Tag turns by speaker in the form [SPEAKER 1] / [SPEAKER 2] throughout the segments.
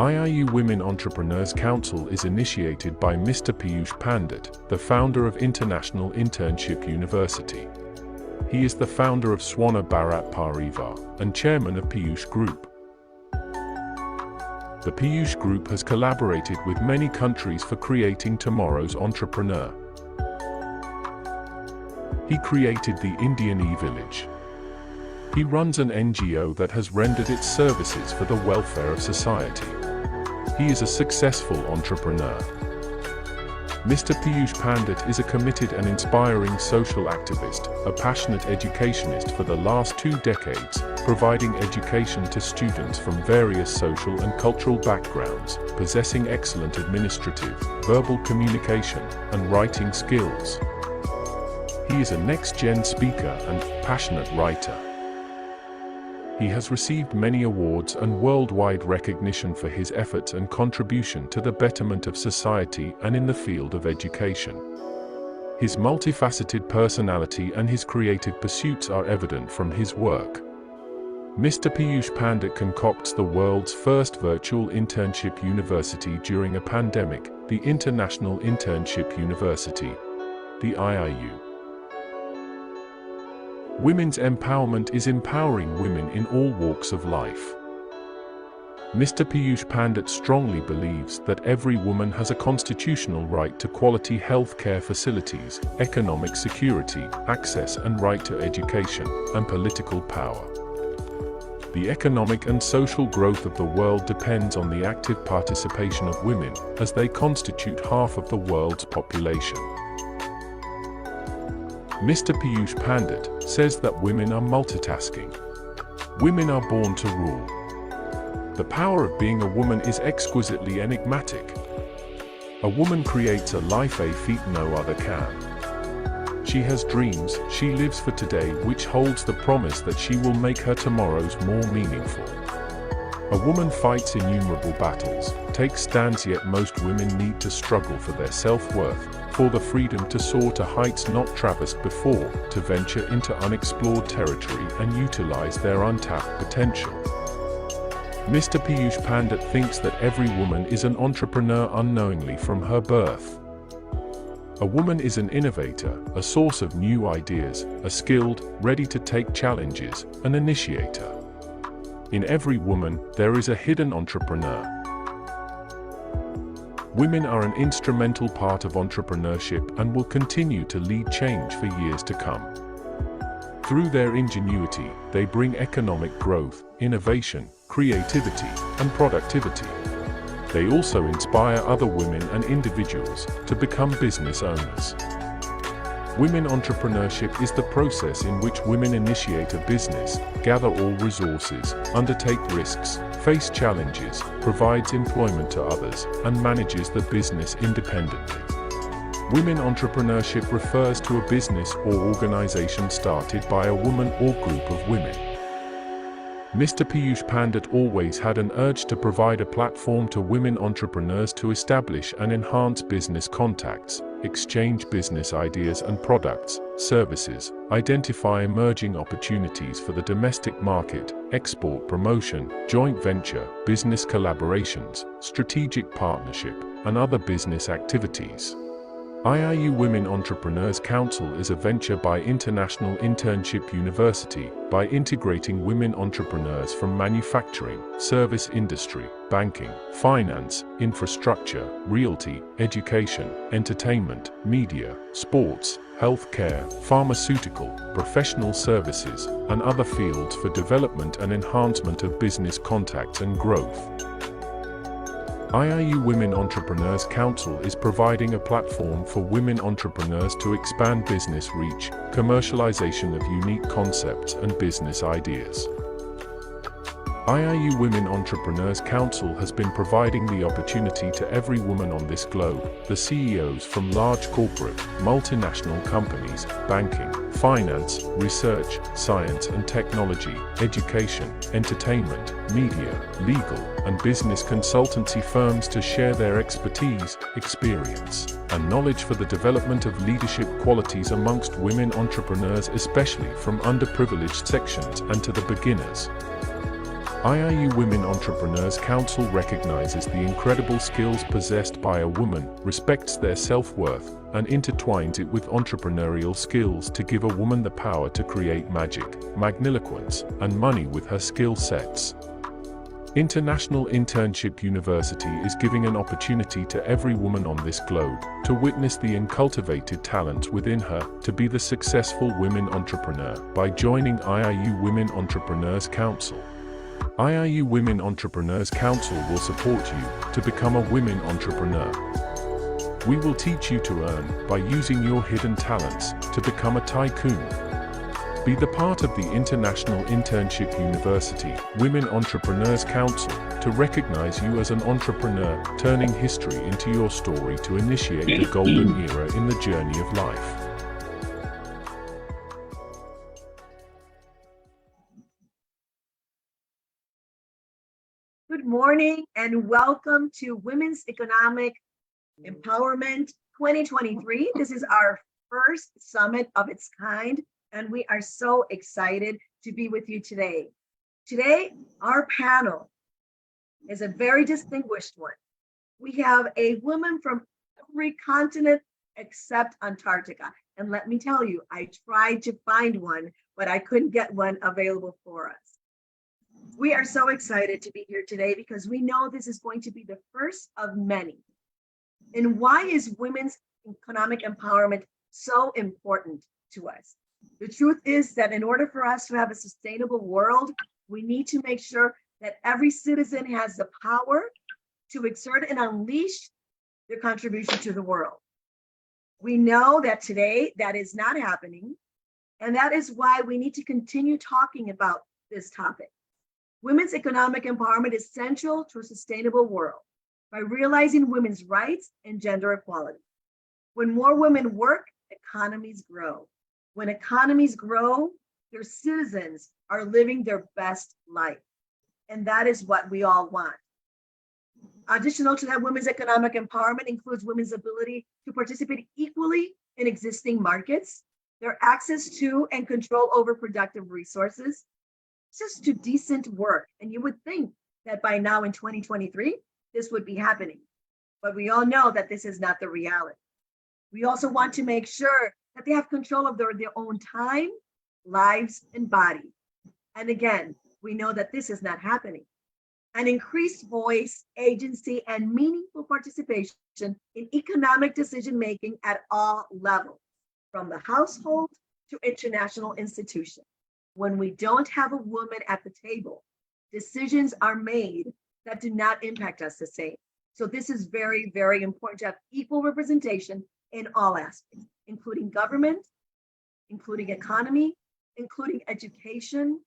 [SPEAKER 1] IIU Women Entrepreneurs Council is initiated by Mr. Piyush Pandit, the founder of International Internship University. He is the founder of Swana Bharat Parivar and chairman of Piyush Group. The Piyush Group has collaborated with many countries for creating tomorrow's entrepreneur. He created the Indian e-village. He runs an NGO that has rendered its services for the welfare of society. He is a successful entrepreneur. Mr. Piyush Pandit is a committed and inspiring social activist, a passionate educationist for the last 2 decades, providing education to students from various social and cultural backgrounds, possessing excellent administrative, verbal communication, and writing skills. He is a next-gen speaker and passionate writer. He has received many awards and worldwide recognition for his efforts and contribution to the betterment of society and in the field of education. His multifaceted personality and his creative pursuits are evident from his work. Mr. Piyush Pandit concocts the world's first virtual internship university during a pandemic, the International Internship University, the IIU. Women's empowerment is empowering women in all walks of life. Mr. Piyush Pandit strongly believes that every woman has a constitutional right to quality health care facilities, economic security, access and right to education, and political power. The economic and social growth of the world depends on the active participation of women, as they constitute half of the world's population. Mr. Piyush Pandit says that women are multitasking. Women are born to rule. The power of being a woman is exquisitely enigmatic. A woman creates a life a feat no other can. She has dreams, she lives for today, which holds the promise that she will make her tomorrows more meaningful. A woman fights innumerable battles, takes stands, yet most women need to struggle for their self-worth, for the freedom to soar to heights not traversed before, to venture into unexplored territory and utilize their untapped potential. Mr. Piyush Pandit thinks that every woman is an entrepreneur unknowingly from her birth. A woman is an innovator, a source of new ideas, a skilled, ready to take challenges, an initiator. In every woman, there is a hidden entrepreneur. Women are an instrumental part of entrepreneurship and will continue to lead change for years to come. Through their ingenuity, they bring economic growth, innovation, creativity, and productivity. They also inspire other women and individuals to become business owners. Women entrepreneurship is the process in which women initiate a business, gather all resources, undertake risks, face challenges, provides employment to others, and manages the business independently. Women entrepreneurship refers to a business or organization started by a woman or group of women. Mr. Piyush Pandit always had an urge to provide a platform to women entrepreneurs to establish and enhance business contacts, exchange business ideas and products, services, identify emerging opportunities for the domestic market, export promotion, joint venture, business collaborations, strategic partnership, and other business activities. IIU Women Entrepreneurs Council is a venture by International Internship University, by integrating women entrepreneurs from manufacturing, service industry, banking, finance, infrastructure, realty, education, entertainment, media, sports, healthcare, pharmaceutical, professional services, and other fields for development and enhancement of business contacts and growth. IIU Women Entrepreneurs Council is providing a platform for women entrepreneurs to expand business reach, commercialization of unique concepts and business ideas. IIU Women Entrepreneurs Council has been providing the opportunity to every woman on this globe, the CEOs from large corporate, multinational companies, banking, finance, research, science and technology, education, entertainment, media, legal, and business consultancy firms to share their expertise, experience, and knowledge for the development of leadership qualities amongst women entrepreneurs, especially from underprivileged sections, and to the beginners. IIU Women Entrepreneurs Council recognizes the incredible skills possessed by a woman, respects their self-worth, and intertwines it with entrepreneurial skills to give a woman the power to create magic, magniloquence, and money with her skill sets. International Internship University is giving an opportunity to every woman on this globe to witness the uncultivated talents within her to be the successful women entrepreneur by joining IIU Women Entrepreneurs Council. IIU Women Entrepreneurs Council will support you to become a women entrepreneur. We will teach you to earn by using your hidden talents to become a tycoon. Be the part of the International Internship University Women Entrepreneurs Council to recognize you as an entrepreneur, turning history into your story to initiate the golden era in the journey of life.
[SPEAKER 2] Good morning and welcome to Women's Economic Empowerment 2023. This is our first summit of its kind, and we are so excited to be with you today. Today, our panel is a very distinguished one. We have a woman from every continent except Antarctica. And let me tell you, I tried to find one, but I couldn't get one available for us. We are so excited to be here today because we know this is going to be the first of many. And why is women's economic empowerment so important to us? The truth is that in order for us to have a sustainable world, we need to make sure that every citizen has the power to exert and unleash their contribution to the world. We know that today that is not happening, and that is why we need to continue talking about this topic. Women's economic empowerment is central to a sustainable world by realizing women's rights and gender equality. When more women work, economies grow. When economies grow, their citizens are living their best life. And that is what we all want. Additional to that, women's economic empowerment includes women's ability to participate equally in existing markets, their access to and control over productive resources, just to decent work. And you would think that by now in 2023, this would be happening. But we all know that this is not the reality. We also want to make sure that they have control of their own time, lives, and body. And again, we know that this is not happening. An increased voice, agency, and meaningful participation in economic decision-making at all levels, from the household to international institutions. When we don't have a woman at the table, decisions are made that do not impact us the same. So this is very, very important to have equal representation in all aspects, including government, including economy, including education.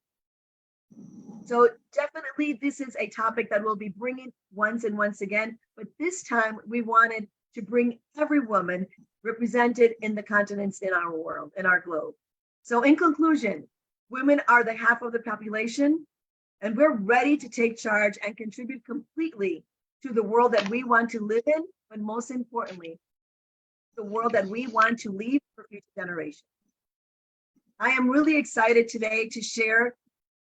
[SPEAKER 2] So definitely this is a topic that we'll be bringing once and once again, but this time we wanted to bring every woman represented in the continents in our world, in our globe. So in conclusion, women are the half of the population, and we're ready to take charge and contribute completely to the world that we want to live in, but most importantly, the world that we want to leave for future generations. I am really excited today to share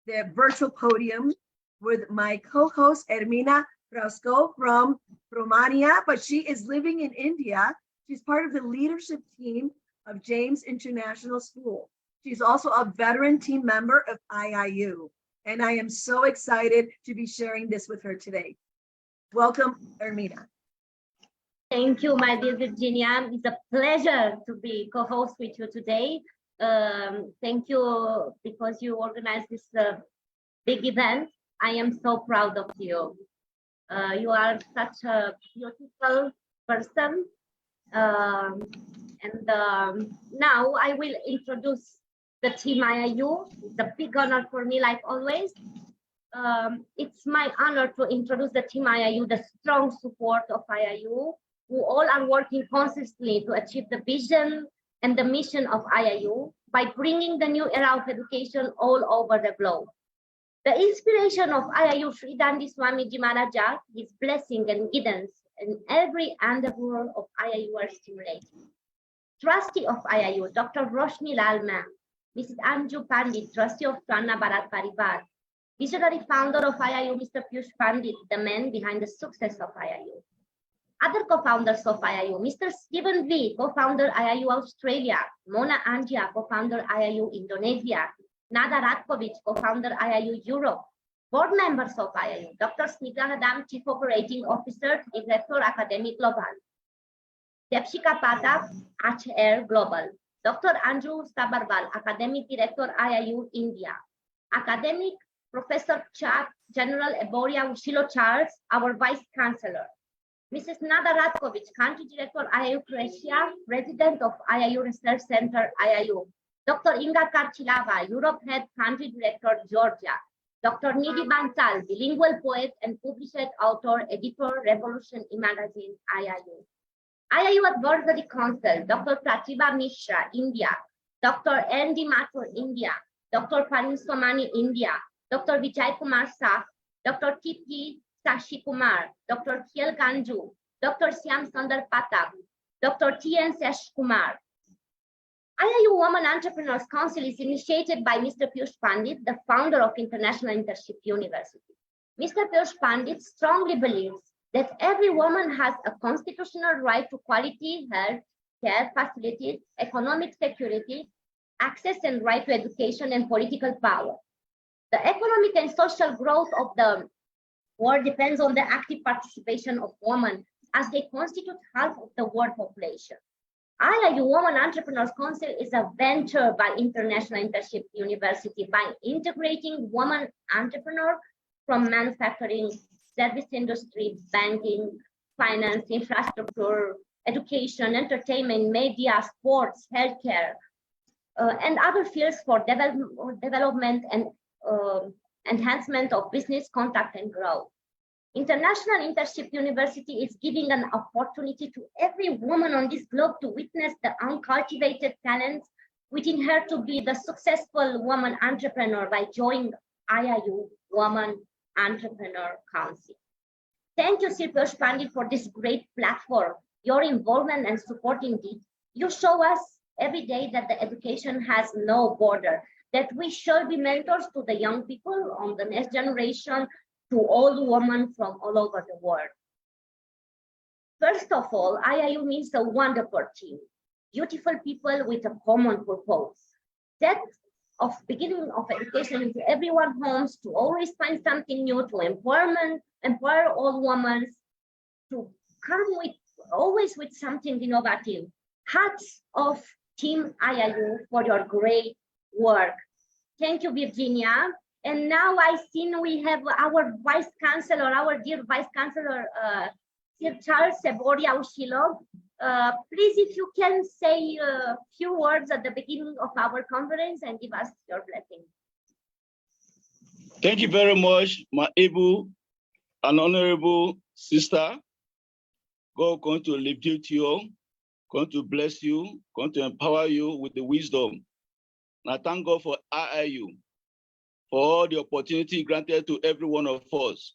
[SPEAKER 2] the virtual podium with my co-host Ermina Raescu from Romania, but she is living in India. She's part of the leadership team of James International School. She's also a veteran team member of IIU, and I am so excited to be sharing this with her today. Welcome, Ermina.
[SPEAKER 3] Thank you, my dear Virginia. It's a pleasure to be co-host with you today. Thank you because you organized this big event. I am so proud of you. You are such a beautiful person. Now I will introduce the team IIU. It's a big honor for me, like always. It's my honor to introduce the team IIU, the strong support of IIU, who all are working consistently to achieve the vision and the mission of IIU by bringing the new era of education all over the globe. The inspiration of IIU Sri Dandi Swamiji Maharaja, his blessing and guidance in every endeavor of IIU are stimulating. Trustee of IIU, Dr. Roshni Lalma, Mrs. Anju Pandit, Trustee of Twana Bharat Parivar, Visionary founder of IIU, Mr. Piyush Pandit, the man behind the success of IIU. Other co-founders of IIU, Mr. Stephen V, co-founder IIU Australia, Mona Angia, co-founder IIU Indonesia, Nada Ratkovic, co-founder IIU Europe, board members of IIU, Dr. Sneha Hadam, Chief Operating Officer, Director Academic Global, Depshika Patak, HR Global, Dr. Andrew Sabarbal, Academic Director IIU India, Academic Professor General Eboria Ushilo Charles, our Vice Chancellor, Mrs. Nada Ratkovic, Country Director IIU Croatia, President of IIU Research Center IIU, Dr. Inga Karchilava, Europe Head Country Director Georgia, Dr. Nidhi Bansal, bilingual poet and published author, editor, Revolution magazine IIU. IIU Advisory Council, Dr. Pratibha Mishra, India, Dr. Andy Mathur, India, Dr. Parin Somani, India, Dr. Vijay Kumar Sah, Dr. T.P. Sashi Kumar, Dr. Khiel Ganju, Dr. Syam Sundar Patak, Dr. T.N. Sesh Kumar. IIU Women Entrepreneurs Council is initiated by Mr. Piyush Pandit, the founder of International Internship University. Mr. Piyush Pandit strongly believes that every woman has a constitutional right to quality health care facilities, economic security, access and right to education and political power. The economic and social growth of the world depends on the active participation of women as they constitute half of the world population. IIU Women Entrepreneurs Council is a venture by International Internship University by integrating women entrepreneurs from manufacturing, service industry, banking, finance, infrastructure, education, entertainment, media, sports, healthcare, and other fields for development and enhancement of business contact and growth. International Internship University is giving an opportunity to every woman on this globe to witness the uncultivated talents within her to be the successful woman entrepreneur by joining IIU Women Entrepreneur Council. Thank you, Sir Piyush Pandit, for this great platform. Your involvement and support indeed. You show us every day that the education has no border, that we shall be mentors to the young people on the next generation, to all women from all over the world. First of all, IIU means a wonderful team, beautiful people with a common purpose. That of beginning of education into everyone's homes to always find something new to empower all women, to come with always with something innovative. Hats off Team IIU for your great work. Thank you, Virginia. And now I see we have our Vice Chancellor, our dear Vice Chancellor, Sir Charles Eboria Ushilo. Please, if you can say a few words at the beginning of our conference and give us your blessing.
[SPEAKER 4] Thank you very much, my able and honorable sister. God going to lift you to you, going to bless you, going to empower you with the wisdom. And I thank God for IIU, for all the opportunity granted to every one of us.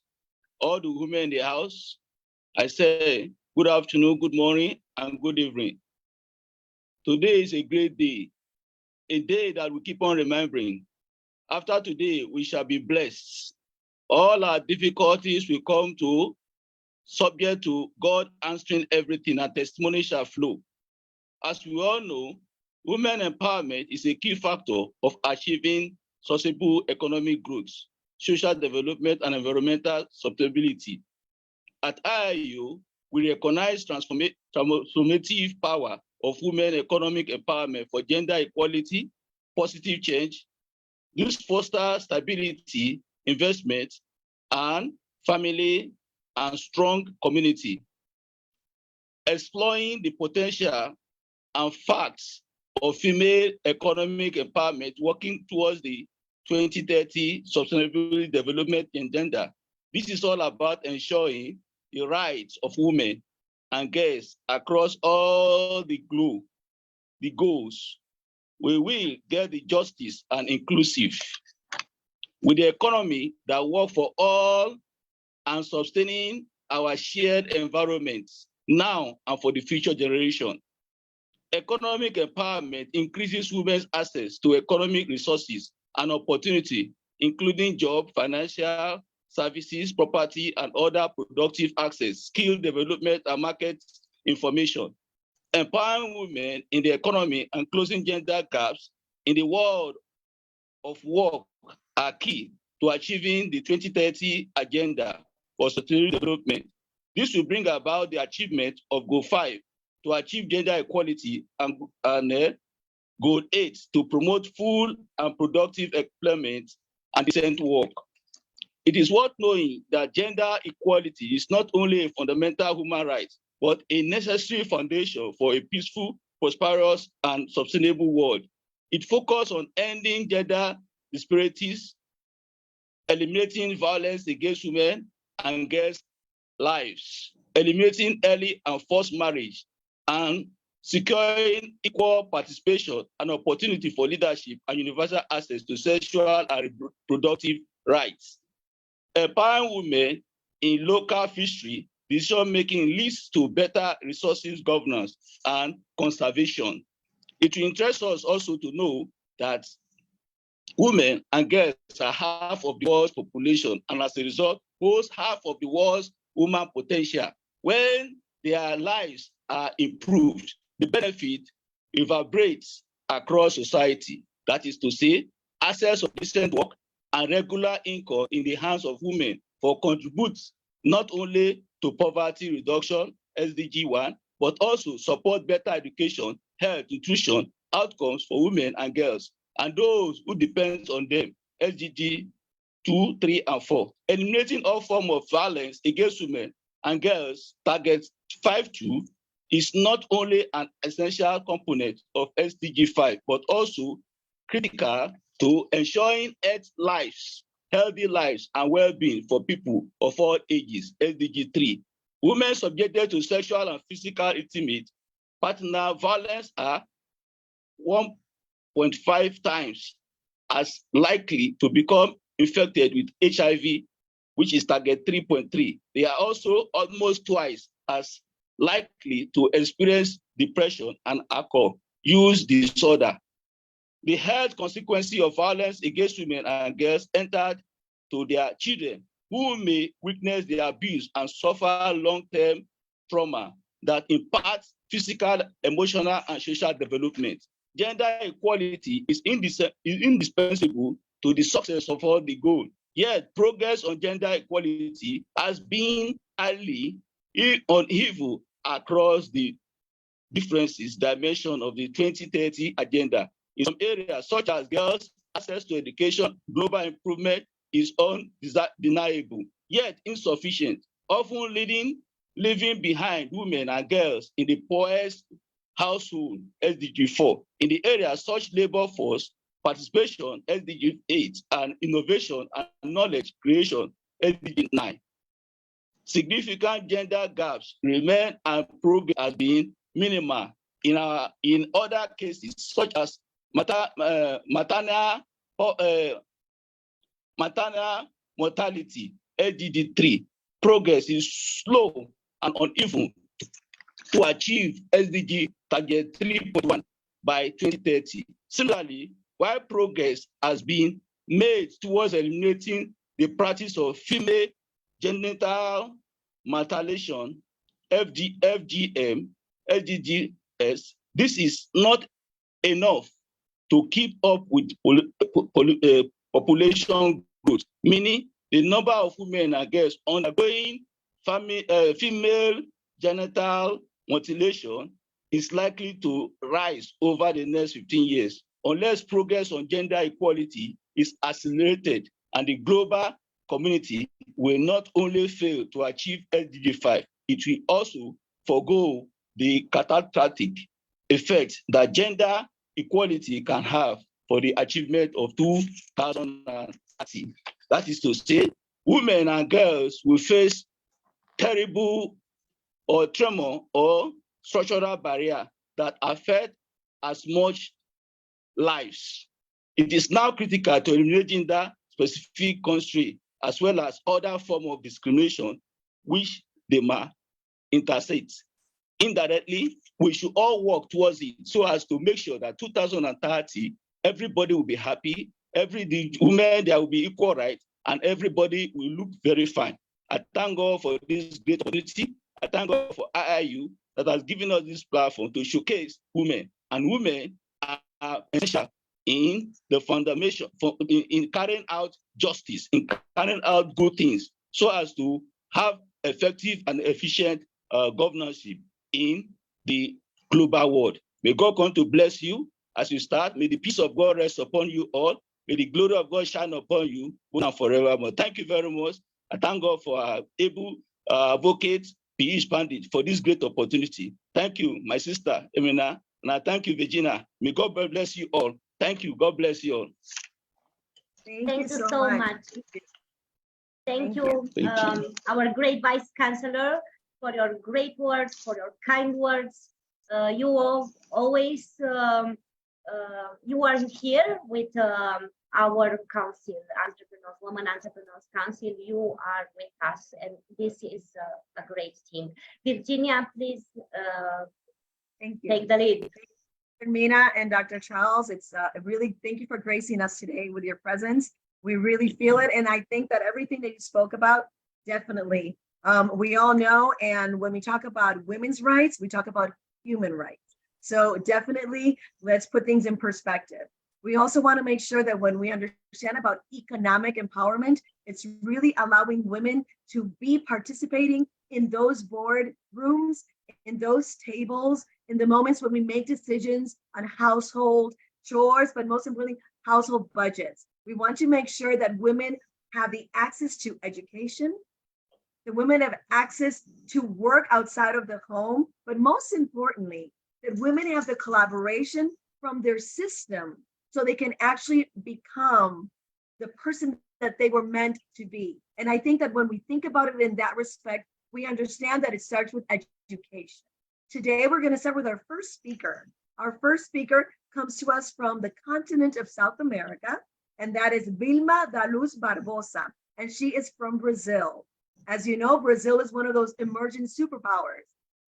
[SPEAKER 4] All the women in the house, I say good afternoon, good morning, and good evening. Today is a great day, a day that we keep on remembering. After today, we shall be blessed. All our difficulties will come to subject to God answering everything, and testimony shall flow. As we all know, women empowerment is a key factor of achieving sustainable economic growth, social development, and environmental sustainability. At IIU, we recognize transformative power of women economic empowerment for gender equality, positive change. This fosters stability, investment, and family and strong community. Exploring the potential and facts of female economic empowerment, working towards the 2030 Sustainable Development Agenda. This is all about ensuring the rights of women and girls across all the globe, the goals. We will get the justice and inclusive with the economy that works for all and sustaining our shared environments now and for the future generation. Economic empowerment increases women's access to economic resources and opportunity including job, financial services, property, and other productive access, skill development, and market information. Empowering women in the economy and closing gender gaps in the world of work are key to achieving the 2030 Agenda for Sustainable Development. This will bring about the achievement of Goal 5 to achieve gender equality and Goal 8 to promote full and productive employment and decent work. It is worth knowing that gender equality is not only a fundamental human right, but a necessary foundation for a peaceful, prosperous, and sustainable world. It focuses on ending gender disparities, eliminating violence against women and girls' lives, eliminating early and forced marriage, and securing equal participation and opportunity for leadership and universal access to sexual and reproductive rights. Empowering women in local fishery decision-making leads to better resources governance and conservation. It will interest us also to know that women and girls are half of the world's population, and as a result, holds half of the world's human potential. When their lives are improved, the benefit reverberates across society. That is to say, access of decent work and regular income in the hands of women for contributes not only to poverty reduction, SDG 1, but also support better education, health, nutrition, outcomes for women and girls, and those who depend on them, SDG 2, 3, and 4. Eliminating all forms of violence against women and girls, target 5.2, is not only an essential component of SDG 5, but also critical to ensuring healthy lives, and well-being for people of all ages, SDG 3. Women subjected to sexual and physical intimate partner violence are 1.5 times as likely to become infected with HIV, which is target 3.3. They are also almost twice as likely to experience depression and alcohol use disorder. The health consequences of violence against women and girls entered to their children, who may witness the abuse and suffer long-term trauma that impacts physical, emotional, and social development. Gender equality is indispensable to the success of all the goals. Yet, progress on gender equality has been highly uneven across the differences dimension of the 2030 agenda. In some areas, such as girls' access to education, global improvement is undeniable, yet insufficient, often leaving behind women and girls in the poorest household, SDG 4. In the areas such labor force participation, SDG 8, and innovation and knowledge creation, SDG 9. Significant gender gaps remain and progress has been minimal in other cases, such as maternal mortality, SDG 3. Progress is slow and uneven to achieve SDG target 3.1 by 2030. Similarly, while progress has been made towards eliminating the practice of female genital mutilation, FGM, SDGs, this is not enough to keep up with population growth, meaning the number of women and girls undergoing female genital mutilation is likely to rise over the next 15 years unless progress on gender equality is accelerated, and the global community will not only fail to achieve SDG 5, it will also forego the catastrophic effect that gender equality can have for the achievement of 2030. That is to say, women and girls will face terrible or tremor or structural barrier that affect as much lives. It is now critical to eliminate gender-specific constraint as well as other forms of discrimination which they might intersect. Indirectly, we should all work towards it so as to make sure that 2030, everybody will be happy, the women, there will be equal rights, and everybody will look very fine. I thank God for this great opportunity. I thank God for IIU that has given us this platform to showcase women, and women are essential in the foundation, in carrying out justice, in carrying out good things, so as to have effective and efficient governorship in the global world. May God come to bless you as you start. May the peace of God rest upon you all. May the glory of God shine upon you now and forevermore. Thank you very much. I thank God for our able advocate, P.E. Pandit, for this great opportunity. Thank you, my sister, Ermina, and I thank you, Virginia. May God bless you all. Thank you. God bless you all.
[SPEAKER 2] Thank you so much.
[SPEAKER 3] Thank you, our great Vice Chancellor, for your great words, for your kind words. You all always, you are here with our council, Entrepreneurs, Women Entrepreneurs Council. You are with us, and this is a great team. Virginia, please
[SPEAKER 2] Thank you.
[SPEAKER 3] take the lead.
[SPEAKER 2] Ermina and Dr. Charles, it's really, thank you for gracing us today with your presence. We really feel it. And I think that everything that you spoke about, definitely, we all know. And when we talk about women's rights, we talk about human rights. So definitely, let's put things in perspective. We also want to make sure that when we understand about economic empowerment, it's really allowing women to be participating in those board rooms, in those tables, in the moments when we make decisions on household chores, but most importantly, household budgets. We want to make sure that women have the access to education, that women have access to work outside of the home, but most importantly, that women have the collaboration from their system so they can actually become the person that they were meant to be. And I think that when we think about it in that respect, we understand that it starts with education. Today, we're going to start with our first speaker. Our first speaker comes to us from the continent of South America, and that is Vilma da Luz Barbosa, and she is from Brazil. As you know, Brazil is one of those emerging superpowers.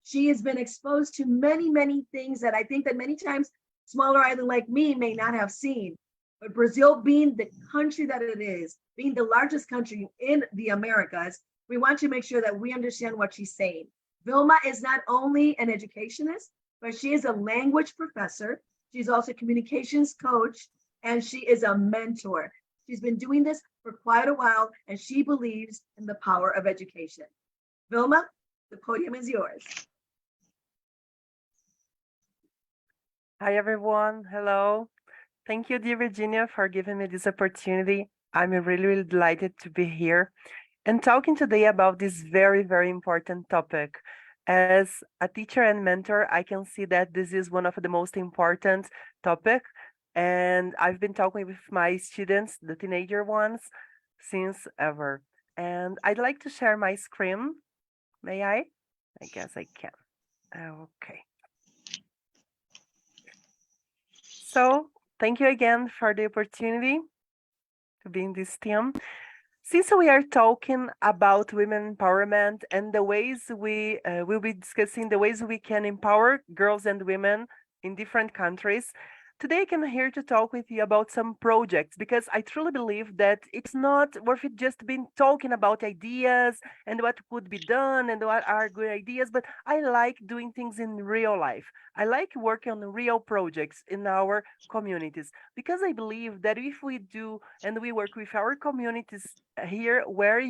[SPEAKER 2] She has been exposed to many, many things that I think that many times smaller island like me may not have seen. But Brazil being the country that it is, being the largest country in the Americas, we want to make sure that we understand what she's saying. Vilma is not only an educationist, but she is a language professor. She's also a communications coach, and she is a mentor. She's been doing this for quite a while, and she believes in the power of education. Vilma, the podium is yours.
[SPEAKER 5] Hi, everyone. Hello. Thank you, dear Virginia, for giving me this opportunity. I'm really, really delighted to be here and talking today about this very, very important topic. As a teacher and mentor, I can see that this is one of the most important topic, and I've been talking with my students, the teenager ones, since ever. And I'd like to share my screen. May I? I guess I can. Okay. So thank you again for the opportunity to be in this team. Since we are talking about women empowerment and the ways we will be discussing the ways we can empower girls and women in different countries, today I came here to talk with you about some projects, because I truly believe that it's not worth it just being talking about ideas and what could be done and what are good ideas, but I like doing things in real life. I like working on real projects in our communities, because I believe that if we do and we work with our communities here where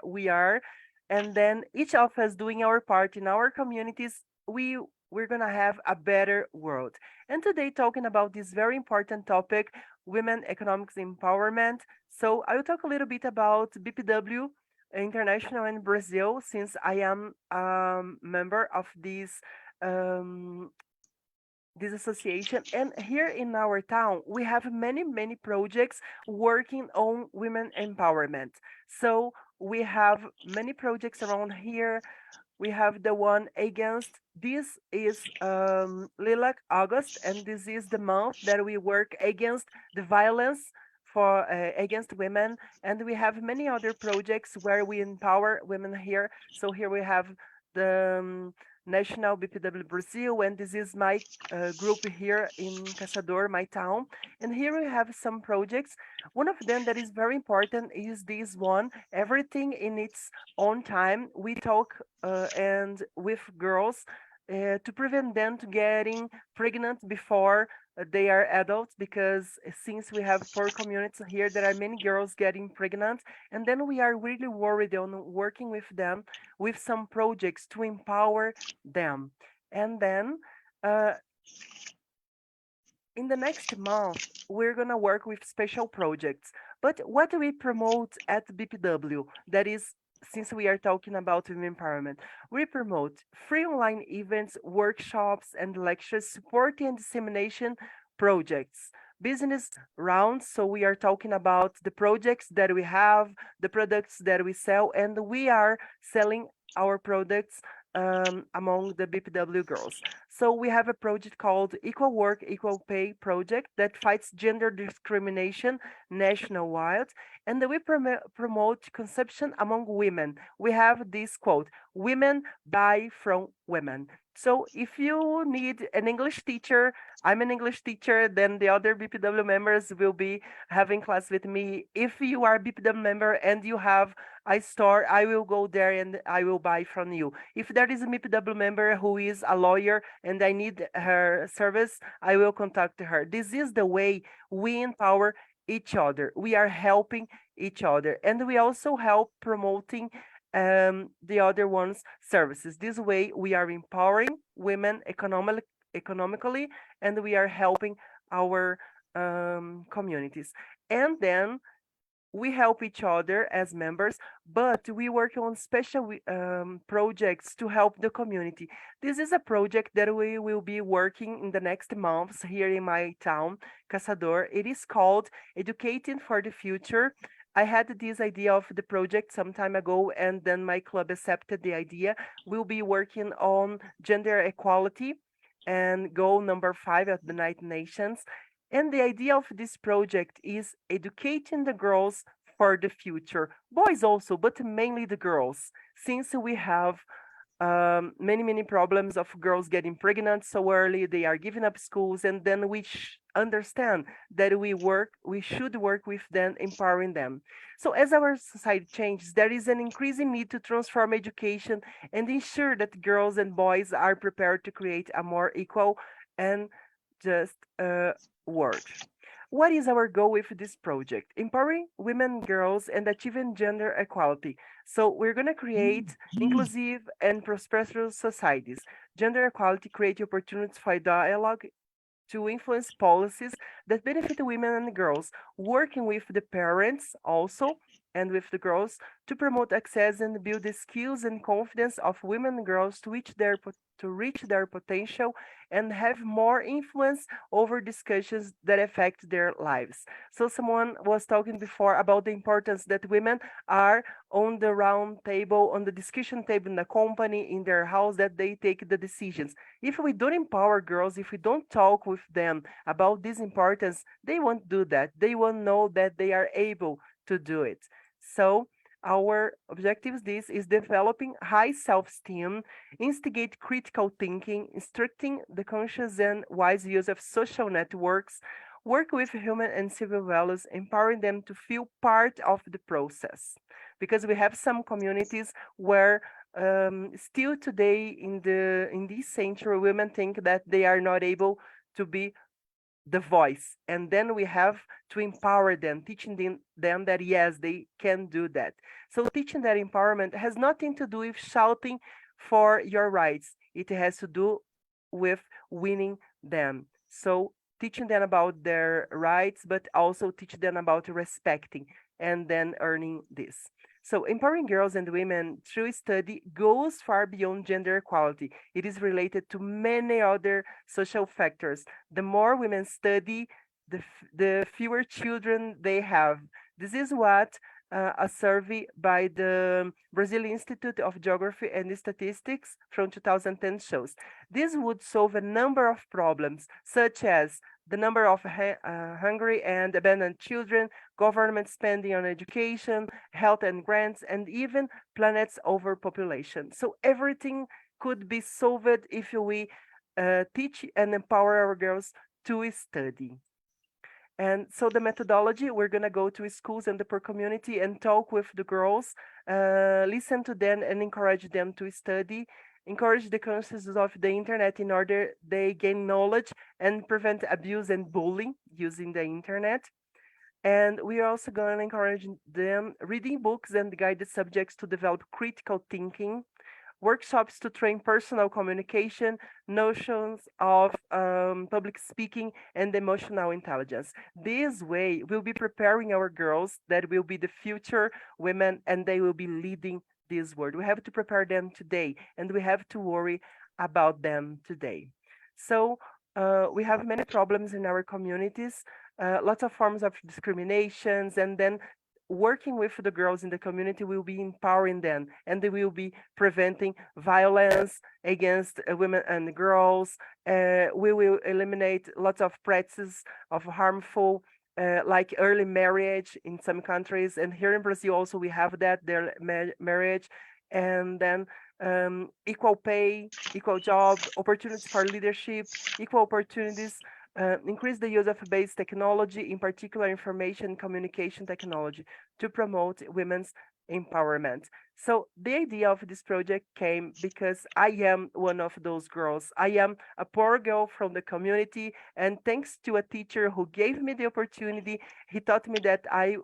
[SPEAKER 5] we are, and then each of us doing our part in our communities, we're gonna have a better world. And today, talking about this very important topic, women economics empowerment. So I will talk a little bit about BPW International in Brazil, since I am a member of this association. And here in our town, we have many, many projects working on women empowerment. So we have many projects around here. We have the one against, this is Lilac August, and this is the month that we work against the violence for against women. And we have many other projects where we empower women here. So here we have the National BPW Brazil, and this is my group here in Caçador, my town. And here we have some projects. One of them that is very important is this one, everything in its own time. We talk and with girls to prevent them to getting pregnant before they are adults, because since we have poor communities here, there are many girls getting pregnant, and then we are really worried on working with them with some projects to empower them. And then uh, in the next month, we're going to work with special projects. But what do we promote at BPW? That is, since we are talking about women empowerment, we promote free online events, workshops, and lectures supporting and dissemination projects. Business rounds, so we are talking about the projects that we have, the products that we sell, and we are selling our products among the BPW girls. So we have a project called Equal Work, Equal Pay project that fights gender discrimination nationwide, and we promote consumption among women. We have this quote, women buy from women. So if you need an English teacher, I'm an English teacher, then the other BPW members will be having class with me. If you are a BPW member and you have a store, I will go there and I will buy from you. If there is a BPW member who is a lawyer and I need her service, I will contact her. This is the way we empower each other. We are helping each other, and we also help promoting the other one's services. This way, we are empowering women economically, and we are helping our communities. And then we help each other as members, but we work on special projects to help the community. This is a project that we will be working in the next months here in my town, Caçador. It is called Educating for the Future. I had this idea of the project some time ago, and then my club accepted the idea. We'll be working on gender equality and goal number 5 at the United Nations. And the idea of this project is educating the girls for the future, boys also, but mainly the girls, since we have many problems of girls getting pregnant so early, they are giving up schools, and then we understand that we should work with them, empowering them. So as our society changes, there is an increasing need to transform education and ensure that girls and boys are prepared to create a more equal and just world. What is our goal with this project? Empowering women, girls, and achieving gender equality. So we're going to create inclusive and prosperous societies. Gender equality creates opportunities for dialogue to influence policies that benefit women and girls, working with the parents also and with the girls to promote access and build the skills and confidence of women and girls to reach their potential and have more influence over discussions that affect their lives. So someone was talking before about the importance that women are on the round table, on the discussion table in the company, in their house, that they take the decisions. If we don't empower girls, if we don't talk with them about this importance, they won't do that. They won't know that they are able to do it. So our objectives this is developing high self-esteem, instigate critical thinking, instructing the conscious and wise use of social networks, work with human and civil values, empowering them to feel part of the process. Because we have some communities where still today in this century, women think that they are not able to be the voice, and then we have to empower them, teaching them that yes, they can do that. So teaching that empowerment has nothing to do with shouting for your rights. It has to do with winning them. So teaching them about their rights, but also teach them about respecting and then earning this. So empowering girls and women through study goes far beyond gender equality. It is related to many other social factors. The more women study, the fewer children they have. This is what a survey by the Brazilian Institute of Geography and Statistics from 2010 shows. This would solve a number of problems, such as the number of hungry and abandoned children, government spending on education, health and grants, and even planet's overpopulation. So everything could be solved if we teach and empower our girls to study. And so the methodology, we're going to go to schools and the per community and talk with the girls, listen to them and encourage them to study, encourage the consciousness of the internet in order they gain knowledge and prevent abuse and bullying using the internet. And we are also going to encourage them reading books and guided subjects to develop critical thinking, workshops to train personal communication, notions of public speaking, and emotional intelligence. This way, we'll be preparing our girls that will be the future women and they will be leading this world. We have to prepare them today and we have to worry about them today. So we have many problems in our communities, lots of forms of discriminations, and then working with the girls in the community will be empowering them and they will be preventing violence against women and girls. We will eliminate lots of practices of harmful like early marriage in some countries, and here in Brazil also we have that, their marriage. And then equal pay, equal job, opportunities for leadership, equal opportunities, increase the use of base technology, in particular information communication technology, to promote women's empowerment. So the idea of this project came because I am one of those girls. I am a poor girl from the community, and thanks to a teacher who gave me the opportunity, he taught me that I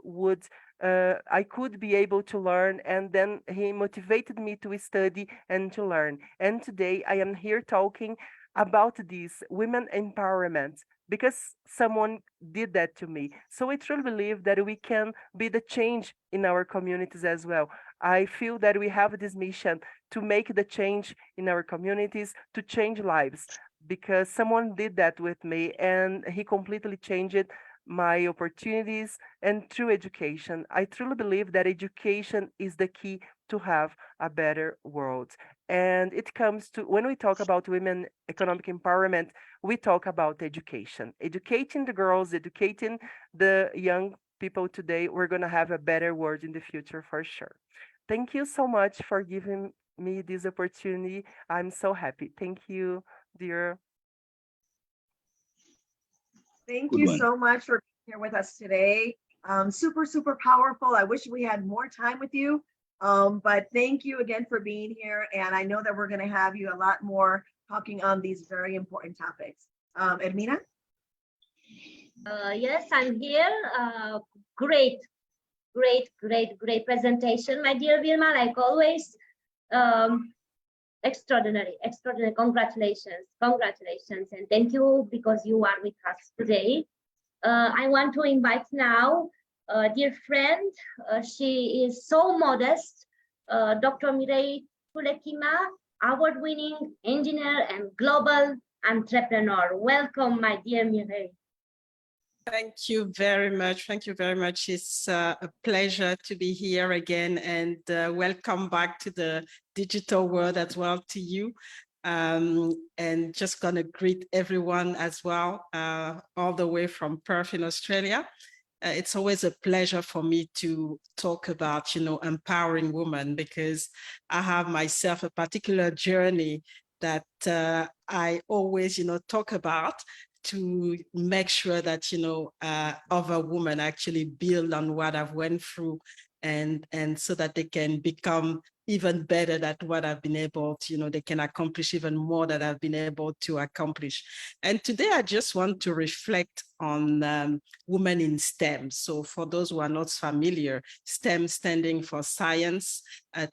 [SPEAKER 5] could be able to learn, and then he motivated me to study and to learn. And today I am here talking about this women empowerment because someone did that to me. So I truly believe that we can be the change in our communities as well. I feel that we have this mission to make the change in our communities, to change lives, because someone did that with me and he completely changed my opportunities. And through education, I truly believe that education is the key to have a better world. And it comes to, when we talk about women economic empowerment, we talk about education, educating the girls, educating the young people today. We're going to have a better world in the future for sure. Thank you so much for giving me this opportunity. I'm so happy. Thank you, dear.
[SPEAKER 2] Thank
[SPEAKER 4] Good
[SPEAKER 2] you
[SPEAKER 4] one.
[SPEAKER 2] so much for being here with us today. Super, super powerful. I wish we had more time with you. But thank you again for being here. And I know that we're going to have you a lot more talking on these very important topics. Ermina?
[SPEAKER 3] Yes, I'm here. Great presentation, my dear Vilma, like always. Extraordinary. Congratulations. And thank you because you are with us today. I want to invite now a dear friend. She is so modest, Dr. Mireille Tulekima, award-winning engineer and global entrepreneur. Welcome, my dear Mireille.
[SPEAKER 6] Thank you very much. Thank you very much. It's a pleasure to be here again, and welcome back to the digital world as well to you. And just gonna greet everyone as well, all the way from Perth in Australia. It's always a pleasure for me to talk about, empowering women, because I have myself a particular journey that I always, talk about, to make sure that, other women actually build on what I've went through, and so that they can become even better than what I've been able to, they can accomplish even more than I've been able to accomplish. And today I just want to reflect on women in STEM. So for those who are not familiar, STEM standing for science,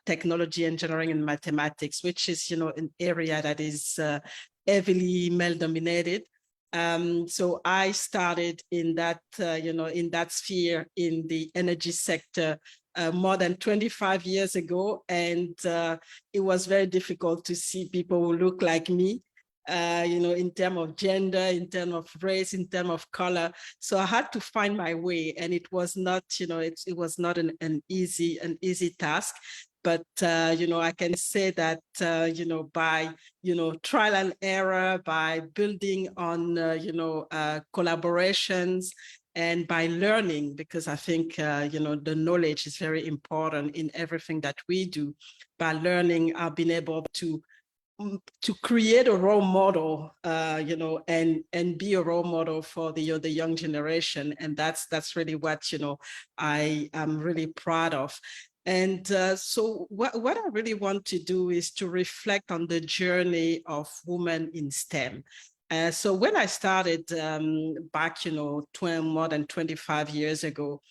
[SPEAKER 6] technology, engineering, and mathematics, which is, an area that is heavily male dominated. So I started in that, in that sphere in the energy sector more than 25 years ago. And it was very difficult to see people who look like me, in terms of gender, in terms of race, in terms of color. So I had to find my way, and it was not, it was not an easy task. But, I can say that, by, trial and error, by building on, collaborations, and by learning, because I think, the knowledge is very important in everything that we do. By learning, I've been able to to create a role model, and be a role model for the young generation. And that's really what, I am really proud of. And so what I really want to do is to reflect on the journey of women in STEM. So when I started back, more than 25 years ago,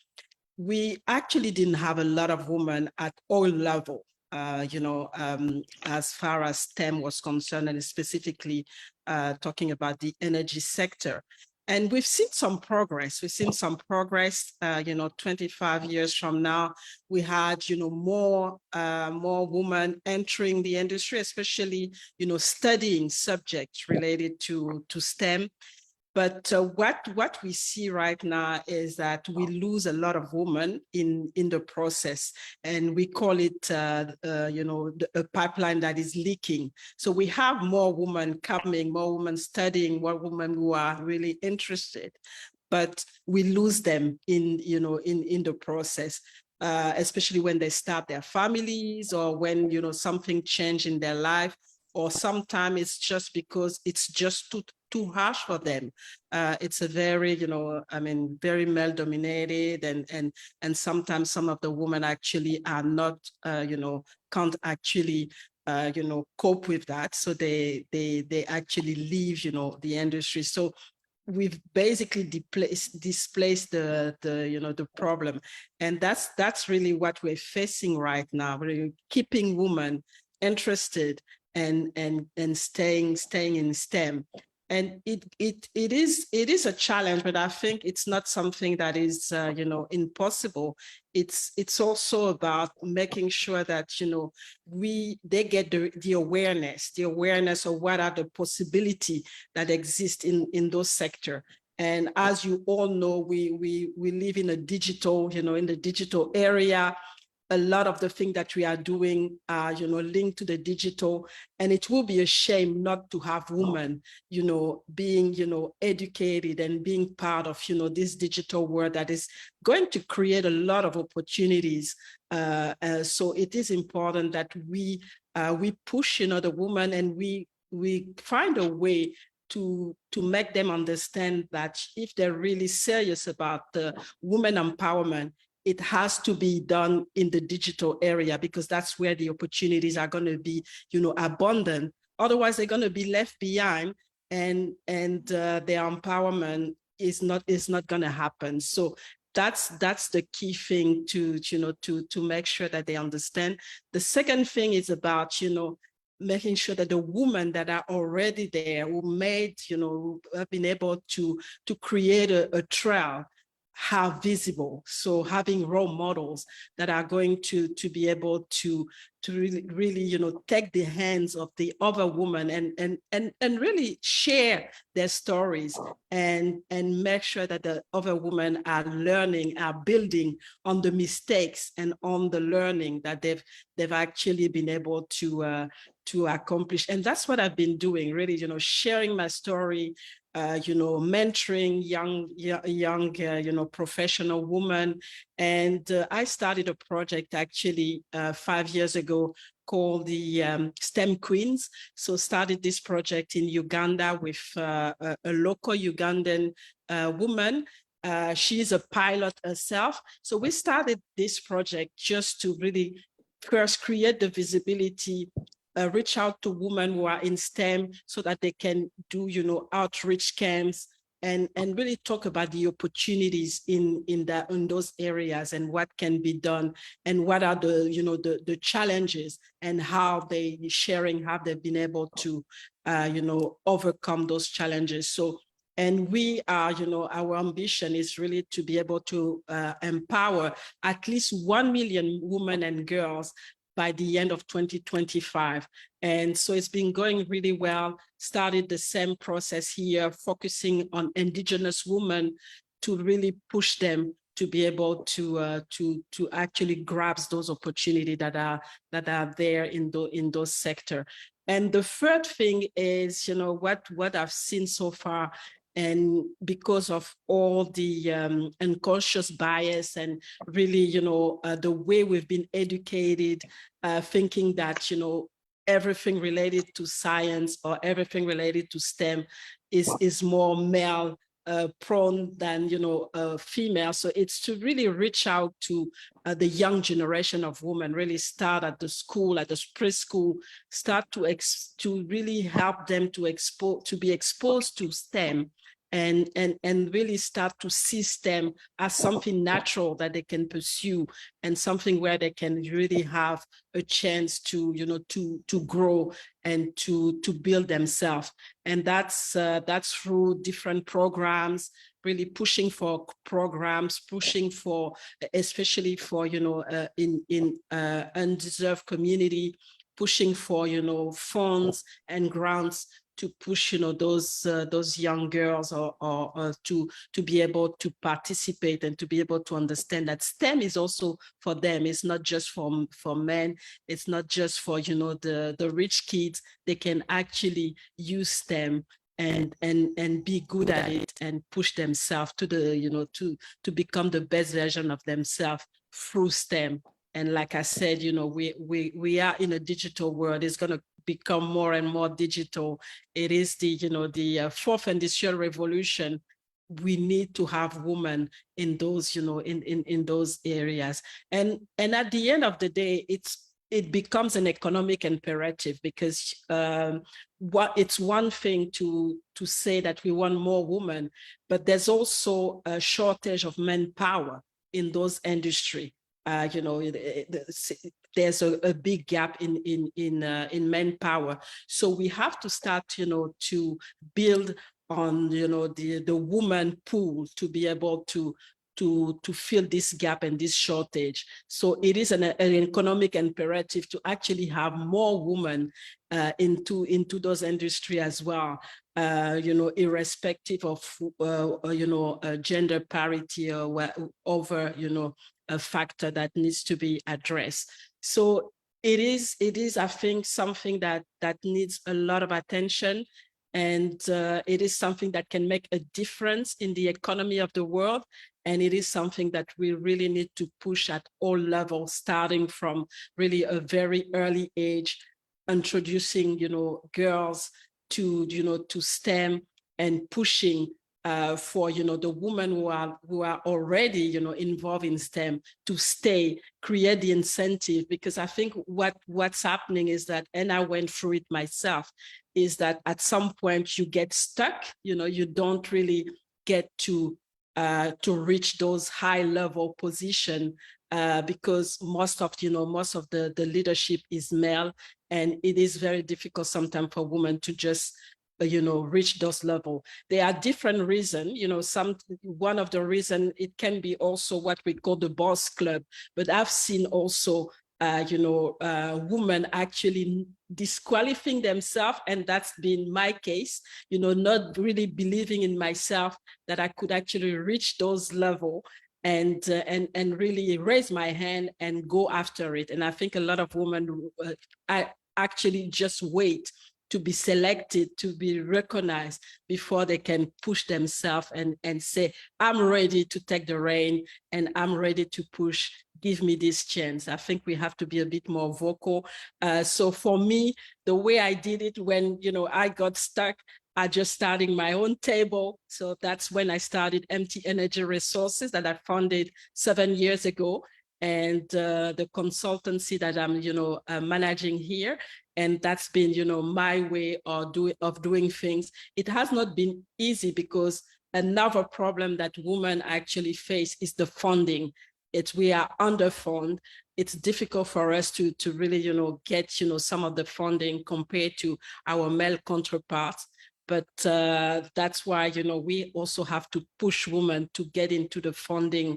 [SPEAKER 6] we actually didn't have a lot of women at all levels. As far as STEM was concerned, and specifically talking about the energy sector. And we've seen some progress. 25 years from now, we had, more women entering the industry, especially, studying subjects related to STEM. But what we see right now is that we lose a lot of women in the process, and we call it, a pipeline that is leaking. So we have more women coming, more women studying, more women who are really interested, but we lose them in the process. Especially when they start their families, or when something changed in their life, or sometimes it's just because it's just too harsh for them. It's a very, very male dominated, and sometimes some of the women actually are not, can't actually, cope with that. So they actually leave, the industry. So we've basically displaced the problem. And that's really what we're facing right now. We're keeping women interested and staying in STEM. And it is a challenge, but I think it's not something that is impossible. It's also about making sure that they get the awareness of what are the possibilities that exist in those sectors. And as you all know, we live in a digital, in the digital area. A lot of the things that we are doing are, linked to the digital, and it will be a shame not to have women, being, educated and being part of, this digital world that is going to create a lot of opportunities. So it is important that we push, the women, and we find a way to make them understand that if they're really serious about the women empowerment, it has to be done in the digital area, because that's where the opportunities are going to be, abundant. Otherwise, they're going to be left behind, and their empowerment is not going to happen. So that's the key thing to make sure that they understand. The second thing is about, making sure that the women that are already there, who have been able to create a trail, how visible. So having role models that are going to be able to really take the hands of the other women and really share their stories, and make sure that the other women are learning, are building on the mistakes and on the learning that they've actually been able to accomplish. And that's what I've been doing, really, sharing my story, mentoring young professional women. And I started a project actually 5 years ago called the STEM Queens. So started this project in Uganda with a local Ugandan woman. She's a pilot herself. So we started this project just to really first create the visibility, reach out to women who are in STEM so that they can do, outreach camps, and really talk about the opportunities in those areas, and what can be done, and what are the challenges, and how they've been able to, overcome those challenges. So, and we are, our ambition is really to be able to empower at least 1 million women and girls by the end of 2025. And so it's been going really well. Started the same process here, focusing on Indigenous women to really push them to be able to actually grasp those opportunities that are there in those sectors. And the third thing is, what I've seen so far, and because of all the unconscious bias, and really, the way we've been educated, thinking that, everything related to science or everything related to STEM is more male prone than female. So it's to really reach out to the young generation of women, really start at the school, at the preschool, start to really help them to be exposed to STEM, and really start to see STEM as something natural that they can pursue, and something where they can really have a chance to grow and to build themselves. And that's through different programs, really pushing for programs, pushing for, especially for in undeserved community, pushing for funds and grants to push those young girls or to be able to participate and to be able to understand that STEM is also for them. It's not just for men. It's not just for the rich kids. They can actually use STEM and be good at it and push themselves to the to become the best version of themselves through STEM. And like I said, we are in a digital world. It's going to become more and more digital. It is the fourth industrial revolution. We need to have women in those, in those areas. And at the end of the day, it becomes an economic imperative, because it's one thing to say that we want more women, but there's also a shortage of manpower in those industries. There's a big gap in manpower. So we have to start, to build on, the woman pool to be able to fill this gap and this shortage. So it is an economic imperative to actually have more women into those industries as well, irrespective of, gender parity or over, a factor that needs to be addressed. So it is, I think, something that needs a lot of attention, and it is something that can make a difference in the economy of the world. And it is something that we really need to push at all levels, starting from really a very early age, introducing, girls to STEM, and pushing for the women who are already involved in STEM to stay, create the incentive. Because I think what's happening is that, and I went through it myself, is that at some point you get stuck. You don't really get to reach those high level position because most of the leadership is male, and it is very difficult sometimes for women to just reach those level. There are different reasons, one of the reason, it can be also what we call the boss club, but I've seen also women actually disqualifying themselves, and that's been my case, not really believing in myself that I could actually reach those level and really raise my hand and go after it. And I think a lot of women I actually just wait to be selected, to be recognized before they can push themselves and say, I'm ready to take the reign and I'm ready to push, give me this chance. I think we have to be a bit more vocal. So for me, the way I did it when, I got stuck, I just started my own table. So that's when I started MT Energy Resources that I founded 7 years ago. And the consultancy that I'm managing here. And that's been, my way of doing things. It has not been easy, because another problem that women actually face is the funding. We are underfunded. It's difficult for us to really, get, some of the funding compared to our male counterparts. But that's why, we also have to push women to get into the funding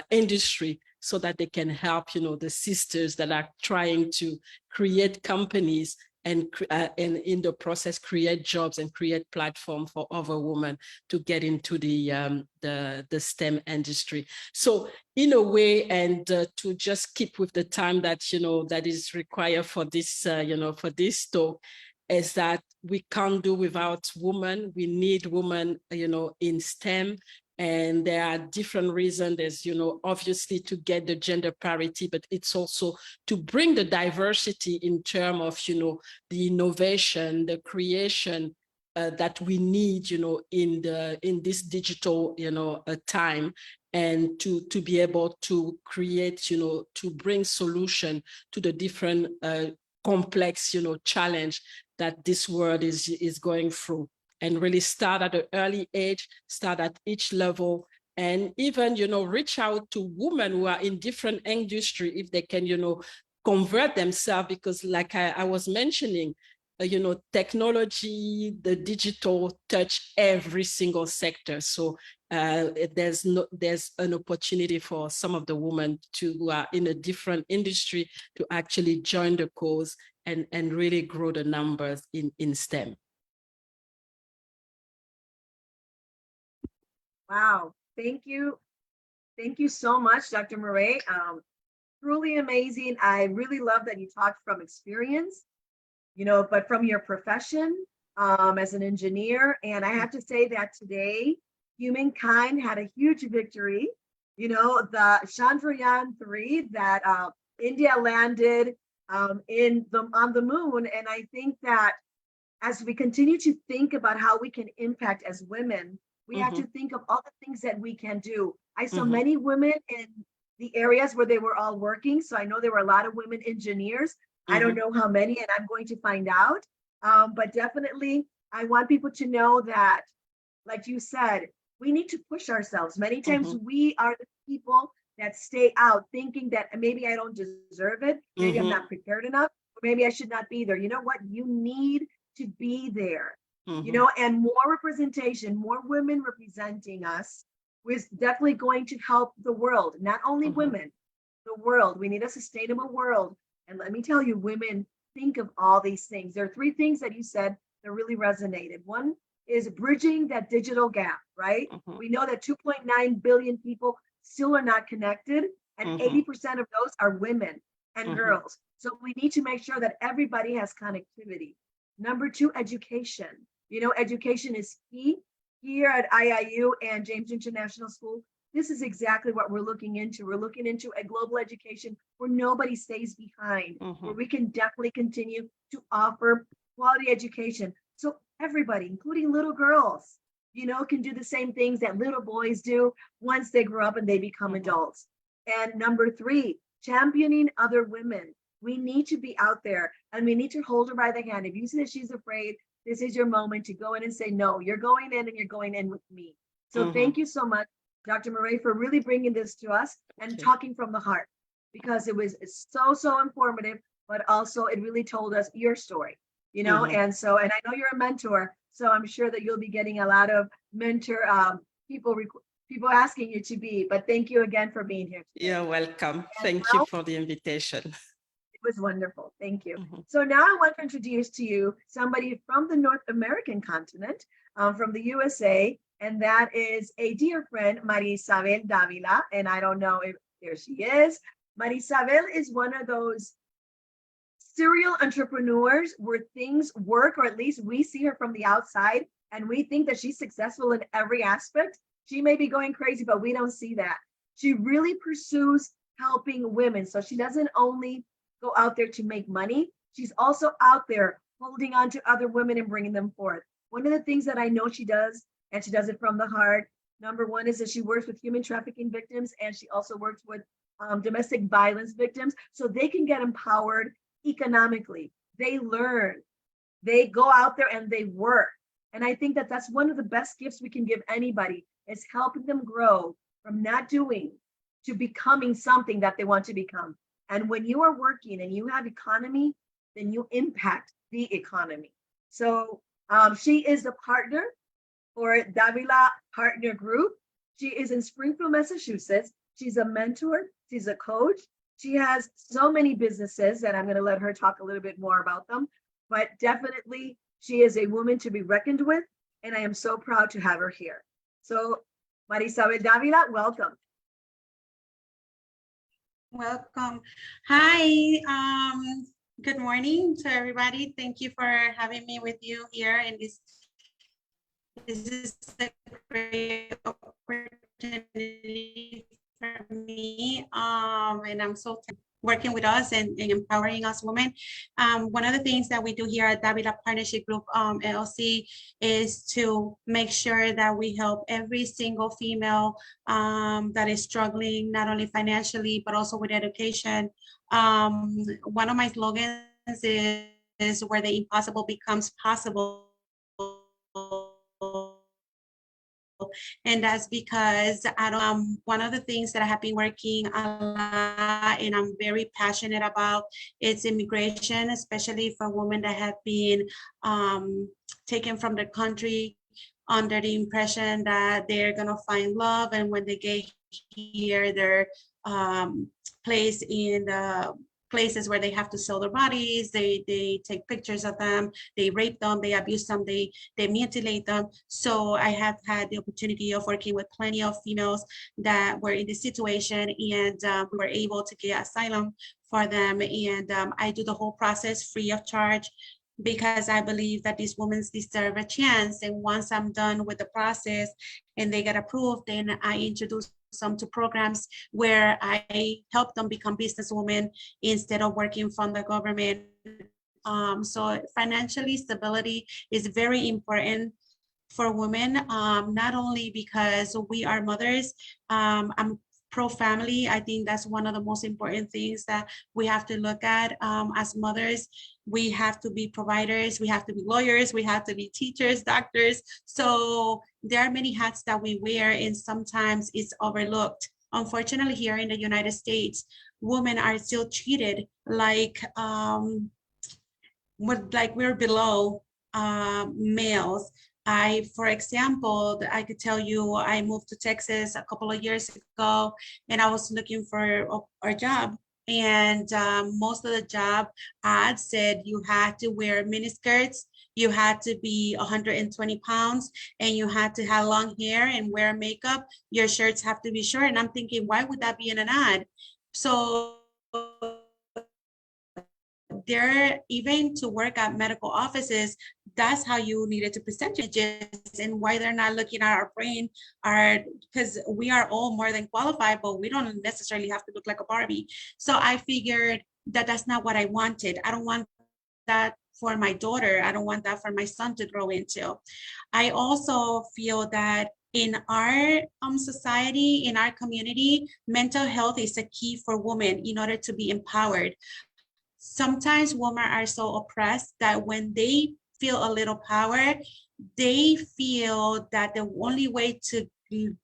[SPEAKER 6] industry, so that they can help, the sisters that are trying to create companies and in the process create jobs and create platform for other women to get into the STEM industry. So in a way, and to just keep with the time that that is required for this for this talk, is that we can't do without women. We need women, in STEM. And there are different reasons. There's, obviously to get the gender parity, but it's also to bring the diversity in terms of, the innovation, the creation that we need, in this digital, time, and to be able to create, to bring solution to the different complex, challenge that this world is going through. And really start at an early age, start at each level, and even, reach out to women who are in different industry if they can, convert themselves, because like I was mentioning, technology, the digital touch every single sector. So there's an opportunity for some of the women who are in a different industry to actually join the cause and really grow the numbers in STEM.
[SPEAKER 2] Wow, thank you. Thank you so much, Dr. Murray. Truly amazing. I really love that you talked from experience, but from your profession as an engineer. And I have to say that today, humankind had a huge victory. The Chandrayaan-3 that India landed on the moon. And I think that as we continue to think about how we can impact as women, we have to think of all the things that we can do. I saw many women in the areas where they were all working. So I know there were a lot of women engineers. I don't know how many, and I'm going to find out. But definitely, I want people to know that, like you said, we need to push ourselves. Many times we are the people that stay out thinking that maybe I don't deserve it. Maybe I'm not prepared enough. Or maybe I should not be there. You know what? You need to be there. And more representation, more women representing us was definitely going to help the world, not only women, the world. We need a sustainable world. And let me tell you, women, think of all these things. There are 3 things that you said that really resonated. One is bridging that digital gap, right? We know that 2.9 billion people still are not connected, and 80% of those are women and girls. So we need to make sure that everybody has connectivity. Number 2, education. Education is key. Here at IIU and James International School, this is exactly what we're looking into. We're looking into a global education where nobody stays behind, where we can definitely continue to offer quality education. So everybody, including little girls, can do the same things that little boys do once they grow up and they become adults. And number 3, championing other women. We need to be out there and we need to hold her by the hand. If you see that she's afraid, this is your moment to go in and say, no, you're going in and you're going in with me. So thank you so much, Dr. Murray, for really bringing this to us and talking from the heart, because it was so informative, but also it really told us your story, and I know you're a mentor, so I'm sure that you'll be getting a lot of mentor people asking you to be, but thank you again for being here today.
[SPEAKER 6] You're welcome. Thank you for the invitation.
[SPEAKER 2] It was wonderful. Thank you. So now I want to introduce to you somebody from the North American continent, from the USA, and that is a dear friend, Marisabel Davila. And I don't know if there she is. Marisabel is one of those serial entrepreneurs where things work, or at least we see her from the outside and we think that she's successful in every aspect. She may be going crazy, but we don't see that. She really pursues helping women. So she doesn't only go out there to make money. She's also out there holding on to other women and bringing them forth. One of the things that I know she does, and she does it from the heart, number 1 is that she works with human trafficking victims, and she also works with domestic violence victims so they can get empowered economically. They learn, they go out there and they work. And I think that that's one of the best gifts we can give anybody, is helping them grow from not doing to becoming something that they want to become. And when you are working and you have economy, then you impact the economy. So she is the partner for Davila Partner Group. She is in Springfield, Massachusetts. She's a mentor. She's a coach. She has so many businesses that I'm going to let her talk a little bit more about them. But definitely, she is a woman to be reckoned with. And I am so proud to have her here. So Marisabel Davila, welcome.
[SPEAKER 7] Welcome. Hi. Good morning to everybody. Thank you for having me with you here in this. This is a great opportunity and I'm so working with us and empowering us women. One of the things that we do here at Davila Partnership Group LLC is to make sure that we help every single female that is struggling, not only financially, but also with education. One of my slogans is where the impossible becomes possible. And that's because one of the things that I have been working a lot and I'm very passionate about is immigration, especially for women that have been taken from the country under the impression that they're gonna find love, and when they get here, they're placed in the places where they have to sell their bodies, they take pictures of them, they rape them, they abuse them, they mutilate them. So I have had the opportunity of working with plenty of females that were in this situation, and we were able to get asylum for them. And I do the whole process free of charge, because I believe that these women deserve a chance. And once I'm done with the process and they get approved, then I introduce them to programs where I help them become businesswomen instead of working from the government. So financially, stability is very important for women, not only because we are mothers. I'm pro-family. I think that's one of the most important things that we have to look at as mothers. We have to be providers, we have to be lawyers, we have to be teachers, doctors. So there are many hats that we wear, and sometimes it's overlooked. Unfortunately, here in the United States, women are still treated like we're below males. For example, I could tell you, I moved to Texas a couple of years ago, and I was looking for a job. And most of the job ads said you had to wear miniskirts, you had to be 120 pounds, and you had to have long hair and wear makeup. Your shirts have to be short. And I'm thinking, why would that be in an ad? So there, even to work at medical offices, that's how you needed to present your gist, and why they're not looking at our brain, because we are all more than qualified, but we don't necessarily have to look like a Barbie. So I figured that that's not what I wanted. I don't want that for my daughter. I don't want that for my son to grow into. I also feel that in our society, in our community, mental health is a key for women in order to be empowered. Sometimes women are so oppressed that when they feel a little power, they feel that the only way to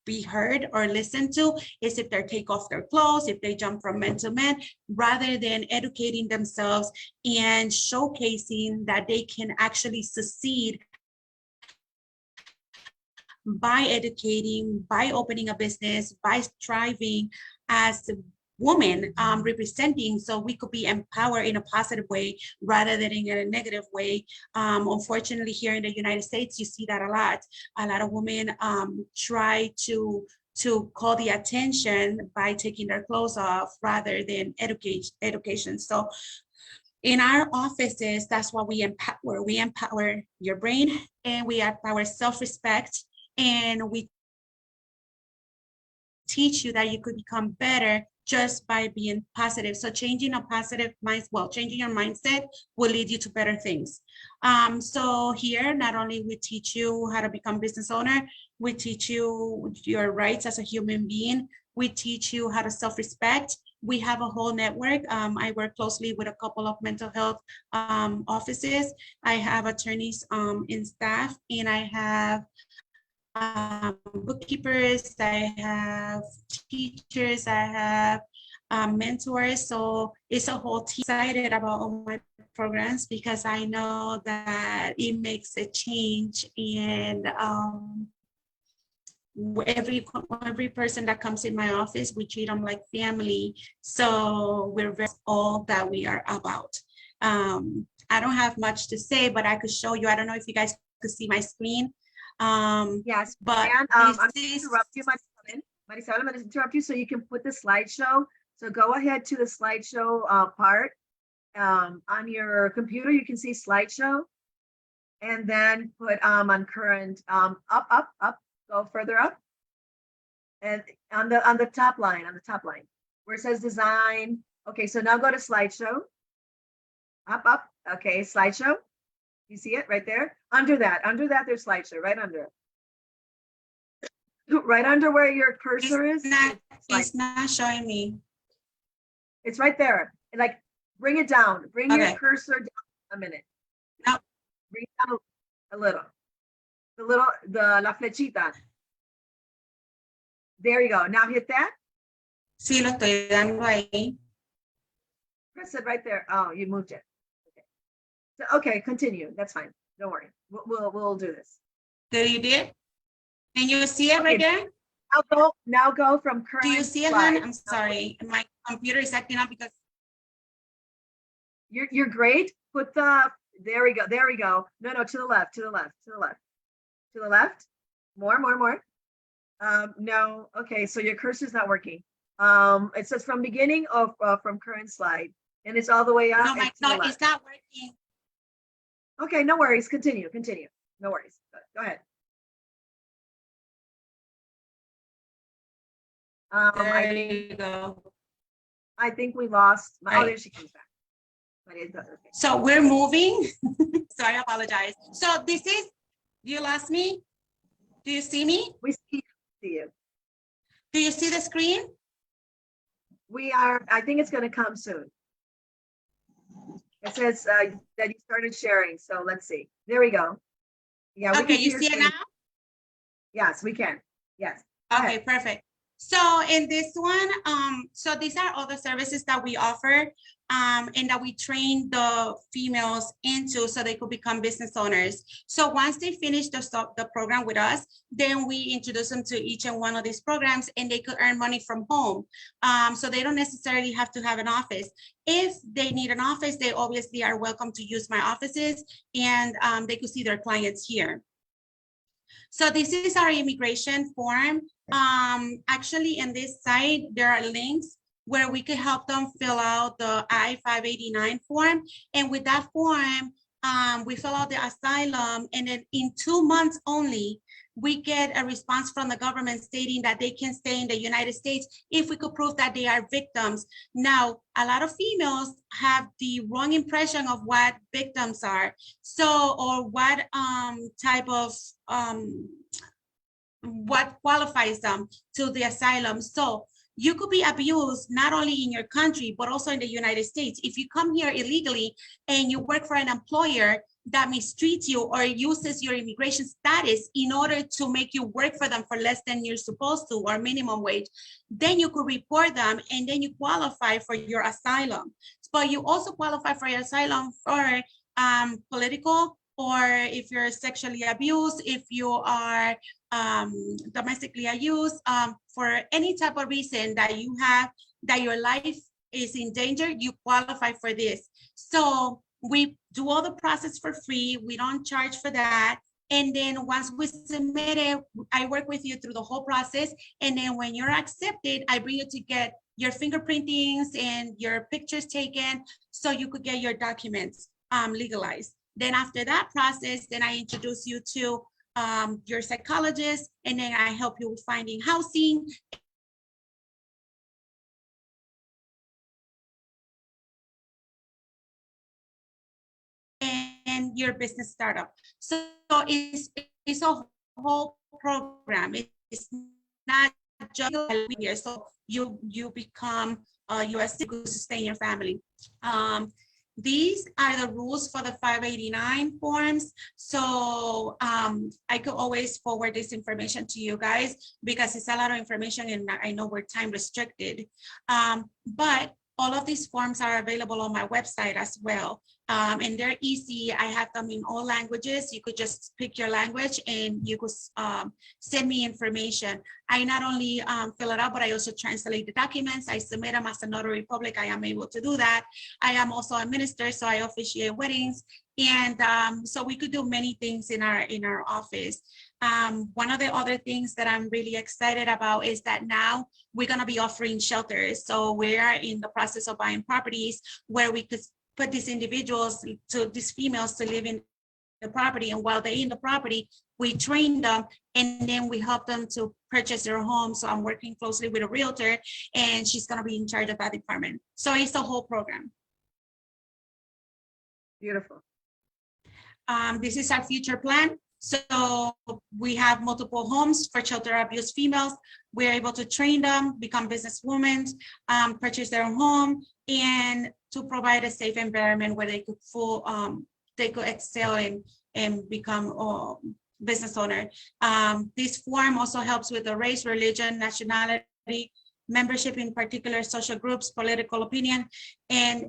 [SPEAKER 7] be heard or listened to is if they take off their clothes, if they jump from man to man, rather than educating themselves and showcasing that they can actually succeed by educating, by opening a business, by striving as women representing, so we could be empowered in a positive way rather than in a negative way. Unfortunately, here in the United States, you see that a lot. A lot of women try to call the attention by taking their clothes off rather than education. So in our offices, that's what we empower. We empower your brain, and we empower self-respect, and we teach you that you could become better just by being positive. So changing a positive mind, changing your mindset will lead you to better things. So here, not only we teach you how to become business owner, we teach you your rights as a human being. We teach you how to self-respect. We have a whole network. I work closely with a couple of mental health offices. I have attorneys in staff, and I have bookkeepers, I have teachers, I have mentors. So it's a whole team. Excited about all my programs because I know that it makes a change, and every person that comes in my office, we treat them like family. So we're very all that we are about. I don't have much to say, but I could show you. I don't know if you guys could see my screen.
[SPEAKER 2] Yes,
[SPEAKER 7] but
[SPEAKER 2] and I'm going to interrupt you, Marisabel. I'm going to interrupt you so you can put the slideshow. So go ahead to the slideshow part. On your computer, you can see slideshow, and then put on current, up, go further up, and on the top line, where it says design. Okay, so now go to slideshow. Up. Okay, slideshow. You see it right there? Under that, there's slideshow, right under it. Right under where your cursor is.
[SPEAKER 7] It's not showing me.
[SPEAKER 2] It's right there. Like, bring it down. Bring your
[SPEAKER 7] Okay.
[SPEAKER 2] cursor down a minute.
[SPEAKER 7] No.
[SPEAKER 2] Bring it down a little. La flechita. There you go. Now hit that.
[SPEAKER 7] Sí, lo estoy dando ahí.
[SPEAKER 2] Press it right there. Oh, you moved it. Okay. So, okay, continue. That's fine. Don't worry. We'll do this.
[SPEAKER 7] Did you did? Can you see it right there?
[SPEAKER 2] Now go from current.
[SPEAKER 7] Do you see it,
[SPEAKER 2] slide.
[SPEAKER 7] hon? I'm sorry. My computer is acting up because
[SPEAKER 2] You're great. Put the, there we go. No, to the left. More. No, okay, so your cursor's not working. It says from beginning of from current slide, and it's all the way up.
[SPEAKER 7] no, it's not working.
[SPEAKER 2] Okay, no worries. Continue. No worries. Go ahead.
[SPEAKER 7] There you go.
[SPEAKER 2] I think we lost. Oh,
[SPEAKER 7] Right.
[SPEAKER 2] there she comes back. But it's okay.
[SPEAKER 7] So we're moving. So I apologize. So this is, you lost me? Do you see me?
[SPEAKER 2] We see you.
[SPEAKER 7] Do you see the screen?
[SPEAKER 2] We are. I think it's going to come soon. It says that you started sharing. So let's see. There we go. Yeah.
[SPEAKER 7] Okay, you
[SPEAKER 2] your
[SPEAKER 7] see it
[SPEAKER 2] screen.
[SPEAKER 7] now?
[SPEAKER 2] Yes, we can. Yes. Go
[SPEAKER 7] Okay,
[SPEAKER 2] ahead.
[SPEAKER 7] perfect. So in this one, so these are all the services that we offer and that we train the females into so they could become business owners. So once they finish the program with us, then we introduce them to each and one of these programs and they could earn money from home. So they don't necessarily have to have an office. If they need an office, they obviously are welcome to use my offices and they could see their clients here. So this is our immigration form. Actually, in this site, there are links where we could help them fill out the I-589 form. And with that form, we fill out the asylum, and then in 2 months only, we get a response from the government stating that they can stay in the United States if we could prove that they are victims. Now, a lot of females have the wrong impression of what victims are. So, or what type of, what qualifies them to the asylum. So you could be abused not only in your country, but also in the United States. If you come here illegally and you work for an employer that mistreats you or uses your immigration status in order to make you work for them for less than you're supposed to or minimum wage, then you could report them and then you qualify for your asylum. But you also qualify for your asylum for political, or if you're sexually abused, if you are domestically abused, for any type of reason that you have, that your life is in danger, you qualify for this. So we do all the process for free. We don't charge for that. And then once we submit it, I work with you through the whole process. And then when you're accepted, I bring you to get your fingerprintings and your pictures taken so you could get your documents legalized. Then after that process, then I introduce you to your psychologist, and then I help you with finding housing. And your business startup. So it's a whole program. It's not just here. So you become a U.S. citizen to stay in your family. These are the rules for the 589 forms. So I could always forward this information to you guys because it's a lot of information and I know we're time restricted. But all of these forms are available on my website as well. And they're easy. I have them in all languages. You could just pick your language and you could send me information. I not only fill it out, but I also translate the documents. I submit them as a notary public. I am able to do that. I am also a minister, so I officiate weddings. And so we could do many things in our office. One of the other things that I'm really excited about is that now we're going to be offering shelters. So we are in the process of buying properties where we could put these individuals, these females to live in the property. And while they're in the property, we train them and then we help them to purchase their home. So I'm working closely with a realtor and she's going to be in charge of that department. So it's a whole program.
[SPEAKER 2] Beautiful.
[SPEAKER 7] This is our future plan. So we have multiple homes for shelter abuse females. We're able to train them, become businesswomen, purchase their own home, and to provide a safe environment where they could excel and become business owner. This form also helps with the race, religion, nationality, membership in particular social groups, political opinion, and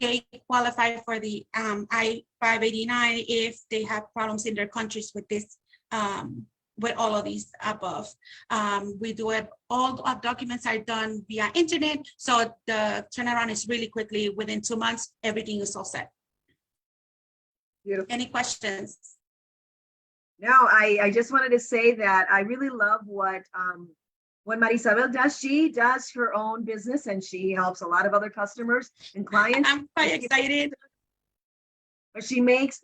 [SPEAKER 7] they qualify for the I-589 if they have problems in their countries with this, with all of these above. We do it, all our documents are done via internet, so the turnaround is really quickly, within 2 months, everything is all set.
[SPEAKER 2] Beautiful.
[SPEAKER 7] Any questions?
[SPEAKER 2] No, I just wanted to say that I really love what Marisabel does. She does her own business and she helps a lot of other customers and clients.
[SPEAKER 7] I'm quite excited.
[SPEAKER 2] But she makes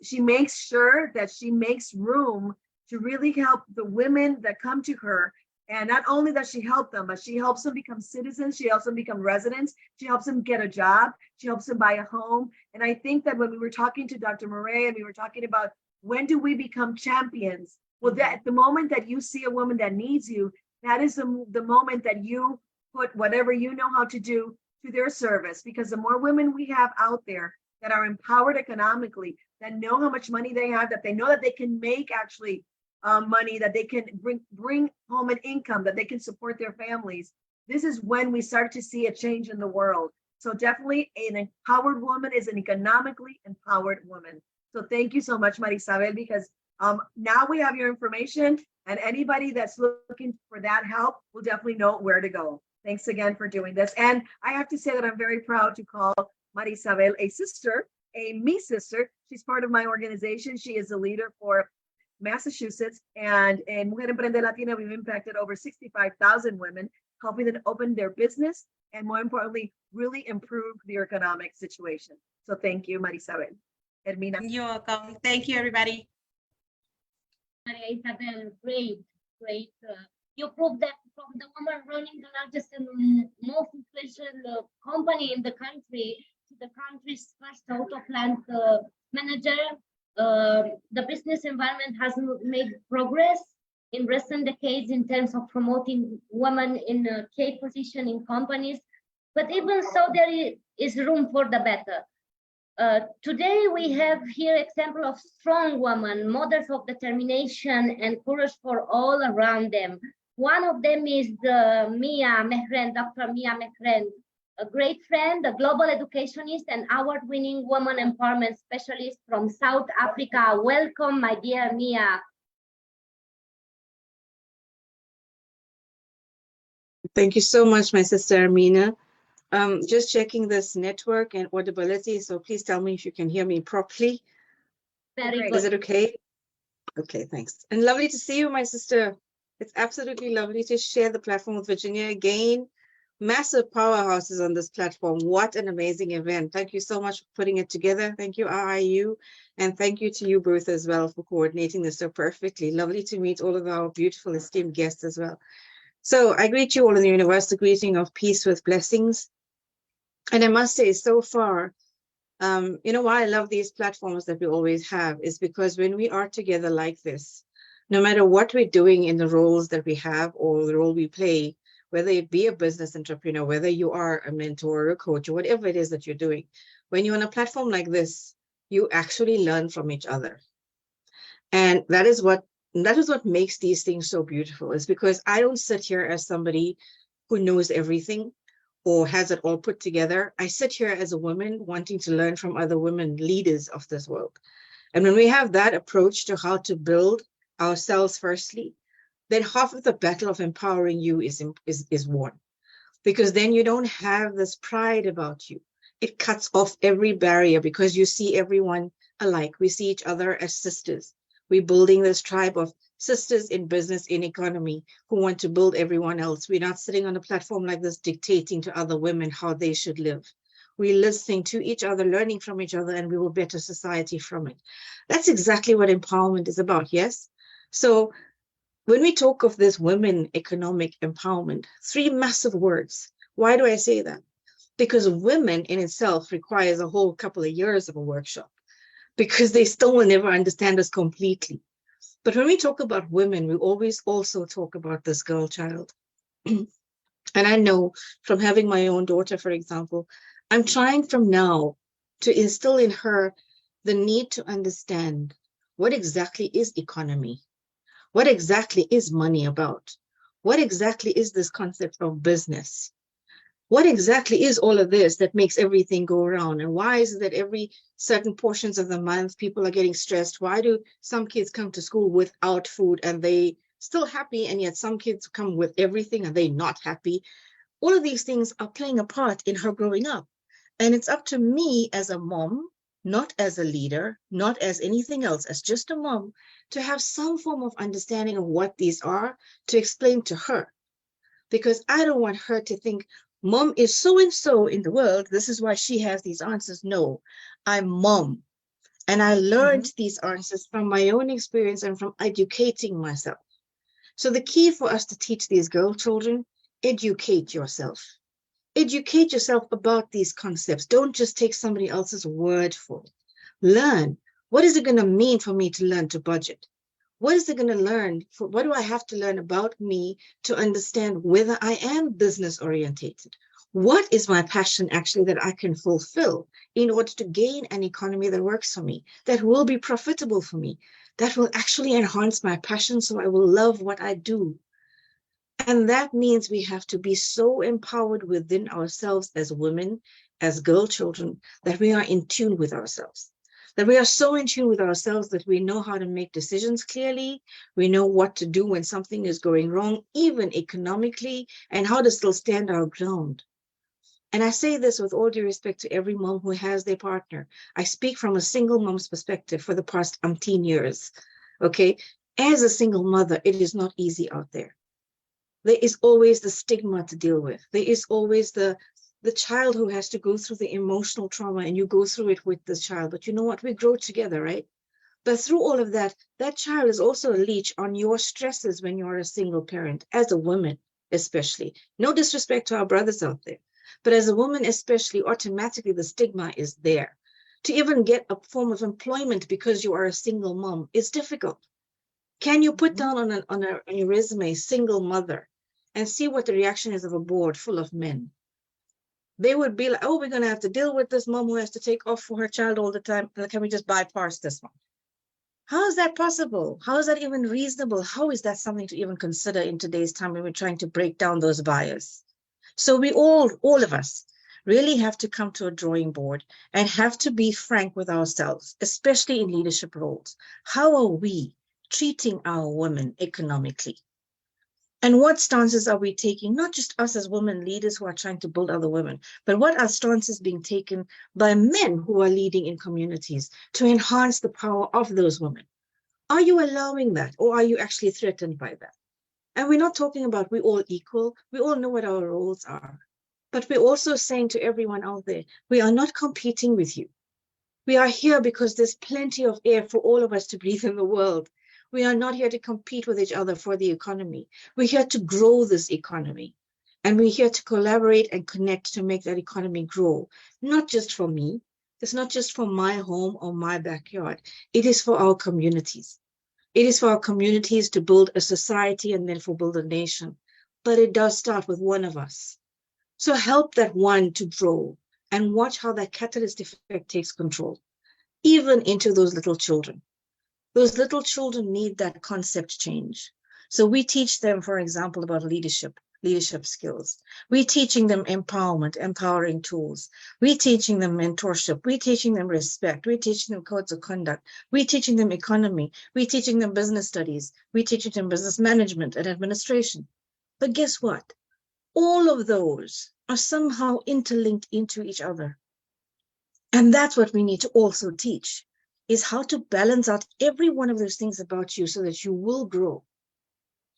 [SPEAKER 2] sure that she makes room to really help the women that come to her. And not only does she help them, but she helps them become citizens. She helps them become residents. She helps them get a job. She helps them buy a home. And I think that when we were talking to Dr. Murray and we were talking about when do we become champions? Well, that the moment that you see a woman that needs you, that is the moment that you put whatever you know how to do to their service. Because the more women we have out there that are empowered economically, that know how much money they have, that they know that they can make actually money, that they can bring home an income, that they can support their families. This is when we start to see a change in the world. So definitely an empowered woman is an economically empowered woman. So thank you so much, Marisabel, because now we have your information and anybody that's looking for that help will definitely know where to go. Thanks again for doing this. And I have to say that I'm very proud to call Marisabel a sister, me sister. She's part of my organization. She is the leader for Massachusetts, and in Mujer Emprende Latina, we've impacted over 65,000 women, helping them open their business and, more importantly, really improve their economic situation. So thank you, Marisabel. Ermina.
[SPEAKER 7] You're welcome. Thank you, everybody.
[SPEAKER 3] Maria Isabel, great. You proved that from the woman running the largest and most influential company in the country to the country's first auto plant manager, the business environment has made progress in recent decades in terms of promoting women in a key position in companies. But even so, there is room for the better. Today, we have here example of strong women, models of determination and courage for all around them. One of them is Mia Mehren, Dr. Mia Mehren, a great friend, a global educationist and award-winning woman empowerment specialist from South Africa. Welcome, my dear Mia.
[SPEAKER 8] Thank you so much, my sister Ermina. Just checking this network and audibility, so please tell me if you can hear me properly.
[SPEAKER 3] Very good.
[SPEAKER 8] Is it okay? Okay, thanks. And lovely to see you, my sister. It's absolutely lovely to share the platform with Virginia again. Massive powerhouses on this platform. What an amazing event. Thank you so much for putting it together. Thank you, IIU. And thank you to you, Bruce, as well, for coordinating this so perfectly. Lovely to meet all of our beautiful esteemed guests as well. So I greet you all in the universal greeting of peace with blessings. And I must say, so far, you know why I love these platforms that we always have is because when we are together like this, no matter what we're doing in the roles that we have or the role we play, whether it be a business entrepreneur, whether you are a mentor or a coach or whatever it is that you're doing, when you're on a platform like this, you actually learn from each other. And that is what makes these things so beautiful, is because I don't sit here as somebody who knows everything or has it all put together. I sit here as a woman wanting to learn from other women leaders of this world. And when we have that approach to how to build ourselves firstly, then half of the battle of empowering you is won. Because then you don't have this pride about you. It cuts off every barrier because you see everyone alike. We see each other as sisters. We're building this tribe of sisters in business, in economy, who want to build everyone else. We're not sitting on a platform like this dictating to other women how they should live. we're listening to each other, learning from each other, and we will better society from it. That's exactly what empowerment is about, yes? So when we talk of this women economic empowerment, 3 massive words. Why do I say that? Because women in itself requires a whole couple of years of a workshop, because they still will never understand us completely. But when we talk about women, we always also talk about this girl child. And I know from having my own daughter, for example, I'm trying from now to instill in her the need to understand what exactly is economy, what exactly is money about, what exactly is this concept of business, what exactly is all of this that makes everything go around, and why is it that every certain portions of the month people are getting stressed? Why do some kids come to school without food and they still happy, and yet some kids come with everything and they not happy? All of these things are playing a part in her growing up. And it's up to me as a mom, not as a leader, not as anything else, as just a mom, to have some form of understanding of what these are, to explain to her. Because I don't want her to think, mom is so-and-so in the world, this is why she has these answers. No, I'm mom. And I learned these answers from my own experience and from educating myself. So the key for us to teach these girl children, educate yourself. Educate yourself about these concepts. Don't just take somebody else's word for it. Learn. What is it going to mean for me to learn to budget? What is it going to learn? What do I have to learn about me to understand whether I am business orientated? What is my passion actually that I can fulfill in order to gain an economy that works for me, that will be profitable for me, that will actually enhance my passion so I will love what I do? And that means we have to be so empowered within ourselves as women, as girl children, that we are in tune with ourselves. That we are so in tune with ourselves that we know how to make decisions clearly. We know what to do when something is going wrong, even economically, and how to still stand our ground. And I say this with all due respect to every mom who has their partner. I speak from a single mom's perspective for the past umpteen years, okay? As a single mother, it is not easy out there. There is always the stigma to deal with. There is always the child who has to go through the emotional trauma, and you go through it with the child. But you know what? We grow together, right? But through all of that, that child is also a leech on your stresses when you're a single parent, as a woman especially. No disrespect to our brothers out there. But as a woman especially, automatically the stigma is there. To even get a form of employment because you are a single mom is difficult. Can you put down on your resume, single mother, and see what the reaction is of a board full of men? They would be like, oh, we're going to have to deal with this mom who has to take off for her child all the time. Can we just bypass this one? How is that possible? How is that even reasonable? How is that something to even consider in today's time when we're trying to break down those barriers? So we all of us, really have to come to a drawing board and have to be frank with ourselves, especially in leadership roles. How are we treating our women economically? And what stances are we taking, not just us as women leaders who are trying to build other women, but what are stances being taken by men who are leading in communities to enhance the power of those women? Are you allowing that, or are you actually threatened by that? And we're not talking about we all equal. We all know what our roles are. But we're also saying to everyone out there, we are not competing with you. We are here because there's plenty of air for all of us to breathe in the world. We are not here to compete with each other for the economy. We're here to grow this economy. And we're here to collaborate and connect to make that economy grow. Not just for me. It's not just for my home or my backyard. It is for our communities. It is for our communities to build a society and then for build a nation. But it does start with one of us. So help that one to grow and watch how that catalyst effect takes control, even into those little children. Those little children need that concept change. So we teach them, for example, about leadership skills. We're teaching them empowerment, empowering tools. We're teaching them mentorship. We're teaching them respect. We're teaching them codes of conduct. We're teaching them economy. We're teaching them business studies. We're teaching them business management and administration. But guess what? All of those are somehow interlinked into each other. And that's what we need to also teach, is how to balance out every one of those things about you so that you will grow.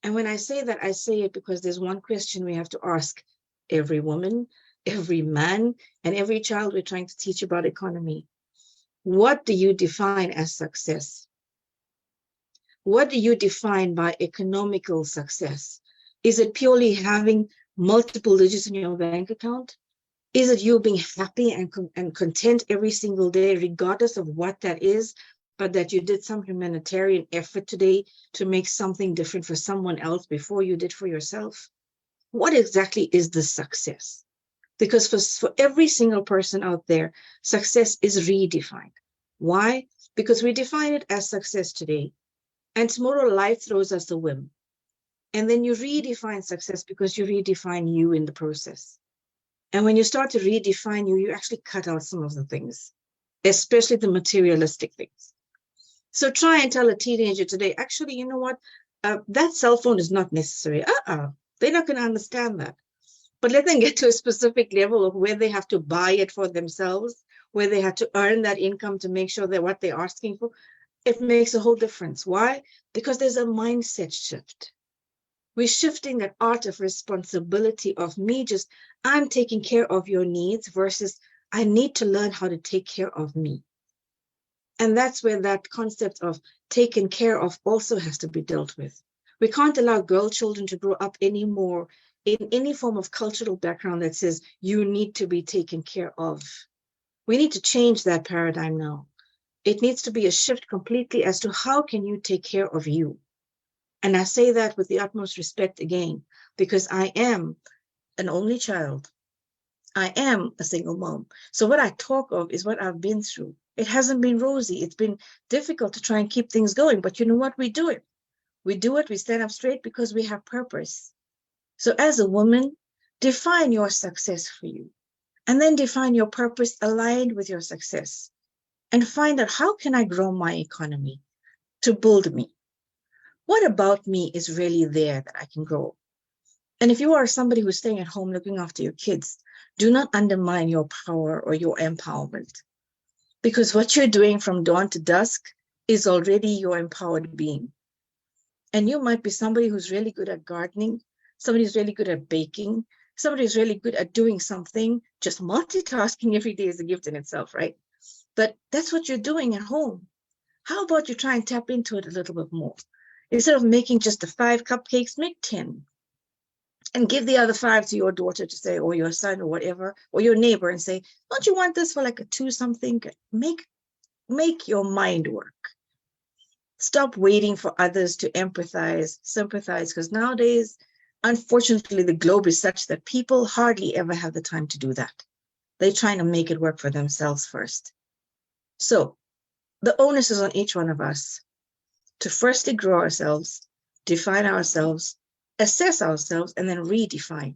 [SPEAKER 8] And when I say that, I say it because there's one question we have to ask every woman, every man and every child we're trying to teach about economy. What do you define as success? What do you define by economical success? Is it purely having multiple digits in your bank account? Is it you being happy and content every single day, regardless of what that is, but that you did some humanitarian effort today to make something different for someone else before you did for yourself? What exactly is the success? Because for every single person out there, success is redefined. Why? Because we define it as success today, and tomorrow life throws us a whim. And then you redefine success because you redefine you in the process. And when you start to redefine you, you actually cut out some of the things, especially the materialistic things. So try and tell a teenager today, actually, you know what? That cell phone is not necessary. They're not going to understand that. But let them get to a specific level of where they have to buy it for themselves, where they have to earn that income to make sure that what they're asking for, it makes a whole difference. Why? Because there's a mindset shift. We're shifting that art of responsibility of me just, I'm taking care of your needs versus I need to learn how to take care of me. And that's where that concept of taken care of also has to be dealt with. We can't allow girl children to grow up anymore in any form of cultural background that says you need to be taken care of. We need to change that paradigm now. It needs to be a shift completely as to how can you take care of you. And I say that with the utmost respect again, because I am an only child. I am a single mom. So what I talk of is what I've been through. It hasn't been rosy. It's been difficult to try and keep things going. But you know what? We do it. We do it. We stand up straight because we have purpose. So as a woman, define your success for you. And then define your purpose aligned with your success. And find out, how can I grow my economy to build me? What about me is really there that I can grow? And if you are somebody who's staying at home looking after your kids, do not undermine your power or your empowerment. Because what you're doing from dawn to dusk is already your empowered being. And you might be somebody who's really good at gardening, somebody who's really good at baking, somebody who's really good at doing something. Just multitasking every day is a gift in itself, right? But that's what you're doing at home. How about you try and tap into it a little bit more? Instead of making just the 5 cupcakes, make 10. And give the other 5 to your daughter to say, or your son or whatever, or your neighbor, and say, don't you want this for like a 2 something? Make your mind work. Stop waiting for others to empathize, sympathize, because nowadays, unfortunately, the globe is such that people hardly ever have the time to do that. They're trying to make it work for themselves first. So the onus is on each one of us to firstly grow ourselves, define ourselves, assess ourselves, and then redefine.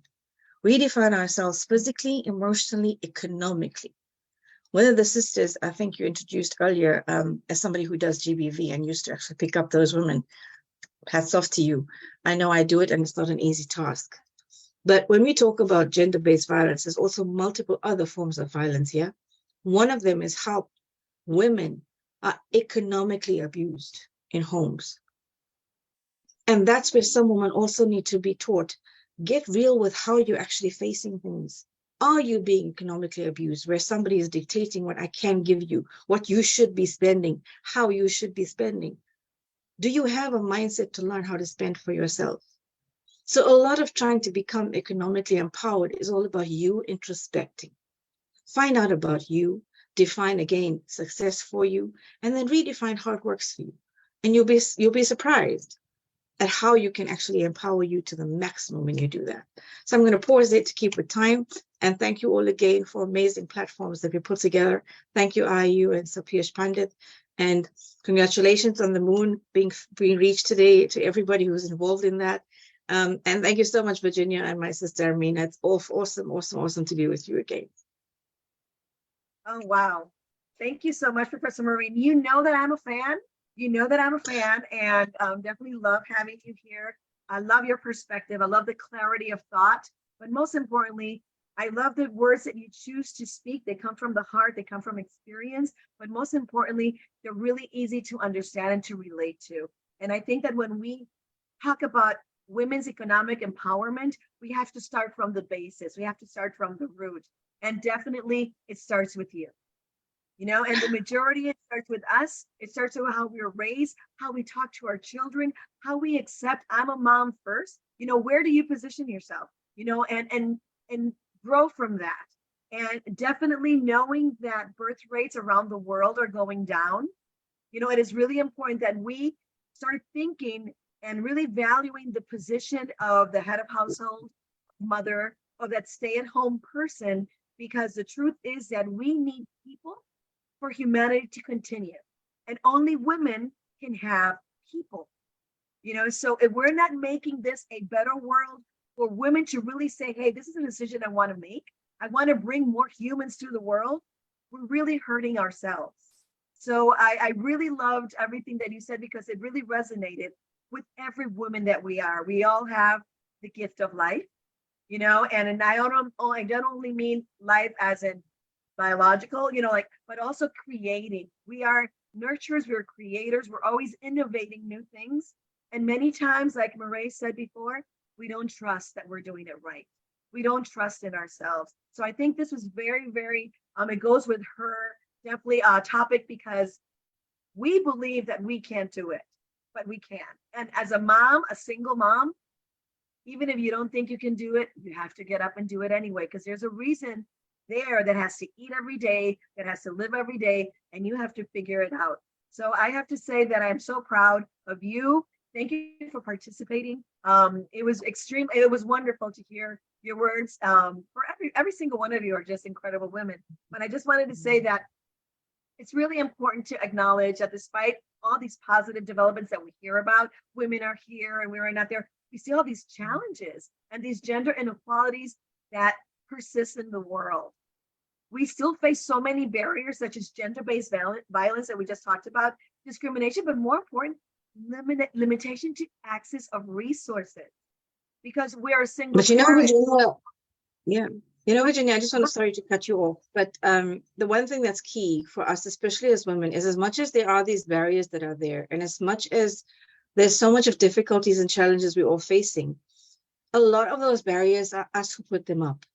[SPEAKER 8] Redefine ourselves physically, emotionally, economically. One of the sisters, I think you introduced earlier, as somebody who does GBV and used to actually pick up those women, hats off to you. I know I do it, and it's not an easy task. But when we talk about gender-based violence, there's also multiple other forms of violence here. One of them is how women are economically abused in homes. And that's where some women also need to be taught, get real with how you're actually facing things. Are you being economically abused, where somebody is dictating what I can give you, what you should be spending, how you should be spending? Do you have a mindset to learn how to spend for yourself? So a lot of trying to become economically empowered is all about you introspecting. Find out about you, define again success for you, and then redefine how it works for you. And you'll be surprised at how you can actually empower you to the maximum when you do that. So I'm going to pause it to keep with time. And thank you all again for amazing platforms that we put together. Thank you, IIU and Sapish Pandit. And congratulations on the moon being reached today to everybody who's involved in that. And thank you so much, Virginia and my sister Ermina. It's awesome to be with you again.
[SPEAKER 2] Oh, wow. Thank you so much, Professor Maureen. You know that I'm a fan. You know that I'm a fan, and definitely love having you here. I love your perspective. I love the clarity of thought, but most importantly, I love the words that you choose to speak. They come from the heart, they come from experience, but most importantly, they're really easy to understand and to relate to. And I think that when we talk about women's economic empowerment, we have to start from the basis. We have to start from the root. And definitely it starts with you. You know, and the majority, it starts with us. It starts with how we were raised, how we talk to our children, how we accept I'm a mom first. You know, where do you position yourself? You know, and grow from that. And definitely knowing that birth rates around the world are going down. You know, it is really important that we start thinking and really valuing the position of the head of household, mother, of that stay-at-home person, because the truth is that we need people for humanity to continue. And only women can have people. You know, so if we're not making this a better world for women to really say, hey, this is a decision I want to make. I want to bring more humans to the world. We're really hurting ourselves. So I really loved everything that you said, because it really resonated with every woman that we are. We all have the gift of life, you know, and I don't only mean life as in biological, you know, like, but also creating. We are nurturers, we're creators, we're always innovating new things. And many times, like Marie said before, we don't trust that we're doing it right. We don't trust in ourselves. So I think this was very, very, it goes with her definitely topic, because we believe that we can't do it, but we can. And as a mom, a single mom, even if you don't think you can do it, you have to get up and do it anyway, because there's a reason there that has to eat every day, that has to live every day, and you have to figure it out. So I have to say that I'm so proud of you. Thank you for participating. It was extreme. It was wonderful to hear your words. For every single one of you are just incredible women. But I just wanted to say that it's really important to acknowledge that despite all these positive developments that we hear about, women are here and we're not there, we see all these challenges and these gender inequalities that persist in the world. We still face so many barriers, such as gender-based violence that we just talked about, discrimination, but more important, limitation to access of resources, because we are single.
[SPEAKER 8] But you know, Virginia, yeah, you know, Virginia, I just want to, sorry to cut you off, but the one thing that's key for us, especially as women, is as much as there are these barriers that are there, and as much as there's so much of difficulties and challenges we're all facing, a lot of those barriers are us who put them up.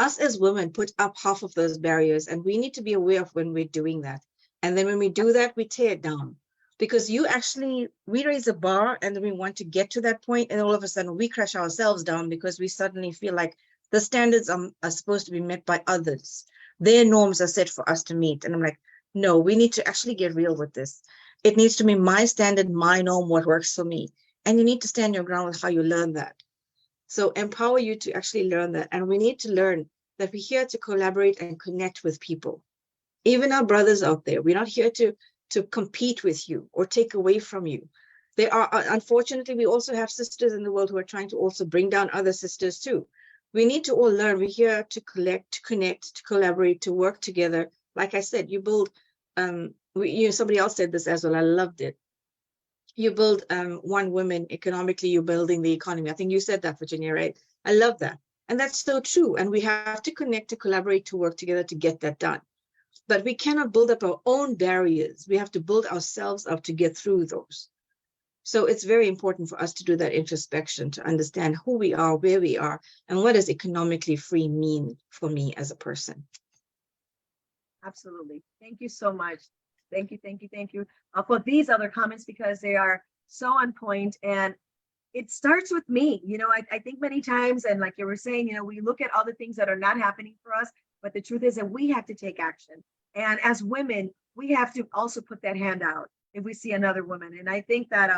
[SPEAKER 8] Us as women put up half of those barriers, and we need to be aware of when we're doing that. And then when we do that, we tear it down. Because we raise a bar and then we want to get to that point, and all of a sudden we crash ourselves down because we suddenly feel like the standards are supposed to be met by others. Their norms are set for us to meet. And I'm like, no, we need to actually get real with this. It needs to be my standard, my norm, what works for me. And you need to stand your ground with how you learn that. So empower you to actually learn that. And we need to learn that we're here to collaborate and connect with people. Even our brothers out there, we're not here to compete with you or take away from you. There are, unfortunately, we also have sisters in the world who are trying to also bring down other sisters too. We need to all learn. We're here to collect, to connect, to collaborate, to work together. Like I said, you build, somebody else said this as well, I loved it. You build one woman economically, you're building the economy. I think you said that, Virginia, right? I love that. And that's so true. And we have to connect, to collaborate, to work together to get that done. But we cannot build up our own barriers. We have to build ourselves up to get through those. So it's very important for us to do that introspection, to understand who we are, where we are, and what does economically free mean for me as a person.
[SPEAKER 2] Absolutely. Thank you so much. Thank you, thank you, thank you for these other comments, because they are so on point. And it starts with me. You know, I think many times, and like you were saying, you know, we look at all the things that are not happening for us, but the truth is that we have to take action. And as women, we have to also put that hand out if we see another woman. And I think that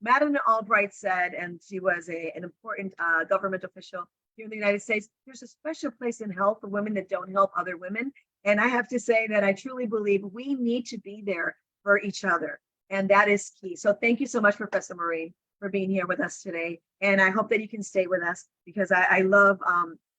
[SPEAKER 2] Madeleine Albright said, and she was an important government official here in the United States, there's a special place in hell for women that don't help other women. And I have to say that I truly believe we need to be there for each other. And that is key. So thank you so much, Professor Maureen, for being here with us today. And I hope that you can stay with us, because I love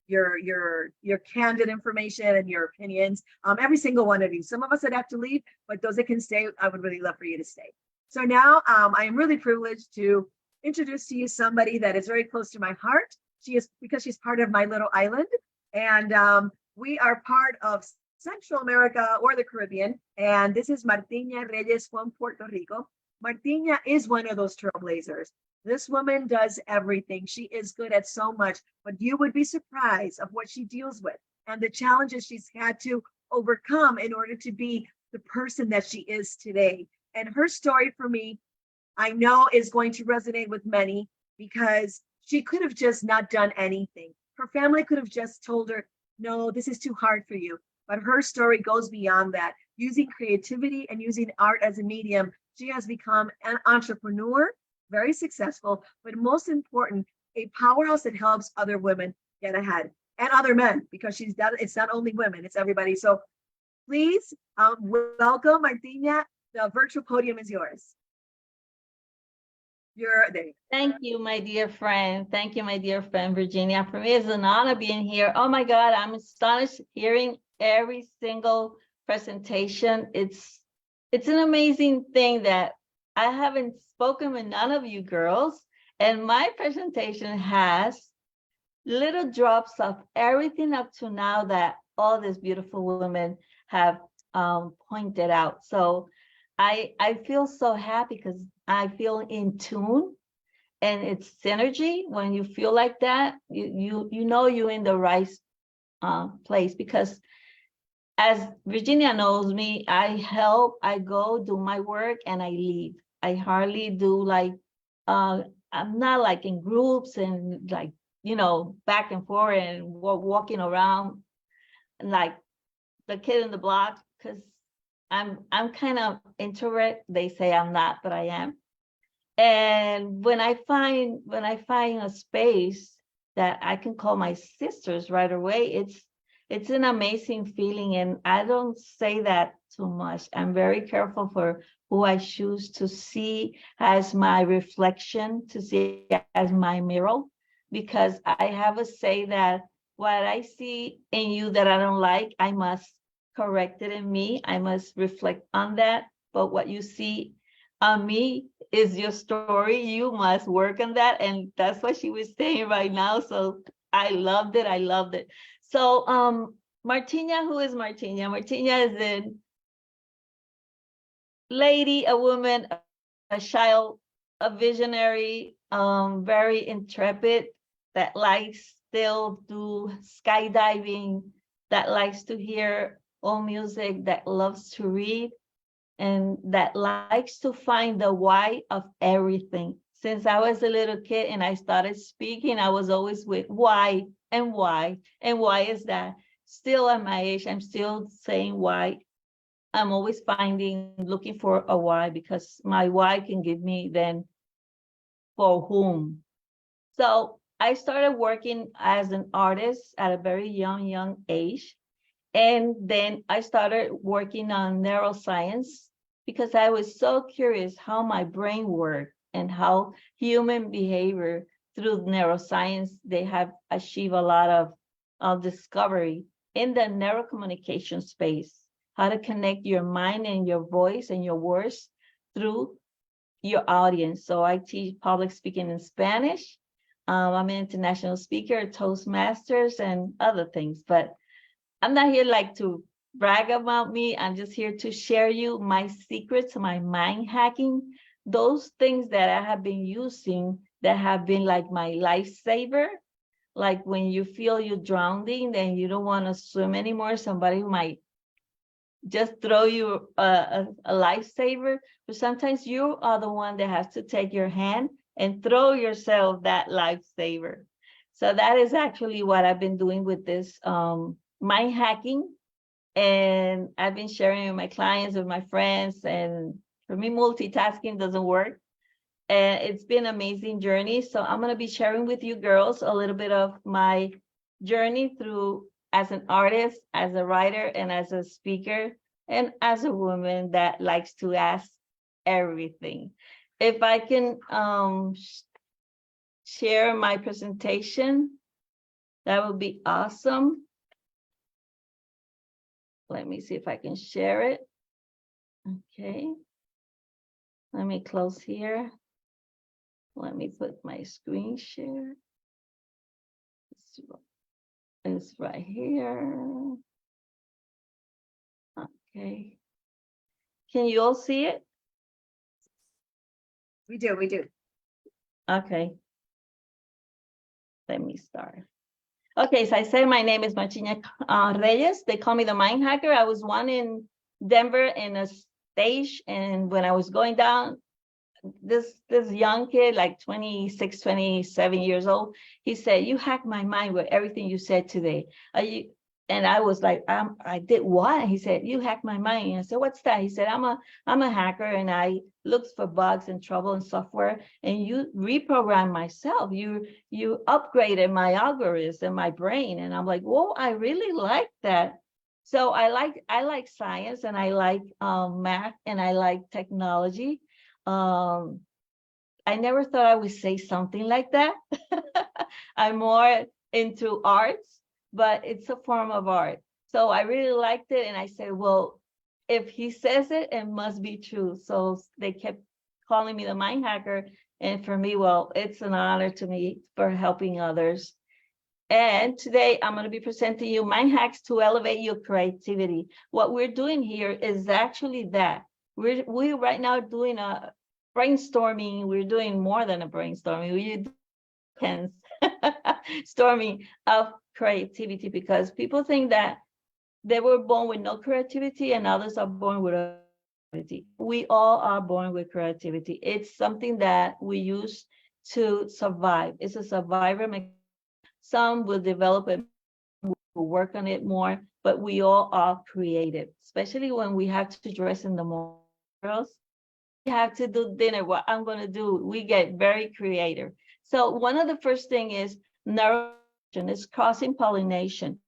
[SPEAKER 2] your candid information and your opinions. Every single one of you. Some of us that have to leave, but those that can stay, I would really love for you to stay. So now I am really privileged to introduce to you somebody that is very close to my heart. She is, because she's part of my little island, and we are part of Central America or the Caribbean. And this is Martina Reyes from Puerto Rico. Martina is one of those trailblazers. This woman does everything. She is good at so much, but you would be surprised of what she deals with and the challenges she's had to overcome in order to be the person that she is today. And her story for me, I know is going to resonate with many because she could have just not done anything. Her family could have just told her, no, this is too hard for you. But her story goes beyond that. Using creativity and using art as a medium, she has become an entrepreneur, very successful, but most important, a powerhouse that helps other women get ahead and other men, because it's not only women, it's everybody. So please welcome Martina. The virtual podium is yours. You're there.
[SPEAKER 9] Thank you, my dear friend. Thank you, my dear friend, Virginia. For me, it's an honor being here. Oh my God, I'm astonished hearing every single presentation. It's an amazing thing that I haven't spoken with none of you girls, and my presentation has little drops of everything up to now that all these beautiful women have pointed out. So I feel so happy because I feel in tune, and it's synergy. When you feel like that, you know you're in the right place, because as Virginia knows me, I help, I go do my work and I leave. I hardly do like, I'm not like in groups and like, you know, back and forth and walking around like the kid in the block, because I'm kind of introvert. They say I'm not, but I am. And when I find a space that I can call my sisters right away, it's an amazing feeling. And I don't say that too much. I'm very careful for who I choose to see as my reflection, to see as my mirror, because I have a say that what I see in you that I don't like, I must correct it in me. I must reflect on that. But what you see on me is your story. You must work on that. And that's what she was saying right now. So I loved it. I loved it. So Martina, who is Martina? Martina is a lady, a woman, a child, a visionary, very intrepid, that likes still do skydiving, that likes to hear old music, that loves to read, and that likes to find the why of everything. Since I was a little kid and I started speaking, I was always with why and why and why is that. Still at my age, I'm still saying why. I'm always looking for a why, because my why can give me then for whom. So I started working as an artist at a very young age. And then I started working on neuroscience because I was so curious how my brain worked and how human behavior through neuroscience, they have achieved a lot of discovery in the neurocommunication space, how to connect your mind and your voice and your words through your audience. So I teach public speaking in Spanish. I'm an international speaker, Toastmasters, and other things, but I'm not here like to brag about me. I'm just here to share you my secrets, my mind hacking, those things that I have been using that have been like my lifesaver. Like when you feel you're drowning and you don't want to swim anymore, somebody might just throw you a lifesaver, but sometimes you are the one that has to take your hand and throw yourself that lifesaver. So that is actually what I've been doing with this mind hacking, and I've been sharing with my clients, with my friends, and for me multitasking doesn't work, and it's been an amazing journey. So I'm going to be sharing with you girls a little bit of my journey through as an artist, as a writer, and as a speaker, and as a woman that likes to ask everything. If I can share my presentation, that would be awesome. Let me see if I can share it. Okay. Let me close here. Let me put my screen share. It's right here. Okay. Can you all see it?
[SPEAKER 2] We do.
[SPEAKER 9] Okay. Let me start. Okay, so I say my name is Virginia Reyes. They call me the mind hacker. I was one in Denver in a stage, and when I was going down, this young kid, like 26, 27 years old, he said, "You hacked my mind with everything you said today." And I was like, I did what? He said, "You hacked my mind." And I said, "What's that?" He said, I'm a hacker, and I look for bugs and trouble in software, and you reprogram myself. You upgraded my algorithm, my brain." And I'm like, whoa, I really like that. So I like science, and I like math, and I like technology. I never thought I would say something like that. I'm more into arts, but it's a form of art. So I really liked it. And I said, well, if he says it, it must be true. So they kept calling me the mind hacker. And for me, well, it's an honor to me for helping others. And today I'm going to be presenting you mind hacks to elevate your creativity. What we're doing here is actually that. We're right now doing a brainstorming. We're doing more than a brainstorming. We're doing storming of creativity, because people think that they were born with no creativity and others are born with creativity. We all are born with creativity. It's something that we use to survive. It's a survivor mechanism. Some will develop it, will work on it more, but we all are creative, especially when we have to dress in the morning. Girls, we have to do dinner. What I'm going to do, we get very creative. So one of the first thing is neurotransmission, is crossing pollination.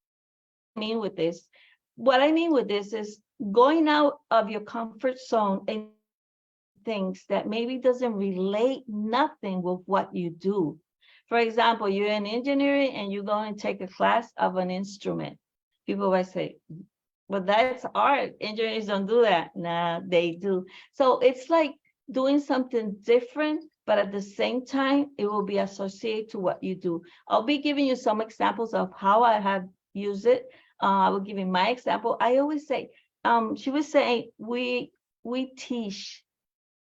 [SPEAKER 9] What I mean with this is going out of your comfort zone and things that maybe doesn't relate nothing with what you do. For example, you're in engineering and you go and take a class of an instrument. People might say, well, that's art. Engineers don't do that. Nah, they do. So it's like doing something different, but at the same time, it will be associated to what you do. I'll be giving you some examples of how I have used it. I will give you my example. I always say, she was saying, we teach.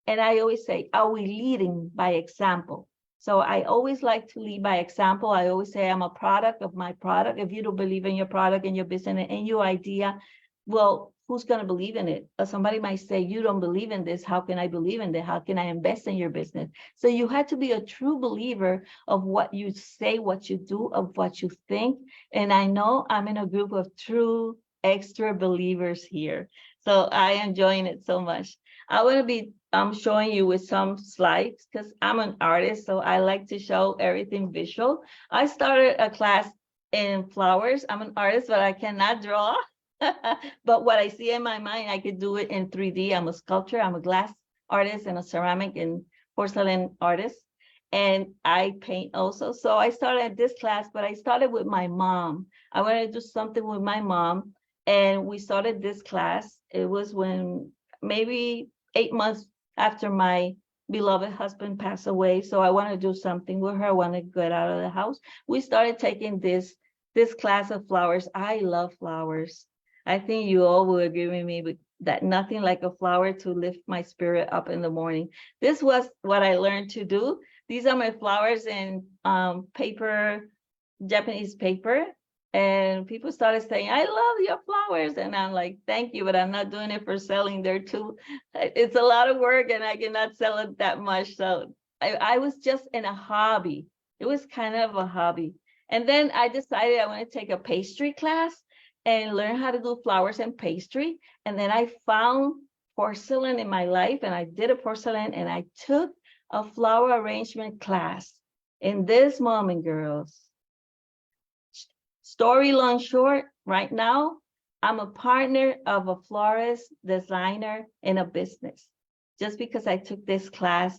[SPEAKER 9] And I always say, are we leading by example? So I always like to lead by example. I always say I'm a product of my product. If you don't believe in your product and your business and your idea, well, who's going to believe in it? Or somebody might say, you don't believe in this. How can I believe in it? How can I invest in your business? So you have to be a true believer of what you say, what you do, of what you think. And I know I'm in a group of true extra believers here. So I am enjoying it so much. I want to be showing you with some slides because I'm an artist, so I like to show everything visual. I started a class in flowers. I'm an artist, but I cannot draw. But what I see in my mind, I could do it in 3D. I'm a sculptor, I'm a glass artist, and a ceramic and porcelain artist. And I paint also. So I started this class, but I started with my mom. I wanted to do something with my mom. And we started this class. It was when maybe 8 months after my beloved husband passed away. So I want to do something with her. I want to get out of the house. We started taking this class of flowers. I love flowers. I think you all will agree with me that nothing like a flower to lift my spirit up in the morning. This was what I learned to do. These are my flowers in paper, Japanese paper. And people started saying, I love your flowers. And I'm like, thank you, but I'm not doing it for selling. They're too, it's a lot of work and I cannot sell it that much. So I was just in a hobby. It was kind of a hobby. And then I decided I want to take a pastry class and learn how to do flowers and pastry. And then I found porcelain in my life and I did a porcelain and I took a flower arrangement class. In this moment, girls, story long short, right now, I'm a partner of a florist, designer, in a business, just because I took this class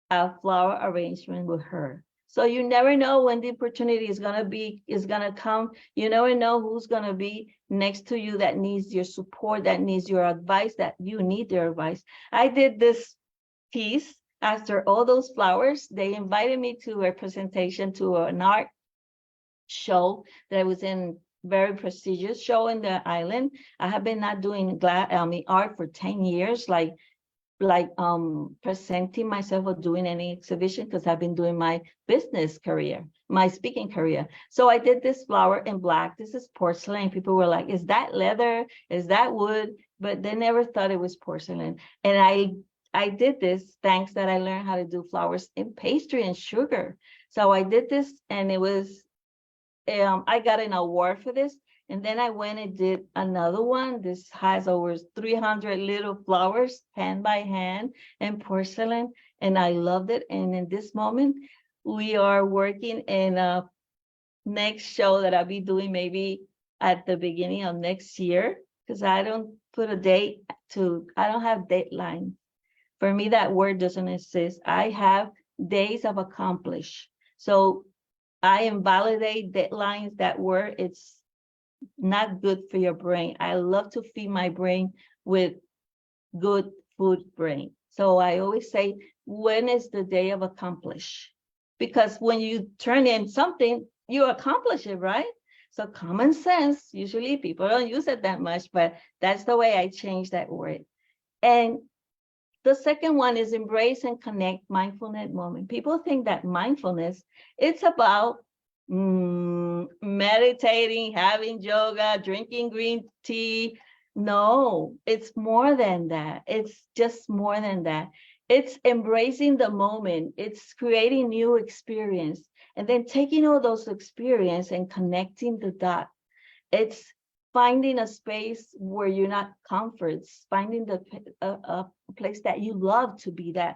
[SPEAKER 9] of flower arrangement with her. So you never know when the opportunity is gonna come. You never know who's gonna be next to you that needs your support, that needs your advice, that you need their advice. I did this piece after all those flowers. They invited me to a presentation to an art show that I was in, very prestigious show in the island. I have been not doing art for 10 years, like like presenting myself or doing any exhibition because I've been doing my business career, my speaking career. So I did this flower in black. This is porcelain. People were like, is that leather? Is that wood? But they never thought it was porcelain. And I did this thanks that I learned how to do flowers in pastry and sugar. So I did this, and it was, I got an award for this. And then I went and did another one. This has over 300 little flowers, hand by hand, and porcelain. And I loved it. And in this moment, we are working in a next show that I'll be doing maybe at the beginning of next year, because I don't put a date I don't have deadline. For me, that word doesn't exist. I have days of accomplish. So I invalidate deadlines. That word, it's not good for your brain. I love to feed my brain with good food brain. So I always say, when is the day of accomplish? Because when you turn in something, you accomplish it, right? So common sense, usually people don't use it that much, but that's the way I change that word. And the second one is embrace and connect mindfulness moment. People think that mindfulness, it's about meditating, having yoga, drinking green tea. No, it's more than that. It's just more than that. It's embracing the moment. It's creating new experience, and then taking all those experience and connecting the dot. It's finding a space where you're not comforts, finding a place that you love to be. That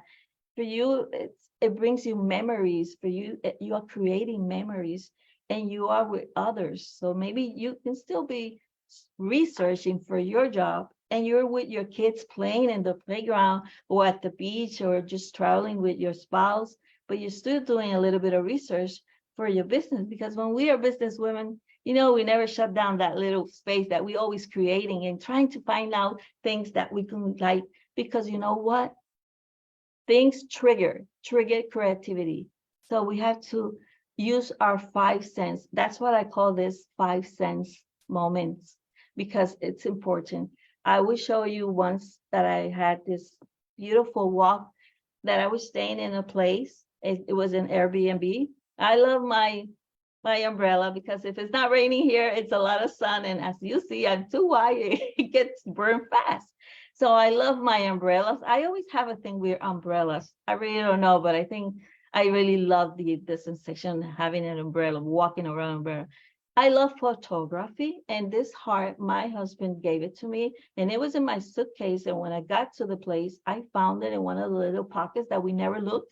[SPEAKER 9] for you, it brings you memories. For you, you are creating memories, and you are with others. So maybe you can still be researching for your job, and you're with your kids playing in the playground or at the beach or just traveling with your spouse, but you're still doing a little bit of research for your business. Because when we are business women, you know, we never shut down that little space that we always creating and trying to find out things that we can like, because you know what? Things trigger creativity. So we have to use our 5 senses. That's what I call this 5 sense moments, because it's important. I will show you once that I had this beautiful walk that I was staying in a place. It was an Airbnb. I love my umbrella, because if it's not raining here, it's a lot of sun. And as you see, I'm too wide, it gets burned fast. So I love my umbrellas. I always have a thing with umbrellas. I really don't know, but I think I really love the sensation of having an umbrella, walking around an umbrella. I love photography, and this heart, my husband gave it to me, and it was in my suitcase. And when I got to the place, I found it in one of the little pockets that we never looked.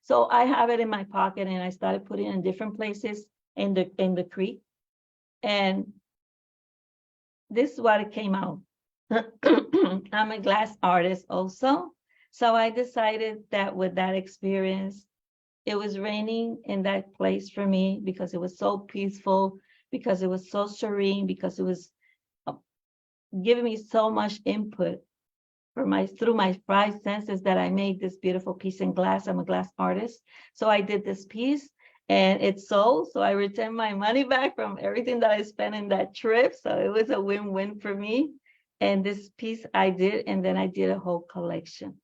[SPEAKER 9] So I have it in my pocket, and I started putting it in different places in the creek. And this is what it came out. I'm a glass artist also. So I decided that with that experience, it was raining in that place for me because it was so peaceful, because it was so serene, because it was giving me so much input through my 5 senses, that I made this beautiful piece in glass. I'm a glass artist. So I did this piece, and it sold. So I returned my money back from everything that I spent in that trip. So it was a win-win for me. And this piece I did, and then I did a whole collection.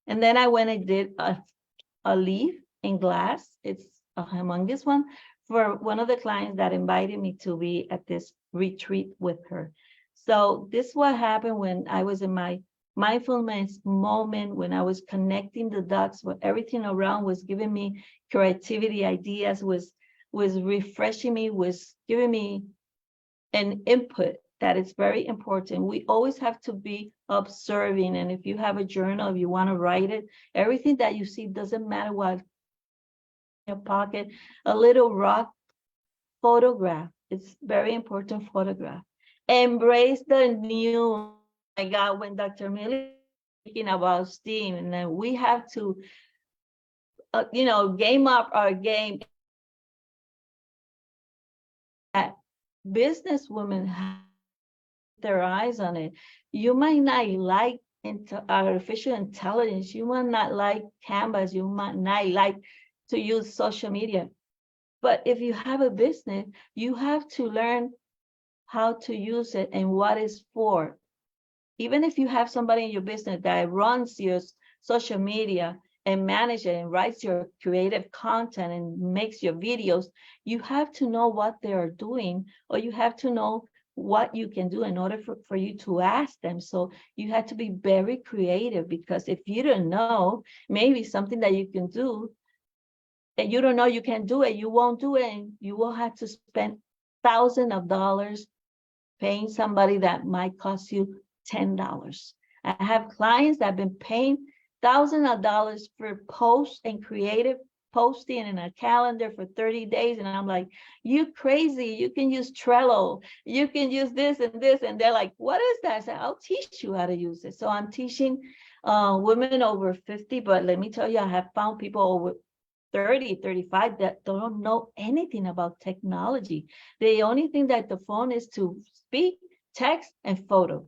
[SPEAKER 9] And then I went and did a leaf in glass. It's a humongous one for one of the clients that invited me to be at this retreat with her. So this is what happened when I was in my mindfulness moment, when I was connecting the dots, where everything around was giving me creativity, ideas, was refreshing me, was giving me an input that is very important. We always have to be observing. And if you have a journal, if you want to write it, everything that you see, doesn't matter what, in your pocket, a little rock, photograph. It's very important, photograph. Embrace the new. I got when Dr. Millie speaking about STEAM, and then we have to, game up our game. Businesswomen have their eyes on it. You might not like artificial intelligence. You might not like Canvas. You might not like to use social media. But if you have a business, you have to learn how to use it and what it's for. even if you have somebody in your business that runs your social media and manages it and writes your creative content and makes your videos, you have to know what they are doing, or you have to know what you can do in order for you to ask them. So you have to be very creative, because if you don't know, maybe something that you can do and you don't know you can do it, you won't do it, and you will have to spend thousands of dollars paying somebody that might cost you $10. I have clients that have been paying thousands of dollars for posts and creative posting in a calendar for 30 days. And I'm like, you crazy, you can use Trello, you can use this and this. And they're like, what is that? I said, I'll teach you how to use it. So I'm teaching women over 50, but let me tell you, I have found people over 30, 35 that don't know anything about technology. The only thing that the phone is to speak, text, and photo.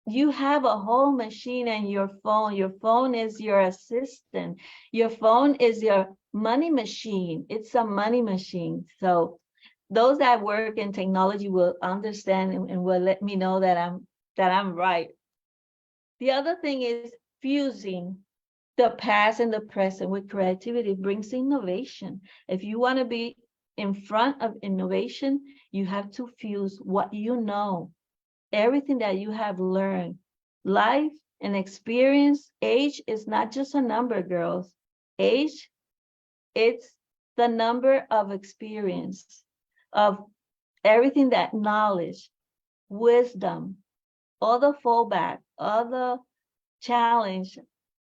[SPEAKER 9] You have a whole machine in your phone. Your phone is your assistant. Your phone is your money machine. It's a money machine. So those that work in technology will understand and will let me know that I'm right. The other thing is fusing the past and the present with creativity brings innovation. If you want to be in front of innovation, you have to fuse what you know, everything that you have learned. Life and experience. Age is not just a number, girls. Age, it's the number of experience, of everything, that knowledge, wisdom, all the fallback, all the challenge,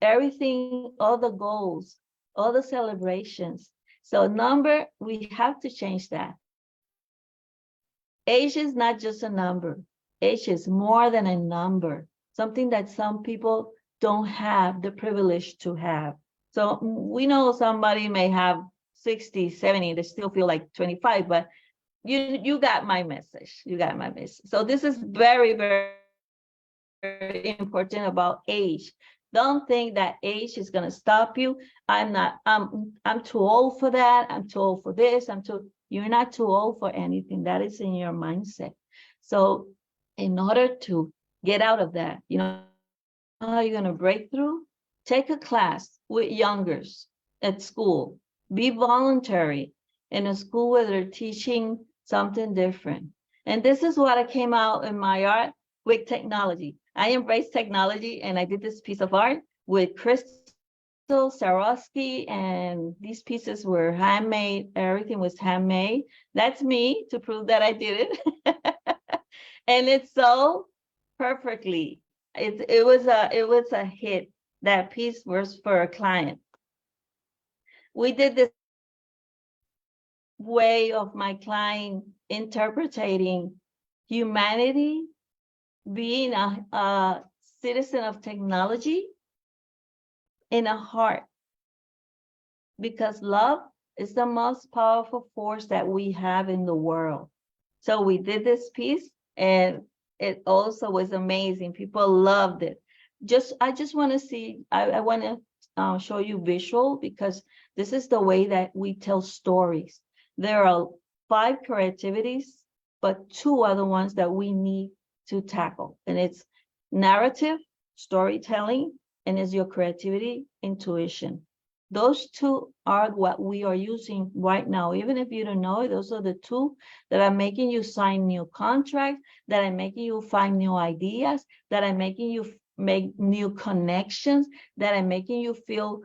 [SPEAKER 9] everything, all the goals, all the celebrations. So number, we have to change that. Age is not just a number. Age is more than a number, something that some people don't have the privilege to have. So we know somebody may have 60, 70, they still feel like 25, but you got my message. You got my message. So this is very, very important about age. Don't think that age is going to stop you. I'm too old for that. I'm too old for this. You're not too old for anything. That is in your mindset. So in order to get out of that, you know how you're going to break through? Take a class with youngers at school. Be voluntary in a school where they're teaching something different. And this is what I came out in my art with technology. I embraced technology, and I did this piece of art with Crystal Swarovski, and these pieces were handmade. Everything was handmade. That's me to prove that I did it. And it's so perfectly. It was a hit. That piece was for a client. We did this way of my client interpreting humanity, being a citizen of technology in a heart, because love is the most powerful force that we have in the world. So we did this piece, and it also was amazing. People loved it. I just want to see, I want to show you visual, because this is the way that we tell stories. There are 5 creativities, but 2 are the ones that we need to tackle. And it's narrative, storytelling, and is your creativity, intuition. Those 2 are what we are using right now. Even if you don't know it, those are the 2 that are making you sign new contracts, that are making you find new ideas, that are making you make new connections, that are making you feel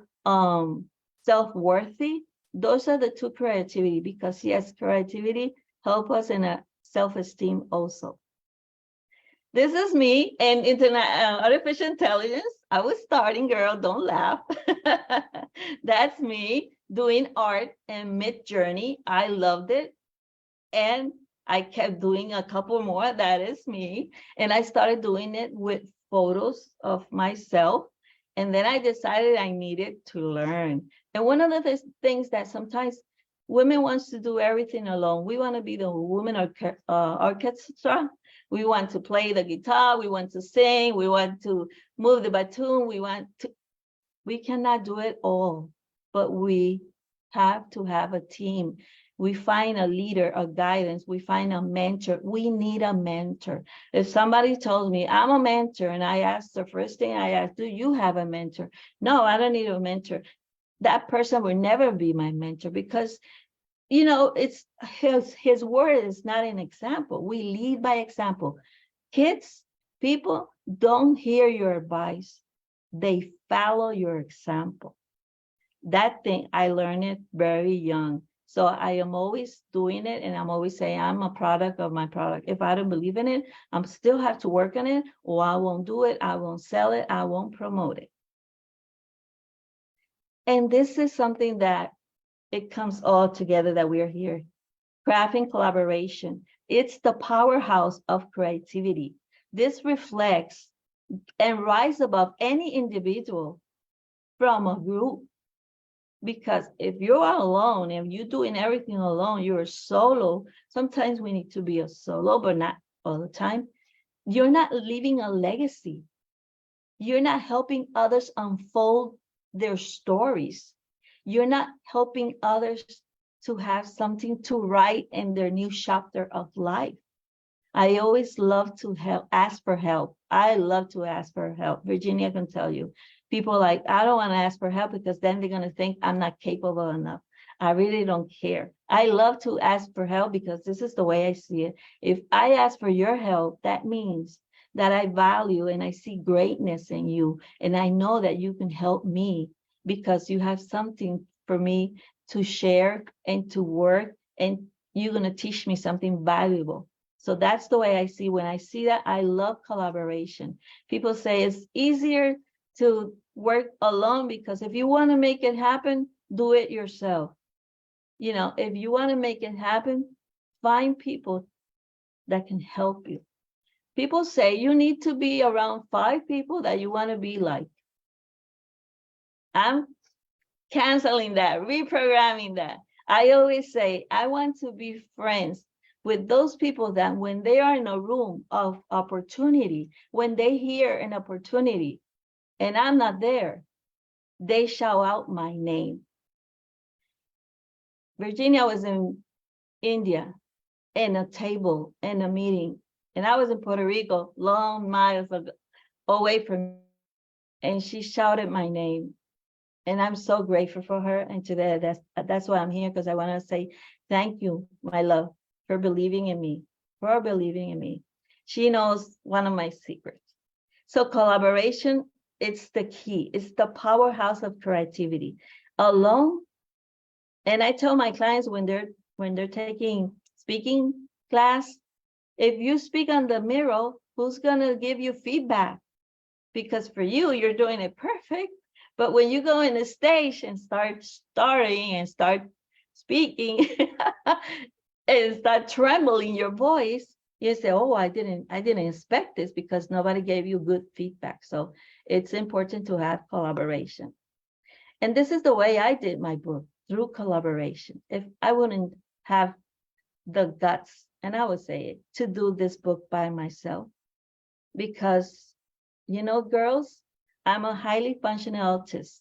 [SPEAKER 9] self-worthy. Those are the 2 creativity, because yes, creativity help us in a self-esteem also. This is me in artificial intelligence. I was starting, girl, don't laugh. That's me doing art in Mid-Journey. I loved it. And I kept doing a couple more. That is me. And I started doing it with photos of myself. And then I decided I needed to learn. And one of the things that sometimes women wants to do everything alone. We want to be the woman orchestra. We want to play the guitar. We want to sing. We want to move the baton. We cannot do it all, but we have to have a team. We find a leader, a guidance. We find a mentor. We need a mentor. If somebody tells me I'm a mentor and I ask the first thing I ask, do you have a mentor? No, I don't need a mentor. That person will never be my mentor because, you know, it's his word is not an example. We lead by example. Kids, people don't hear your advice. They follow your example. That thing, I learned it very young. So I am always doing it, and I'm always saying I'm a product of my product. If I don't believe in it, I'm still have to work on it, or I won't do it, I won't sell it, I won't promote it. And this is something that it comes all together that we are here. Craft and collaboration. It's the powerhouse of creativity. This reflects and rise above any individual from a group. Because if you're alone, if you're doing everything alone, you're a solo. Sometimes we need to be a solo, but not all the time. You're not leaving a legacy. You're not helping others unfold their stories. You're not helping others to have something to write in their new chapter of life. I always love to ask for help. I love to ask for help. Virginia can tell you. People like, I don't want to ask for help because then they're going to think I'm not capable enough. I really don't care. I love to ask for help because this is the way I see it. If I ask for your help, that means that I value and I see greatness in you. And I know that you can help me because you have something for me to share and to work, and you're going to teach me something valuable. So that's the way I see. When I see that, I love collaboration. People say it's easier to work alone because if you want to make it happen, do it yourself. You know, if you want to make it happen, find people that can help you. People say you need to be around 5 people that you want to be like. I'm canceling that, reprogramming that. I always say I want to be friends with those people that when they are in a room of opportunity, when they hear an opportunity and I'm not there, they shout out my name. Virginia was in India in a table, in a meeting, and I was in Puerto Rico, long miles away from me, and she shouted my name. And I'm so grateful for her. And today, that's why I'm here, because I want to say thank you, my love, for believing in me, for believing in me. She knows one of my secrets. So collaboration, it's the key. It's the powerhouse of creativity. Alone, and I tell my clients when they're taking speaking class, if you speak on the mirror, who's gonna give you feedback? Because for you, you're doing it perfect. But when you go in the stage and start starting and start speaking and start trembling your voice, you say, oh, I didn't expect this, because nobody gave you good feedback. So it's important to have collaboration. And this is the way I did my book, through collaboration. If I wouldn't have the guts, and I would say it, to do this book by myself, because, you know, girls, I'm a highly functional autist.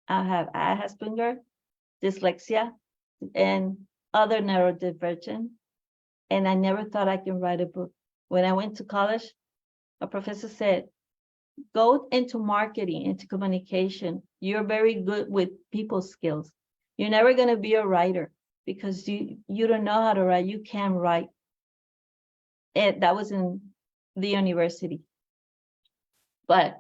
[SPEAKER 9] I have Asperger, dyslexia, and other neurodivergent. And I never thought I can write a book. When I went to college, a professor said, go into marketing, into communication. You're very good with people skills. You're never going to be a writer because you don't know how to write. You can't write. And that was in the university. But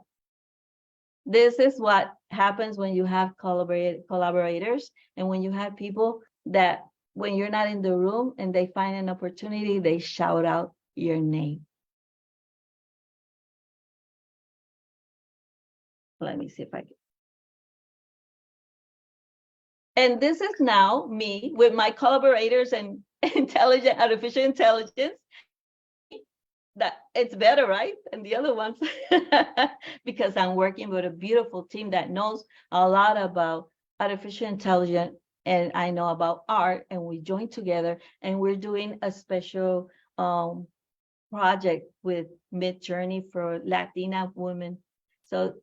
[SPEAKER 9] this is what happens when you have collaborators, and when you have people that when you're not in the room and they find an opportunity, they shout out your name. Let me see if I can. And this is now me with my collaborators and artificial intelligence. That it's better, right? And the other ones, because I'm working with a beautiful team that knows a lot about artificial intelligence, and I know about art, and we join together and we're doing a special project with Mid-Journey for Latina women. So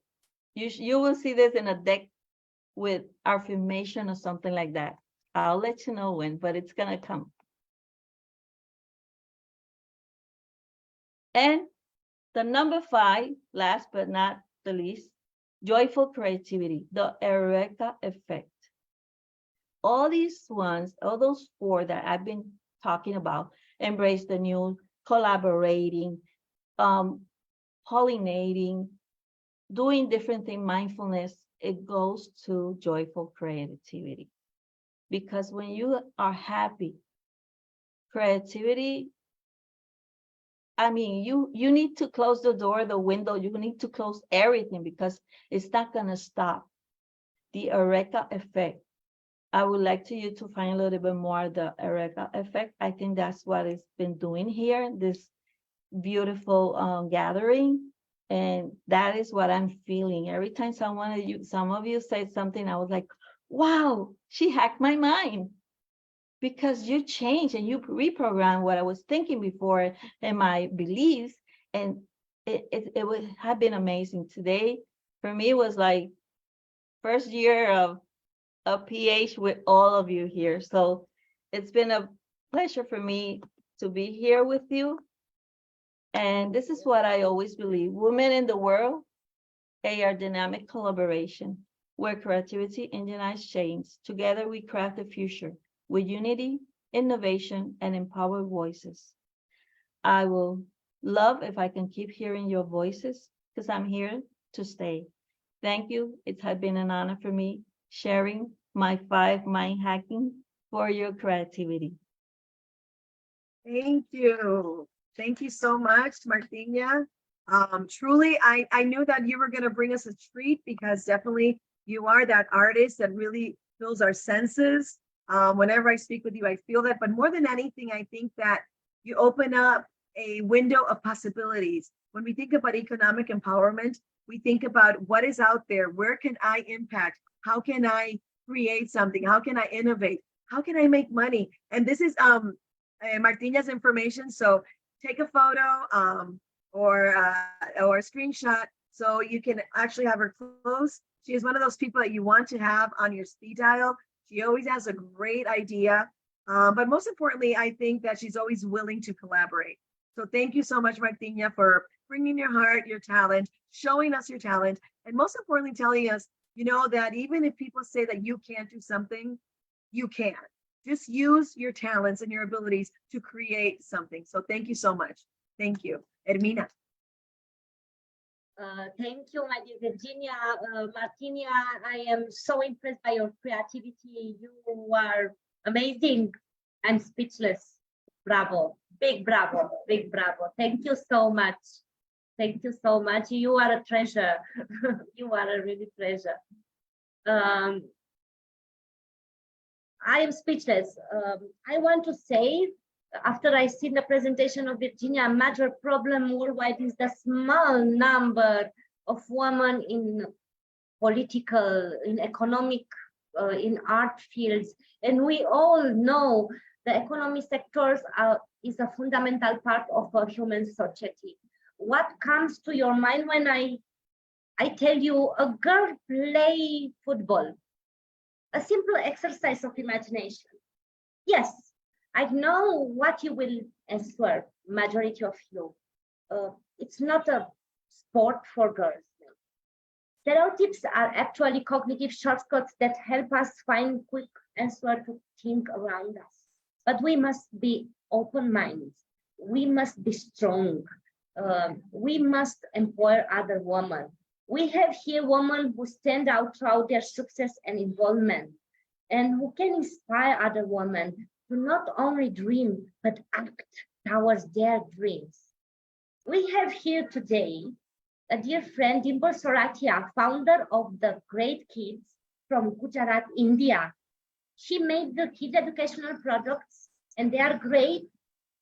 [SPEAKER 9] you will see this in a deck with affirmation or something like that. I'll let you know when, but it's gonna come. And the number 5, last but not the least, joyful creativity, the Eureka effect. All these ones, all those 4 that I've been talking about, embrace the new, collaborating, pollinating, doing different things, mindfulness, it goes to joyful creativity. Because when you are happy, creativity, I mean, you need to close the door, the window, you need to close everything because it's not gonna stop. The Eureka effect. I would like you to find a little bit more the Eureka effect. I think that's what it's been doing here, this beautiful gathering. And that is what I'm feeling. Every time some of you say something, I was like, wow, she hacked my mind. Because you changed and you reprogrammed what I was thinking before and my beliefs. And it would have been amazing. Today, for me, it was like first year of a PH with all of you here. So it's been a pleasure for me to be here with you. And this is what I always believe. Women in the world, they are dynamic collaboration, where creativity engineers change. Together we craft the future with unity, innovation, and empowered voices. I will love if I can keep hearing your voices because I'm here to stay. Thank you. It has been an honor for me sharing my 5 mind hacking for your creativity.
[SPEAKER 2] Thank you. Thank you so much, Martina. Truly, I knew that you were going to bring us a treat because definitely you are that artist that really fills our senses. Whenever I speak with you, I feel that. But more than anything, I think that you open up a window of possibilities. When we think about economic empowerment, we think about what is out there. Where can I impact? How can I create something? How can I innovate? How can I make money? And this is Martina's information. So take a photo or a screenshot so you can actually have her close. She is one of those people that you want to have on your speed dial. She always has a great idea. But most importantly, I think that she's always willing to collaborate. So thank you so much, Martina, for bringing your heart, your talent, showing us your talent, and most importantly, telling us, you know, that even if people say that you can't do something, you can. Just use your talents and your abilities to create something. So thank you so much. Thank you. Ermina.
[SPEAKER 3] Thank you, my dear Virginia. Martina, I am so impressed by your creativity. You are amazing. I'm speechless. Bravo. Big bravo. Big bravo. Thank you so much. Thank you so much. You are a treasure. You are a really treasure. I am speechless. I want to say, after I see the presentation of Virginia, a major problem worldwide is the small number of women in political, in economic, in art fields. And we all know the economy sectors is a fundamental part of a human society. What comes to your mind when I tell you a girl play football? A simple exercise of imagination. Yes, I know what you will answer, majority of you. It's not a sport for girls. Stereotypes are actually cognitive shortcuts that help us find quick answers to think around us. But we must be open-minded. We must be strong. We must empower other women. We have here women who stand out throughout their success and involvement, and who can inspire other women to not only dream, but act towards their dreams. We have here today a dear friend, Dimple Soratia, founder of the Great Kids from Gujarat, India. She made the kids educational products, and they are great,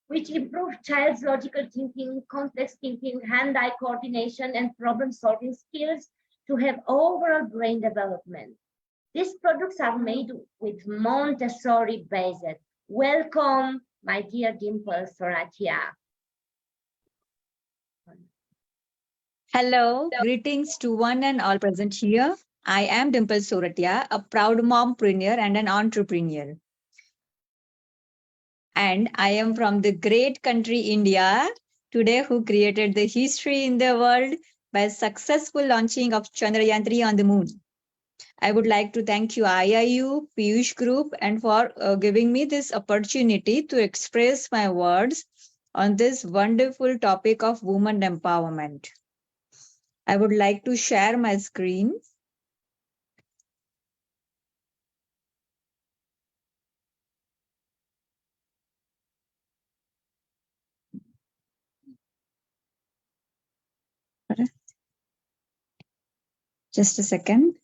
[SPEAKER 3] which improve child's logical thinking, complex thinking, hand-eye coordination, and problem-solving skills to have overall brain development. These products are made with Montessori based. Welcome, my dear Dimple Soratia.
[SPEAKER 10] Hello, greetings to one and all present here. I am Dimple Soratia, a proud mompreneur and an entrepreneur. And I am from the great country India today, who created the history in the world by successful launching of Chandrayaan-3 on the moon. I would like to thank you, IIU, Piyush Group, and for giving me this opportunity to express my words on this wonderful topic of women empowerment. I would like to share my screen. Just a second.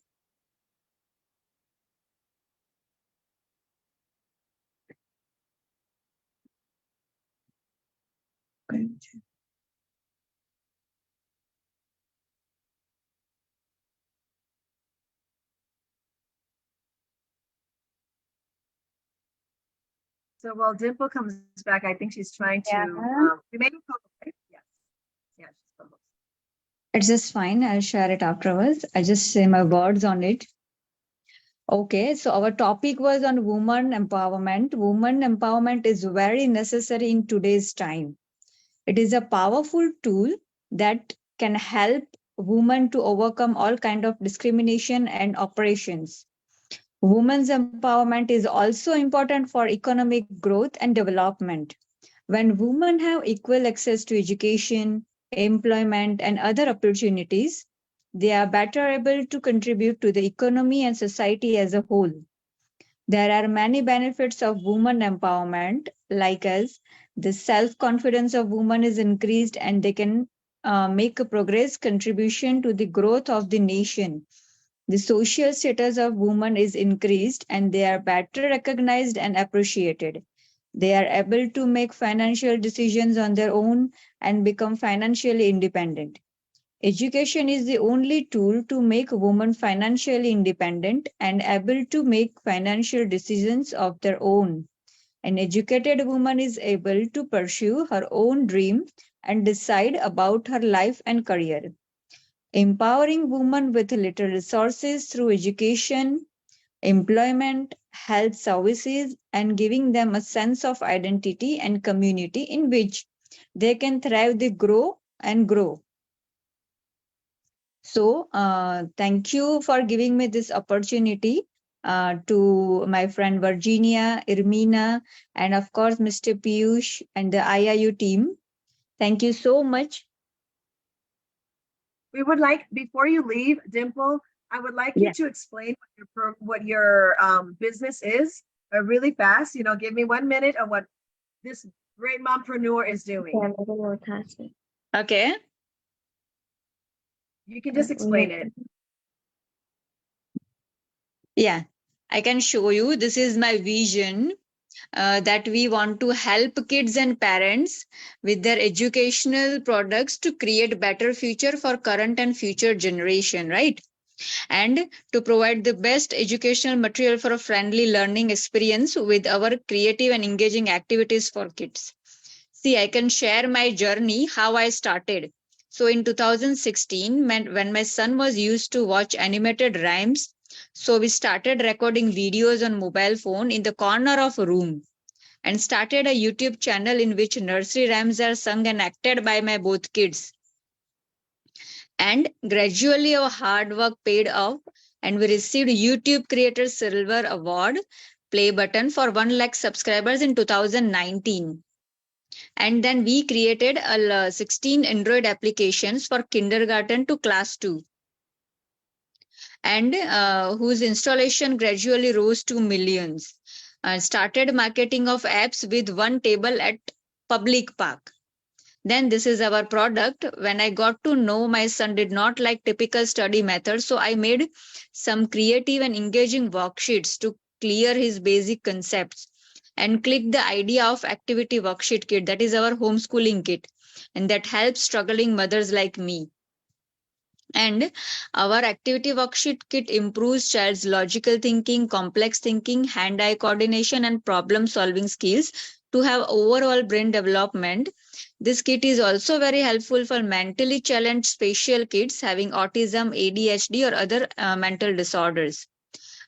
[SPEAKER 2] So while Dimple comes back, I think she's trying to,
[SPEAKER 10] Yeah.
[SPEAKER 2] we made a co-host, right? Yes. Yeah, she's co-host.
[SPEAKER 10] It's just fine. I'll share it afterwards. I just say my words on it. Okay, so our topic was on women empowerment. Women empowerment is very necessary in today's time. It is a powerful tool that can help women to overcome all kind of discrimination and oppressions. Women's empowerment is also important for economic growth and development. When women have equal access to education, employment, and other opportunities, they are better able to contribute to the economy and society as a whole. There are many benefits of women empowerment, like as the self-confidence of women is increased and they can make a progress contribution to the growth of the nation. The social status of women is increased and they are better recognized and appreciated. They are able to make financial decisions on their own and become financially independent. Education is the only tool to make women financially independent and able to make financial decisions of their own. An educated woman is able to pursue her own dream and decide about her life and career. Empowering women with little resources through education, employment, health services, and giving them a sense of identity and community in which they can thrive, they grow and grow. So, thank you for giving me this opportunity to my friend Virginia, Ermina, and of course, Mr. Piyush and the IIU team. Thank you so much.
[SPEAKER 2] We would like, before you leave, Dimple, I would like you
[SPEAKER 10] Yeah.
[SPEAKER 2] to explain what your business is really fast. You know, give me 1 minute of what this great mompreneur is doing.
[SPEAKER 10] Okay.
[SPEAKER 2] You can just explain it.
[SPEAKER 10] Yeah, I can show you. This is my vision that we want to help kids and parents with their educational products to create better future for current and future generation, right? And to provide the best educational material for a friendly learning experience with our creative and engaging activities for kids. See, I can share my journey, how I started. So in 2016, when my son was used to watch animated rhymes, so we started recording videos on mobile phone in the corner of a room and started a YouTube channel in which nursery rhymes are sung and acted by my both kids. And gradually our hard work paid off and we received YouTube Creator Silver Award play button for 1 lakh subscribers in 2019. And then we created 16 Android applications for kindergarten to class 2. And whose installation gradually rose to millions. Started marketing of apps with one table at public park. Then this is our product. When I got to know my son did not like typical study methods, so I made some creative and engaging worksheets to clear his basic concepts and click the idea of activity worksheet kit. That is our homeschooling kit. And that helps struggling mothers like me. And our activity worksheet kit improves child's logical thinking, complex thinking, hand-eye coordination, and problem-solving skills to have overall brain development. This kit is also very helpful for mentally challenged special kids having autism, ADHD, or other mental disorders.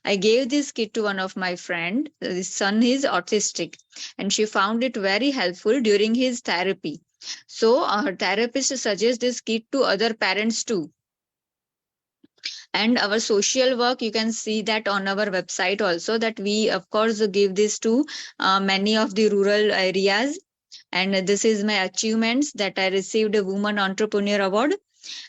[SPEAKER 10] I gave this kit to one of my friend. His son is autistic, and she found it very helpful during his therapy. So her therapist suggests this kit to other parents too. And our social work, you can see that on our website also, that we of course give this to many of the rural areas. And this is my achievements, that I received a Woman Entrepreneur Award.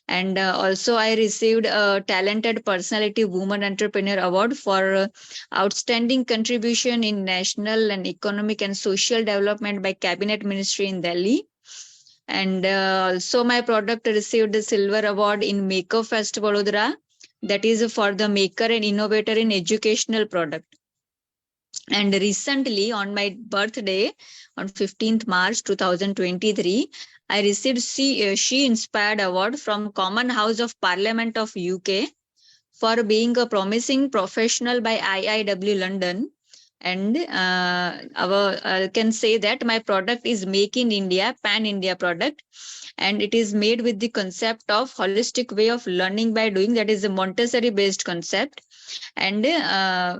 [SPEAKER 10] And also I received a Talented Personality Woman Entrepreneur Award for outstanding contribution in national and economic and social development by Cabinet Ministry in Delhi. And also my product received the Silver Award in Maker Fest Vadodara, that is for the maker and innovator in educational product. And recently on my birthday, on 15th March 2023, I received She Inspired Award from Common House of Parliament of UK for being a promising professional by IIW London. And I can say that my product is Make in India, Pan India product, and it is made with the concept of holistic way of learning by doing, that is a Montessori based concept. And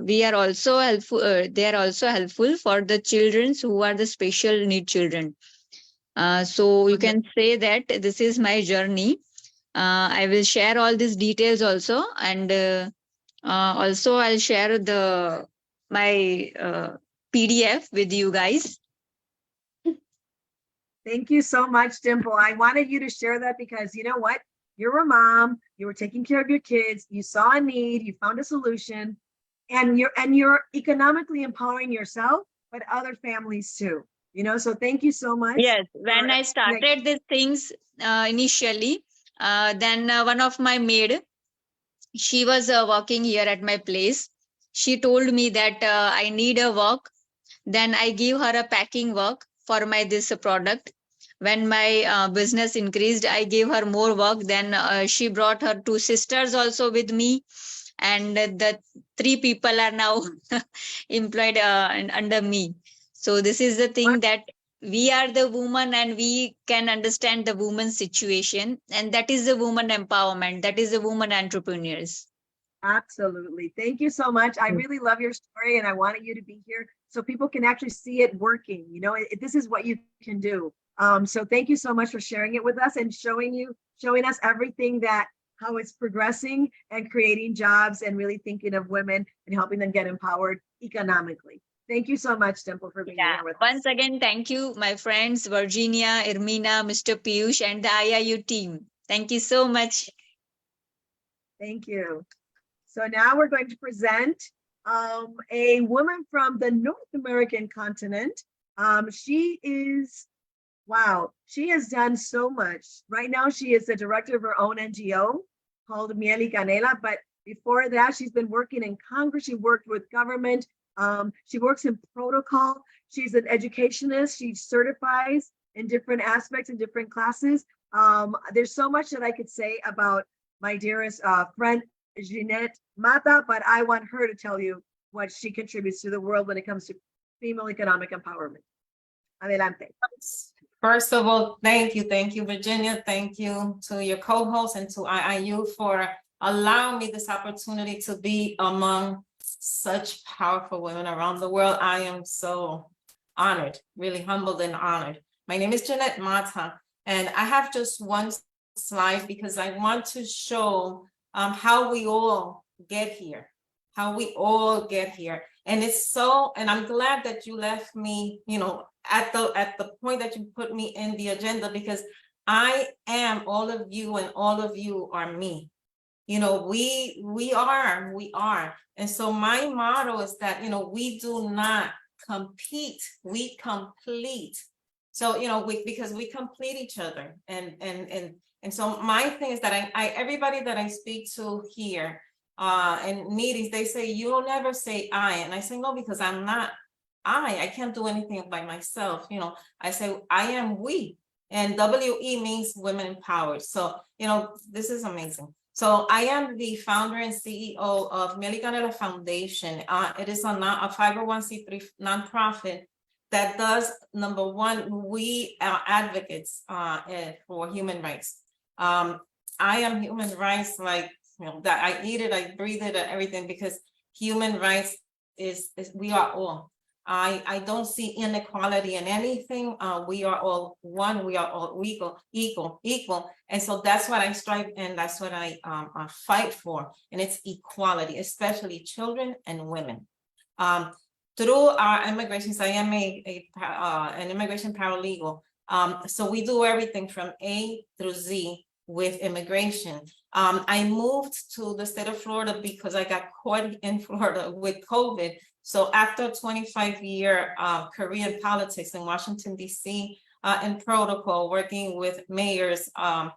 [SPEAKER 10] we are also helpful. They are also helpful for the children who are the special need children. So you can say that this is my journey. I will share all these details also, and also I'll share my PDF with you guys.
[SPEAKER 2] Thank you so much, Dimple. I wanted you to share that because you know what? You're a mom, you were taking care of your kids, you saw a need, you found a solution, and you're economically empowering yourself, but other families too. You know, so thank you so much.
[SPEAKER 10] Yes, when I started these things initially, then one of my maid, she was working here at my place. She told me that I need a work. Then I give her a packing work for my this product. When my business increased, I gave her more work. Then she brought her two sisters also with me, and the 3 people are now employed under me. So this is the thing, that we are the woman and we can understand the woman's situation, and that is the woman empowerment, that is the woman entrepreneurs.
[SPEAKER 2] Absolutely. Thank you so much. I really love your story, and I wanted you to be here so people can actually see it working. You know, this is what you can do. So thank you so much for sharing it with us and showing us everything, that how it's progressing and creating jobs and really thinking of women and helping them get empowered economically. Thank you so much, Dimple, for being here with us.
[SPEAKER 10] Once again, thank you, my friends, Virginia, Ermina, Mr. Piyush, and the IIU team. Thank you so much.
[SPEAKER 2] Thank you. So now we're going to present a woman from the North American continent. She has done so much. Right now, she is the director of her own NGO called Miel y Canela, but before that, she's been working in Congress. She worked with government. She works in protocol. She's an educationist. She certifies in different aspects and different classes. There's so much that I could say about my dearest friend, Jeanette Mata, but I want her to tell you what she contributes to the world when it comes to female economic empowerment. Adelante.
[SPEAKER 11] First of all, thank you, Virginia. Thank you to your co-host and to IIU for allowing me this opportunity to be among such powerful women around the world. I am so honored, really humbled and honored. My name is Jeanette Mata, and I have just one slide because I want to show how we all get here, And it's so, and I'm glad that you left me, you know, at the point that you put me in the agenda, because I am all of you and all of you are me. You know, we are. And so my motto is that, you know, we do not compete, we complete. So, you know, because we complete each other. And so my thing is that I everybody that I speak to here in meetings, they say, you'll never say I. And I say, no, because I'm not I can't do anything by myself. You know, I say, I am we. And WE means women empowered. So, you know, this is amazing. So I am the founder and CEO of Miel y Canela Foundation. It is a 501c3 nonprofit that does, number one, we are advocates for human rights. I am human rights, like, you know, that I eat it, I breathe it, and everything, because human rights is we are all. I don't see inequality in anything. We are all one. We are all equal. And so that's what I strive, and that's what I fight for. And it's equality, especially children and women. Through our immigrations, I am an immigration paralegal. So we do everything from A through Z with immigration. I moved to the state of Florida because I got caught in Florida with COVID. So after a 25-year career in politics in Washington, D.C., in protocol, working with mayors, I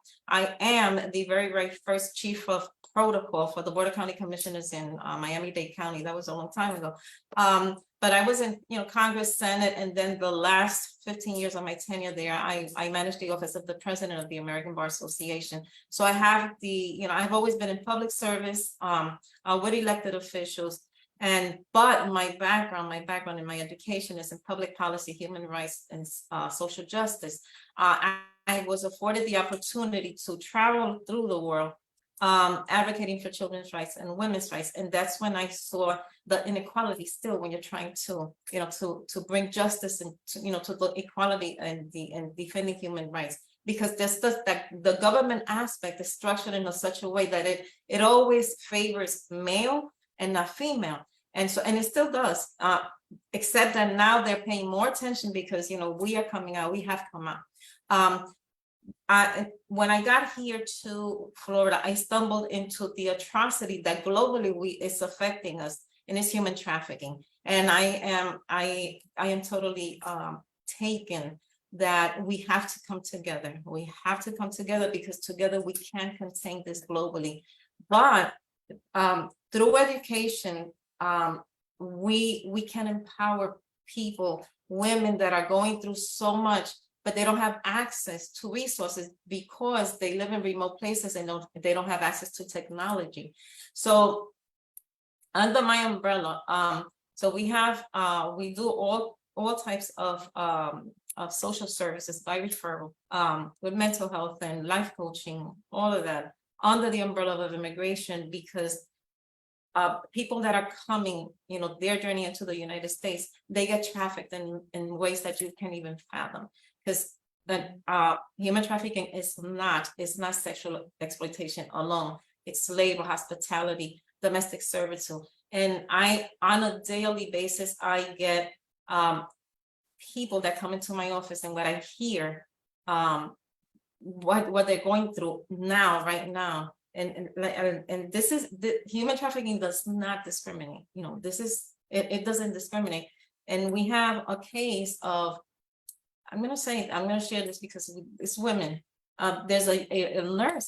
[SPEAKER 11] am the very first chief of protocol for the Board of County Commissioners in Miami-Dade County. That was a long time ago. But I was in, Congress, Senate, and then the last 15 years of my tenure there, I managed the office of the president of the American Bar Association. So I have I've always been in public service with elected officials. But my background in my education is in public policy, human rights, and social justice. I was afforded the opportunity to travel through the world, advocating for children's rights and women's rights, and that's when I saw the inequality still when you're trying to, to bring justice and to the equality and defending human rights. Because the government aspect is structured in such a way that it always favors male and not female. And it still does, except that now they're paying more attention because, we are coming out, we have come out. When I got here to Florida, I stumbled into the atrocity that globally is affecting us, and it's human trafficking. And I am totally taken that we have to come together. We have to come together because together we can contain this globally. But through education, we can empower people, women that are going through so much, but they don't have access to resources because they live in remote places and they don't have access to technology. So under my umbrella, so we do all types of social services by referral, with mental health and life coaching, all of that under the umbrella of immigration, because people that are coming, their journey into the United States, they get trafficked in ways that you can't even fathom. Because human trafficking is not sexual exploitation alone. It's labor, hospitality, domestic servitude. And on a daily basis, I get people that come into my office, and what I hear, what they're going through right now. And this is the human trafficking does not discriminate. It doesn't discriminate. And we have a case of, I'm going to share this because it's women. There's a nurse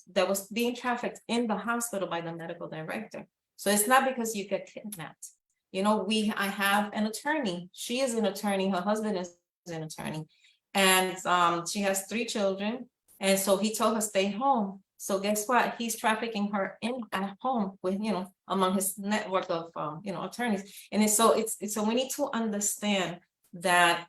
[SPEAKER 11] that was being trafficked in the hospital by the medical director. So it's not because you get kidnapped. I have an attorney. She is an attorney. Her husband is an attorney. And she has 3 children. And so he told her, stay home. So guess what? He's trafficking her at home with, among his network of, attorneys. And so we need to understand that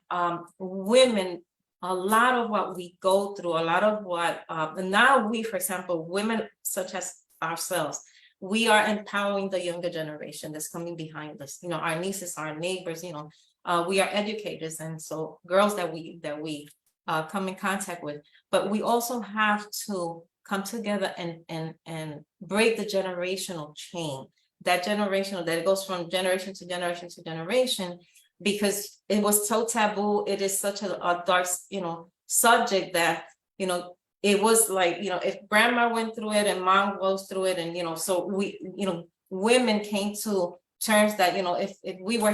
[SPEAKER 11] women, a lot of what we go through, a lot of what, now we, for example, women such as ourselves, we are empowering the younger generation that's coming behind us, our nieces, our neighbors, we are educators. And so girls that we come in contact with, but we also have to come together and break the generational chain, that it goes from generation to generation to generation, because it was so taboo. It is such a dark, subject that, it was like, if grandma went through it and mom goes through it, and, so we, women came to terms that, if we were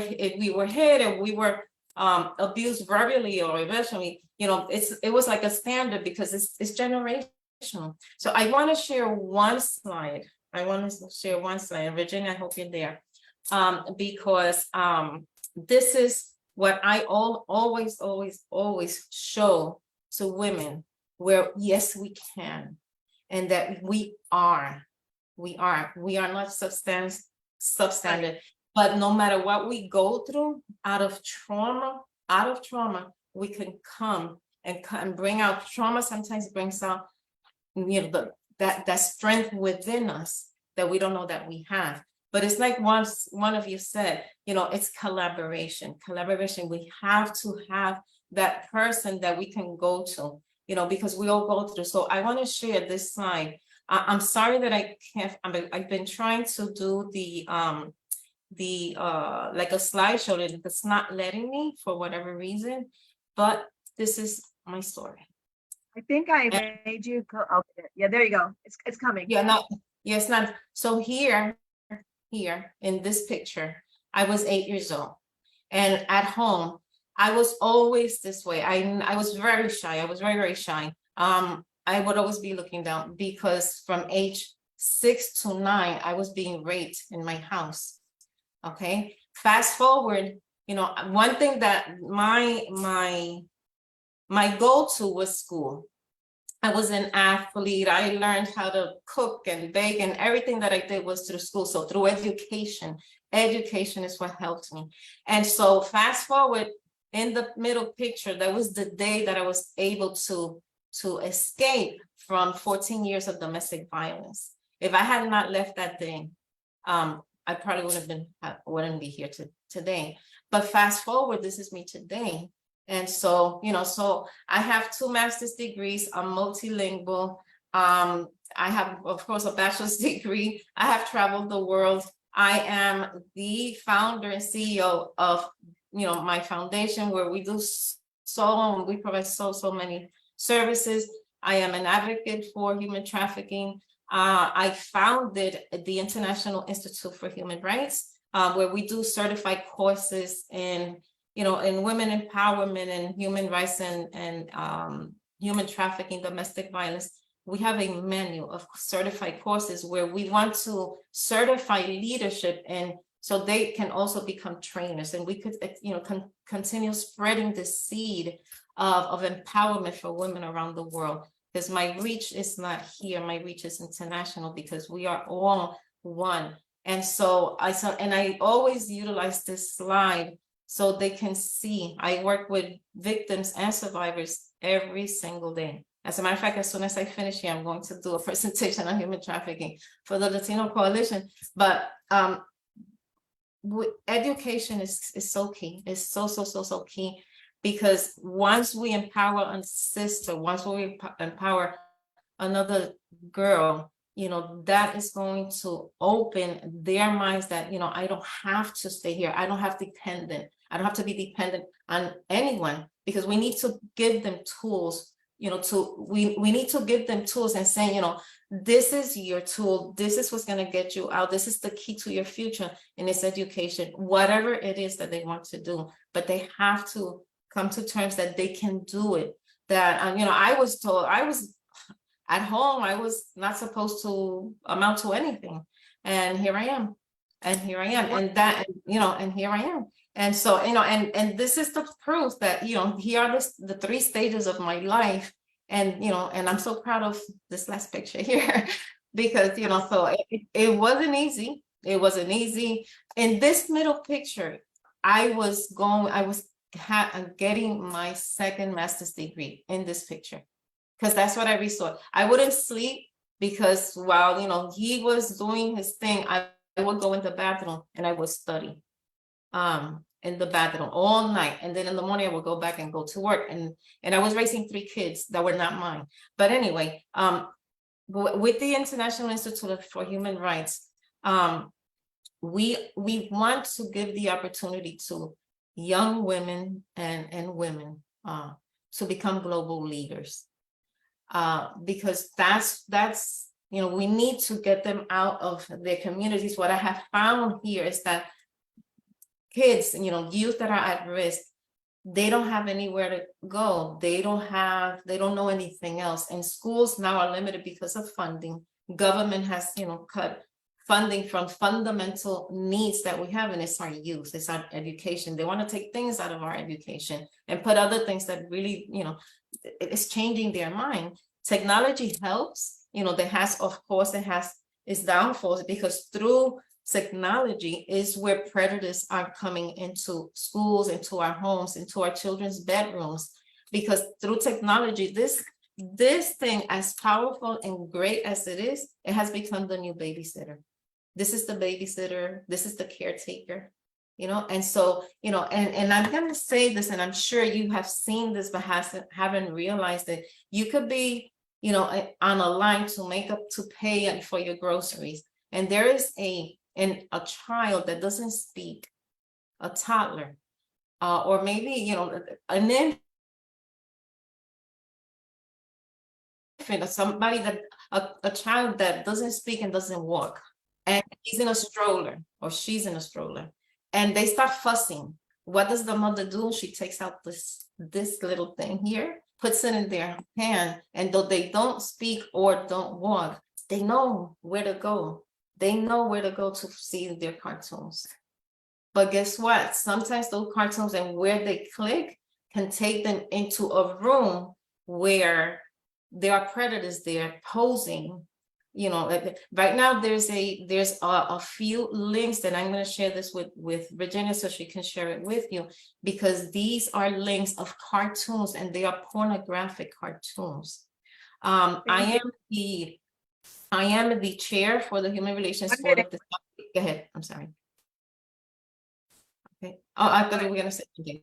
[SPEAKER 11] hit and we were abused verbally or emotionally, it was like a standard because it's generational. So I want to share one slide. Virginia, I hope you're there, because this is what I always show to women, where yes, we can, and that we are not substandard. But no matter what we go through, out of trauma, we can come and bring out trauma. Sometimes brings out, that strength within us that we don't know that we have. But it's like once one of you said, it's collaboration. We have to have that person that we can go to, because we all go through. So I want to share this slide. I'm sorry that I can't. I've been trying to do the like a slideshow, and it's not letting me for whatever reason. But this is my story.
[SPEAKER 2] I think I made you go. Okay, yeah, there you go. It's coming.
[SPEAKER 11] Yeah, no, yes, not. So here in this picture, I was 8 years old, and at home, I was always this way. I was very shy. I was very, very shy. I would always be looking down because from age 6 to 9, I was being raped in my house. Okay, fast forward, one thing that my go-to was school. I was an athlete. I learned how to cook and bake, and everything that I did was through school. So through education is what helped me. And so fast forward, in the middle picture, that was the day that I was able to escape from 14 years of domestic violence. If I had not left that day, I probably wouldn't be here today. But fast forward, this is me today. And so, so I have 2 master's degrees. I'm multilingual. I have, of course, a bachelor's degree. I have traveled the world. I am the founder and CEO of, my foundation, where we do we provide so many services. I am an advocate for human trafficking. I founded the International Institute for Human Rights, where we do certified courses in women empowerment and human rights and human trafficking, domestic violence. We have a menu of certified courses where we want to certify leadership, and so they can also become trainers, and we could, continue spreading the seed of empowerment for women around the world. Because my reach is not here, my reach is international, because we are all one. And so I always utilize this slide so they can see. I work with victims and survivors every single day. As a matter of fact, as soon as I finish here, I'm going to do a presentation on human trafficking for the Latino Coalition. But education is so key. It's so key, because once we empower a sister, once we empower another girl, that is going to open their minds that, I don't have to stay here. I don't have to be dependent on anyone, because we need to give them tools, we need to give them tools and saying, this is your tool. This is what's going to get you out. This is the key to your future, and it's education, whatever it is that they want to do. But they have to come to terms that they can do it. That, I was told, I was at home, I was not supposed to amount to anything. And here I am. And here I am. And that, and here I am. And so, and this is the proof that, here are the 3 stages of my life. And, and I'm so proud of this last picture here, because, so it wasn't easy. It wasn't easy. In this middle picture, I was getting my 2nd master's degree in this picture, because that's what I resort. I wouldn't sleep, because while, he was doing his thing, I would go in the bathroom and I would study in the bathroom all night. And then in the morning I would go back and go to work. And I was raising 3 kids that were not mine. But anyway, with the International Institute for Human Rights, we want to give the opportunity to young women and women to become global leaders, because that's we need to get them out of their communities. What I have found here is that kids, youth that are at risk, they don't have anywhere to go. They don't know anything else. And schools now are limited because of funding. Government has, cut funding from fundamental needs that we have, and it's our youth, it's our education. They want to take things out of our education and put other things that really, it's changing their mind. Technology helps, of course, it has its downfalls, because through technology is where predators are coming into schools, into our homes, into our children's bedrooms, because through technology, this thing, as powerful and great as it is, it has become the new babysitter. This is the babysitter, this is the caretaker, you know, and so, you know, and I'm gonna say this, and I'm sure you have seen this, but haven't realized it. You could be, you know, on a line to pay for your groceries, and there is a child that doesn't speak, a toddler, or maybe, you know, an infant, or somebody that a child that doesn't speak and doesn't walk, and he's in a stroller or she's in a stroller, and they start fussing. What does the mother do? She takes out this little thing here, puts it in their hand, and though they don't speak or don't walk, they know where to go. They know where to go to see their cartoons. But guess what? Sometimes those cartoons and where they click can take them into a room where there are predators there posing. You know, right now there's a few links that I'm going to share this with Virginia so she can share it with you, because these are links of cartoons and they are pornographic cartoons. I am the chair for the Human Relations Board of the. Go ahead. I'm sorry. Okay. Oh, I thought you were going to say something.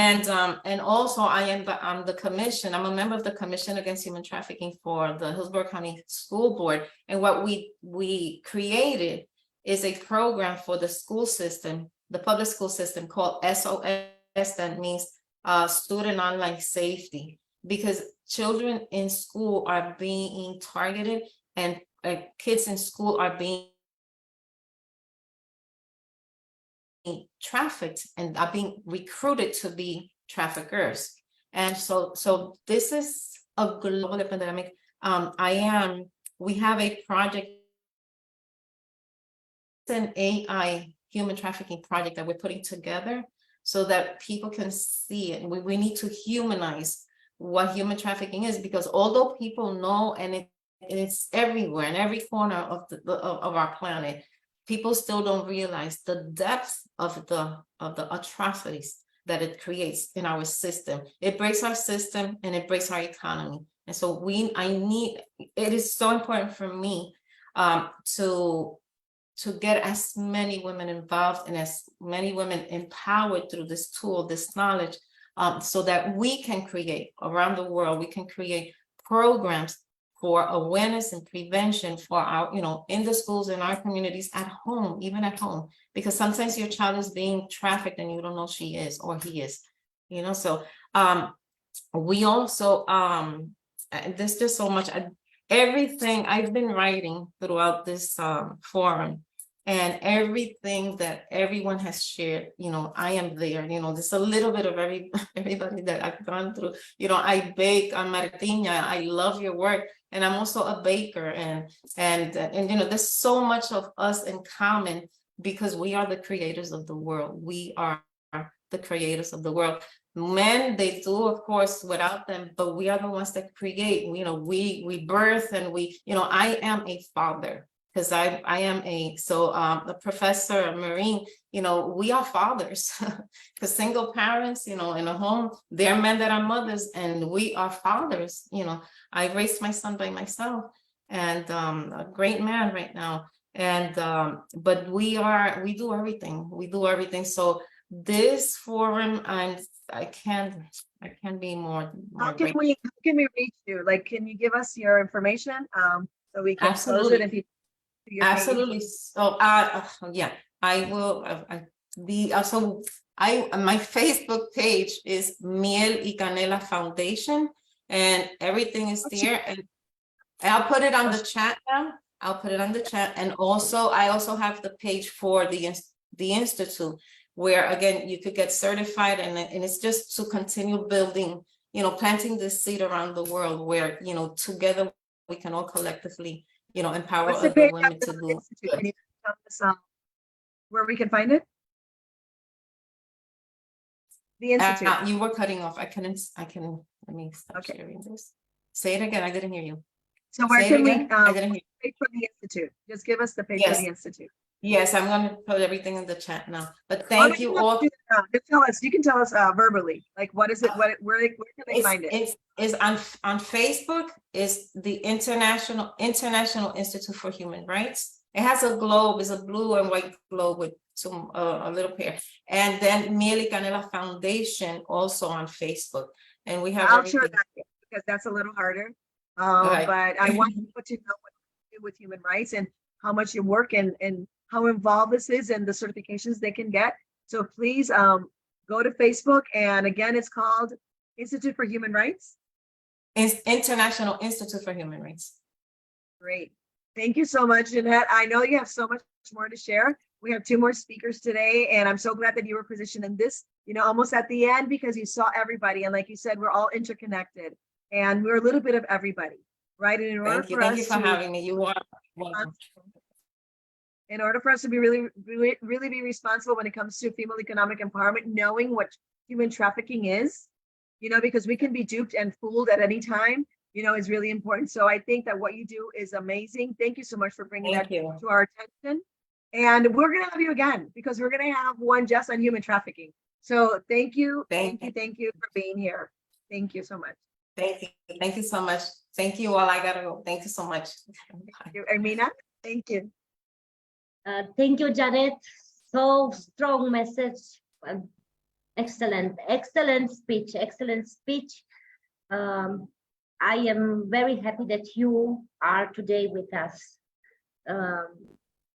[SPEAKER 11] And also I'm the commission. I'm a member of the Commission Against Human Trafficking for the Hillsborough County School Board. And what we created is a program for the school system, the public school system, called SOS. That means Student Online Safety, because children in school are being targeted, and kids in school are being trafficked and are being recruited to be traffickers. And so this is a global epidemic. We have a project, an AI human trafficking project that we're putting together so that people can see it. We need to humanize what human trafficking is, because although people know, and it's everywhere in every corner of our planet, people still don't realize the depth of the atrocities that it creates in our system. It breaks our system and it breaks our economy. And so it is so important for me to get as many women involved and as many women empowered through this tool, this knowledge, so that we can create around the world, we can create programs for awareness and prevention for our, you know, in the schools, in our communities, at home, even at home, because sometimes your child is being trafficked and you don't know she is or he is, you know. So we also, there's just so much, everything I've been writing throughout this forum, and everything that everyone has shared, you know, I am there, you know, there's a little bit of everybody that I've gone through. You know, I bake, I'm Martina, I love your work. And I'm also a baker, and you know, there's so much of us in common, because we are the creators of the world. We are the creators of the world. Men, they do, of course, without them, but we are the ones that create. You know, we birth, and we, you know, I am a father, because I am the professor Marine, you know, we are fathers, because single parents, you know, in a home, there are men that are mothers, and we are fathers. You know, I raised my son by myself, and a great man right now. And but we do everything. So this forum, I can't be more.
[SPEAKER 2] How can we reach you? Like, can you give us your information so we can close it? If you
[SPEAKER 11] absolutely. So yeah, I will my Facebook page is Miel y Canela Foundation, and everything is there, and I'll put it on the chat now. I'll put it on the chat. And also I also have the page for the institute, where again you could get certified, and it's just to continue building, you know, planting this seed around the world, where, you know, together we can all collectively, you know, empower other women to do good.
[SPEAKER 2] Can you tell us where we can find it? The institute.
[SPEAKER 11] You were cutting off. I can, let me stop sharing this. Say it again. I didn't hear you.
[SPEAKER 2] So where can we
[SPEAKER 11] I didn't hear you.
[SPEAKER 2] page for the institute? Just give us the page for the institute.
[SPEAKER 11] Yes, I'm gonna put everything in the chat now, but
[SPEAKER 2] Oh,
[SPEAKER 11] thank
[SPEAKER 2] you
[SPEAKER 11] you
[SPEAKER 2] don't have
[SPEAKER 11] all.
[SPEAKER 2] to do that now. Just tell us. You can tell us verbally. Like, what is it? Where can they find it?
[SPEAKER 11] It's on Facebook. Is the International Institute for Human Rights. It has a globe. It's a blue and white globe with some a little pair. And then Mieli Canela Foundation also on Facebook. And we have
[SPEAKER 2] I'll share
[SPEAKER 11] everything.
[SPEAKER 2] that because that's a little harder.
[SPEAKER 11] Right.
[SPEAKER 2] But I want people to know what you do with human rights and how much you work and how involved this is and the certifications they can get. So please go to Facebook. And again, it's called Institute for Human Rights.
[SPEAKER 11] International Institute for Human Rights.
[SPEAKER 2] Great. Thank you so much, Jeanette. I know you have so much more to share. We have 2 more speakers today, and I'm so glad that you were positioned in this, almost at the end, because you saw everybody. And like you said, we're all interconnected and we're a little bit of everybody, right? And in order for
[SPEAKER 11] Thank you
[SPEAKER 2] us
[SPEAKER 11] for having me. You are welcome.
[SPEAKER 2] In order for us to be really be responsible when it comes to female economic empowerment, knowing what human trafficking is, because we can be duped and fooled at any time, is really important. So I think that what you do is amazing. Thank you so much for bringing that to our attention. And we're going to have you again because we're going to have one just on human trafficking. So thank you. Thank you for being here. Thank you so much.
[SPEAKER 11] Thank you. Thank you so much. Thank you all. I gotta go. Thank you so much.
[SPEAKER 2] Thank you, Ermina. Thank you.
[SPEAKER 3] Thank you, Janet. So strong message. Excellent speech. Excellent speech. I am very happy that you are today with us.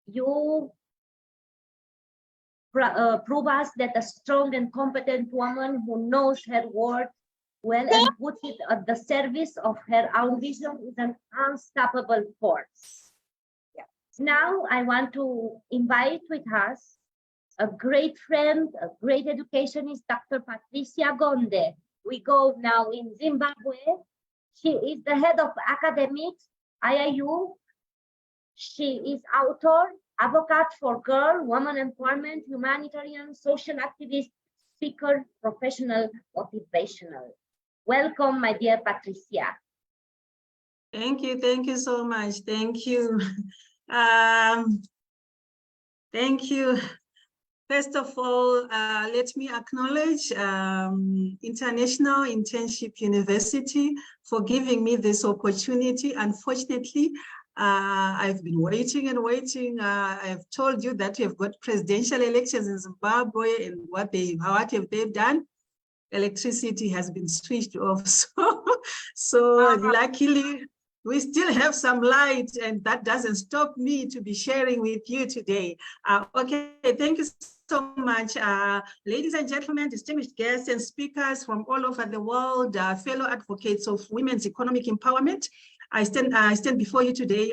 [SPEAKER 3] You prove us that a strong and competent woman who knows her work well and puts it at the service of her own vision is an unstoppable force. Yeah. Now I want to invite with us a great friend, a great educationist, Dr. Patricia Gonde. We go now in Zimbabwe. She is the head of academics, IIU. She is author, advocate for girl, woman empowerment, humanitarian, social activist, speaker, professional, motivational. Welcome, my dear Patricia.
[SPEAKER 12] Thank you so much. Thank you. Thank you. First of all, let me acknowledge International Internship University for giving me this opportunity. Unfortunately, I've been waiting and waiting. I've told you that we have got presidential elections in Zimbabwe, and what have they done? Electricity has been switched off. So luckily, we still have some light, and that doesn't stop me to be sharing with you today. Okay, thank you so much. Ladies and gentlemen, distinguished guests and speakers from all over the world, fellow advocates of women's economic empowerment, I stand before you today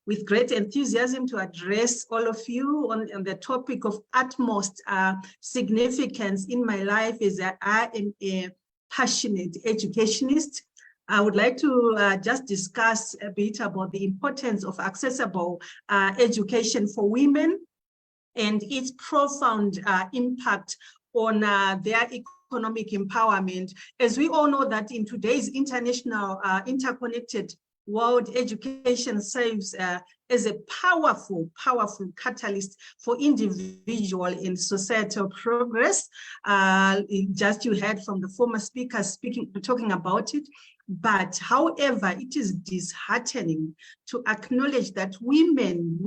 [SPEAKER 12] with great enthusiasm to address all of you on the topic of utmost significance in my life is that I am a passionate educationist. I would like to just discuss a bit about the importance of accessible education for women and its profound impact on their economic empowerment. As we all know that in today's international interconnected world, education serves as a powerful catalyst for individual and societal progress. Just you heard from the former speaker talking about it. But however, it is disheartening to acknowledge that women,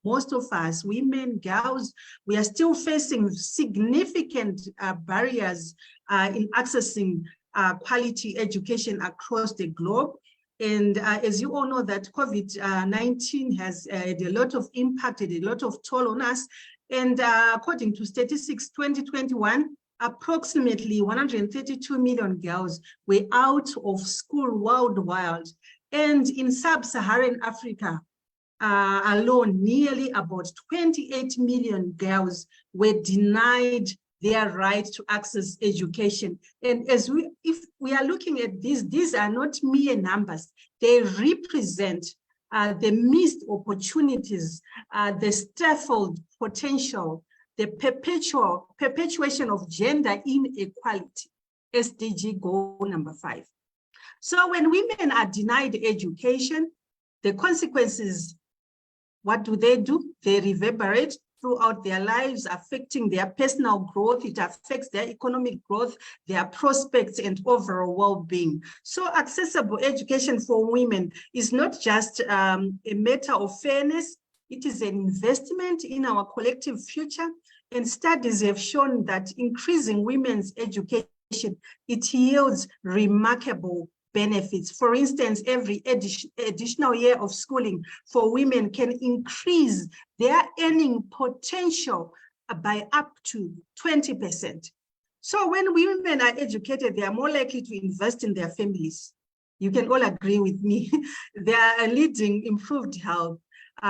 [SPEAKER 12] most of us, women, girls, we are still facing significant barriers in accessing quality education across the globe. And as you all know that COVID-19 has had a lot of impact, a lot of toll on us. And according to statistics 2021, approximately 132 million girls were out of school worldwide. And in sub-Saharan Africa alone, nearly about 28 million girls were denied their right to access education. And if we are looking at these are not mere numbers. They represent the missed opportunities, the stifled potential, the perpetuation of gender inequality, SDG goal number 5. So when women are denied education, the consequences What do? They reverberate throughout their lives, affecting their personal growth. It affects their economic growth, their prospects, and overall well-being. So accessible education for women is not just a matter of fairness, it is an investment in our collective future. And studies have shown that increasing women's education, it yields remarkable benefits. For instance, every additional year of schooling for women can increase their earning potential by up to 20%. So when women are educated, they are more likely to invest in their families. You can all agree with me. They are leading improved health,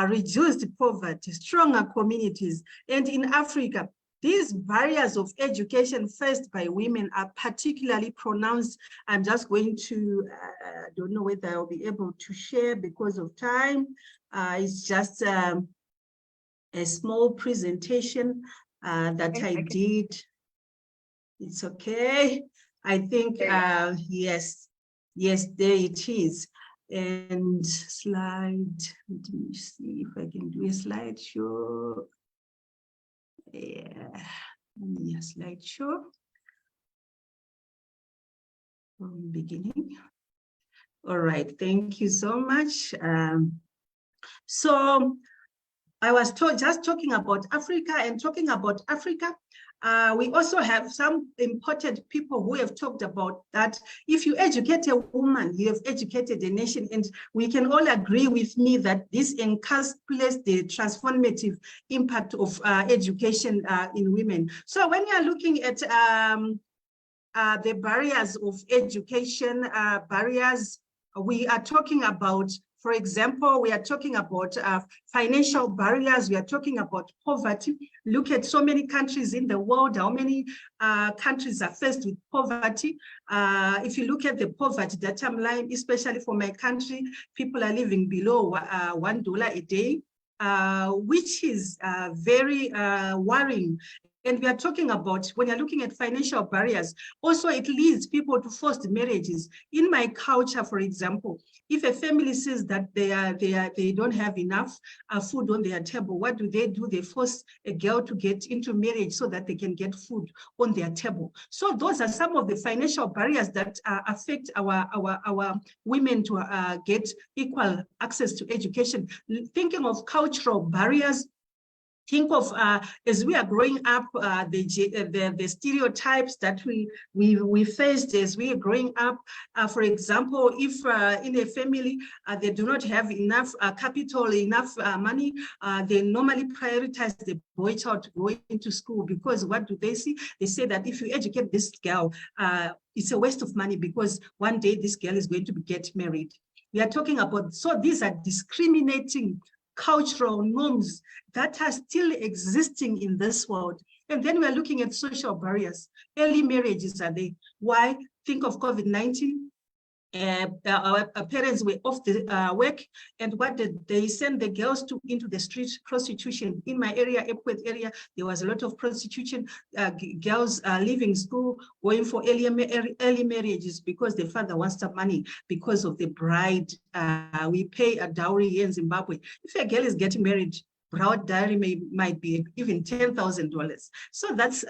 [SPEAKER 12] reduced poverty, stronger communities. And in Africa, these barriers of education faced by women are particularly pronounced. I'm just going to, I don't know whether I'll be able to share because of time. It's just a small presentation that I did. It's okay. I think, yes, there it is. And slide, let me see if I can do a slideshow. Yeah, slideshow from beginning. All right, thank you so much. So I was just talking about Africa, and talking about Africa, we also have some important people who have talked about that if you educate a woman, you have educated a nation, and we can all agree with me that this encapsulates the transformative impact of education in women. So when you are looking at the barriers of education, we are talking about, for example, we are talking about financial barriers. We are talking about poverty. Look at so many countries in the world, how many countries are faced with poverty. If you look at the poverty datum line, especially for my country, people are living below $1 a day, which is very worrying. And we are talking about, when you're looking at financial barriers, also it leads people to forced marriages. In my culture, for example, if a family says that they don't have enough food on their table, what do? They force a girl to get into marriage so that they can get food on their table. So those are some of the financial barriers that affect our women to get equal access to education. Thinking of cultural barriers, think of as we are growing up, the stereotypes that we faced as we are growing up. For example, if in a family they do not have enough capital, enough money, they normally prioritize the boy child to go into school, because what do they see? They say that if you educate this girl, it's a waste of money because one day this girl is going to get married. We are talking about, so these are discriminating cultural norms that are still existing in this world. And then we're looking at social barriers. Early marriages are there. Why? Think of COVID-19. Our parents were off the work, and what did they send the girls into the street? Prostitution. In my area, Epworth area, there was a lot of prostitution. Girls leaving school, going for early marriages because the father wants the money because of the bride. We pay a dowry here in Zimbabwe. If a girl is getting married, bride dowry might be even $10,000. So that's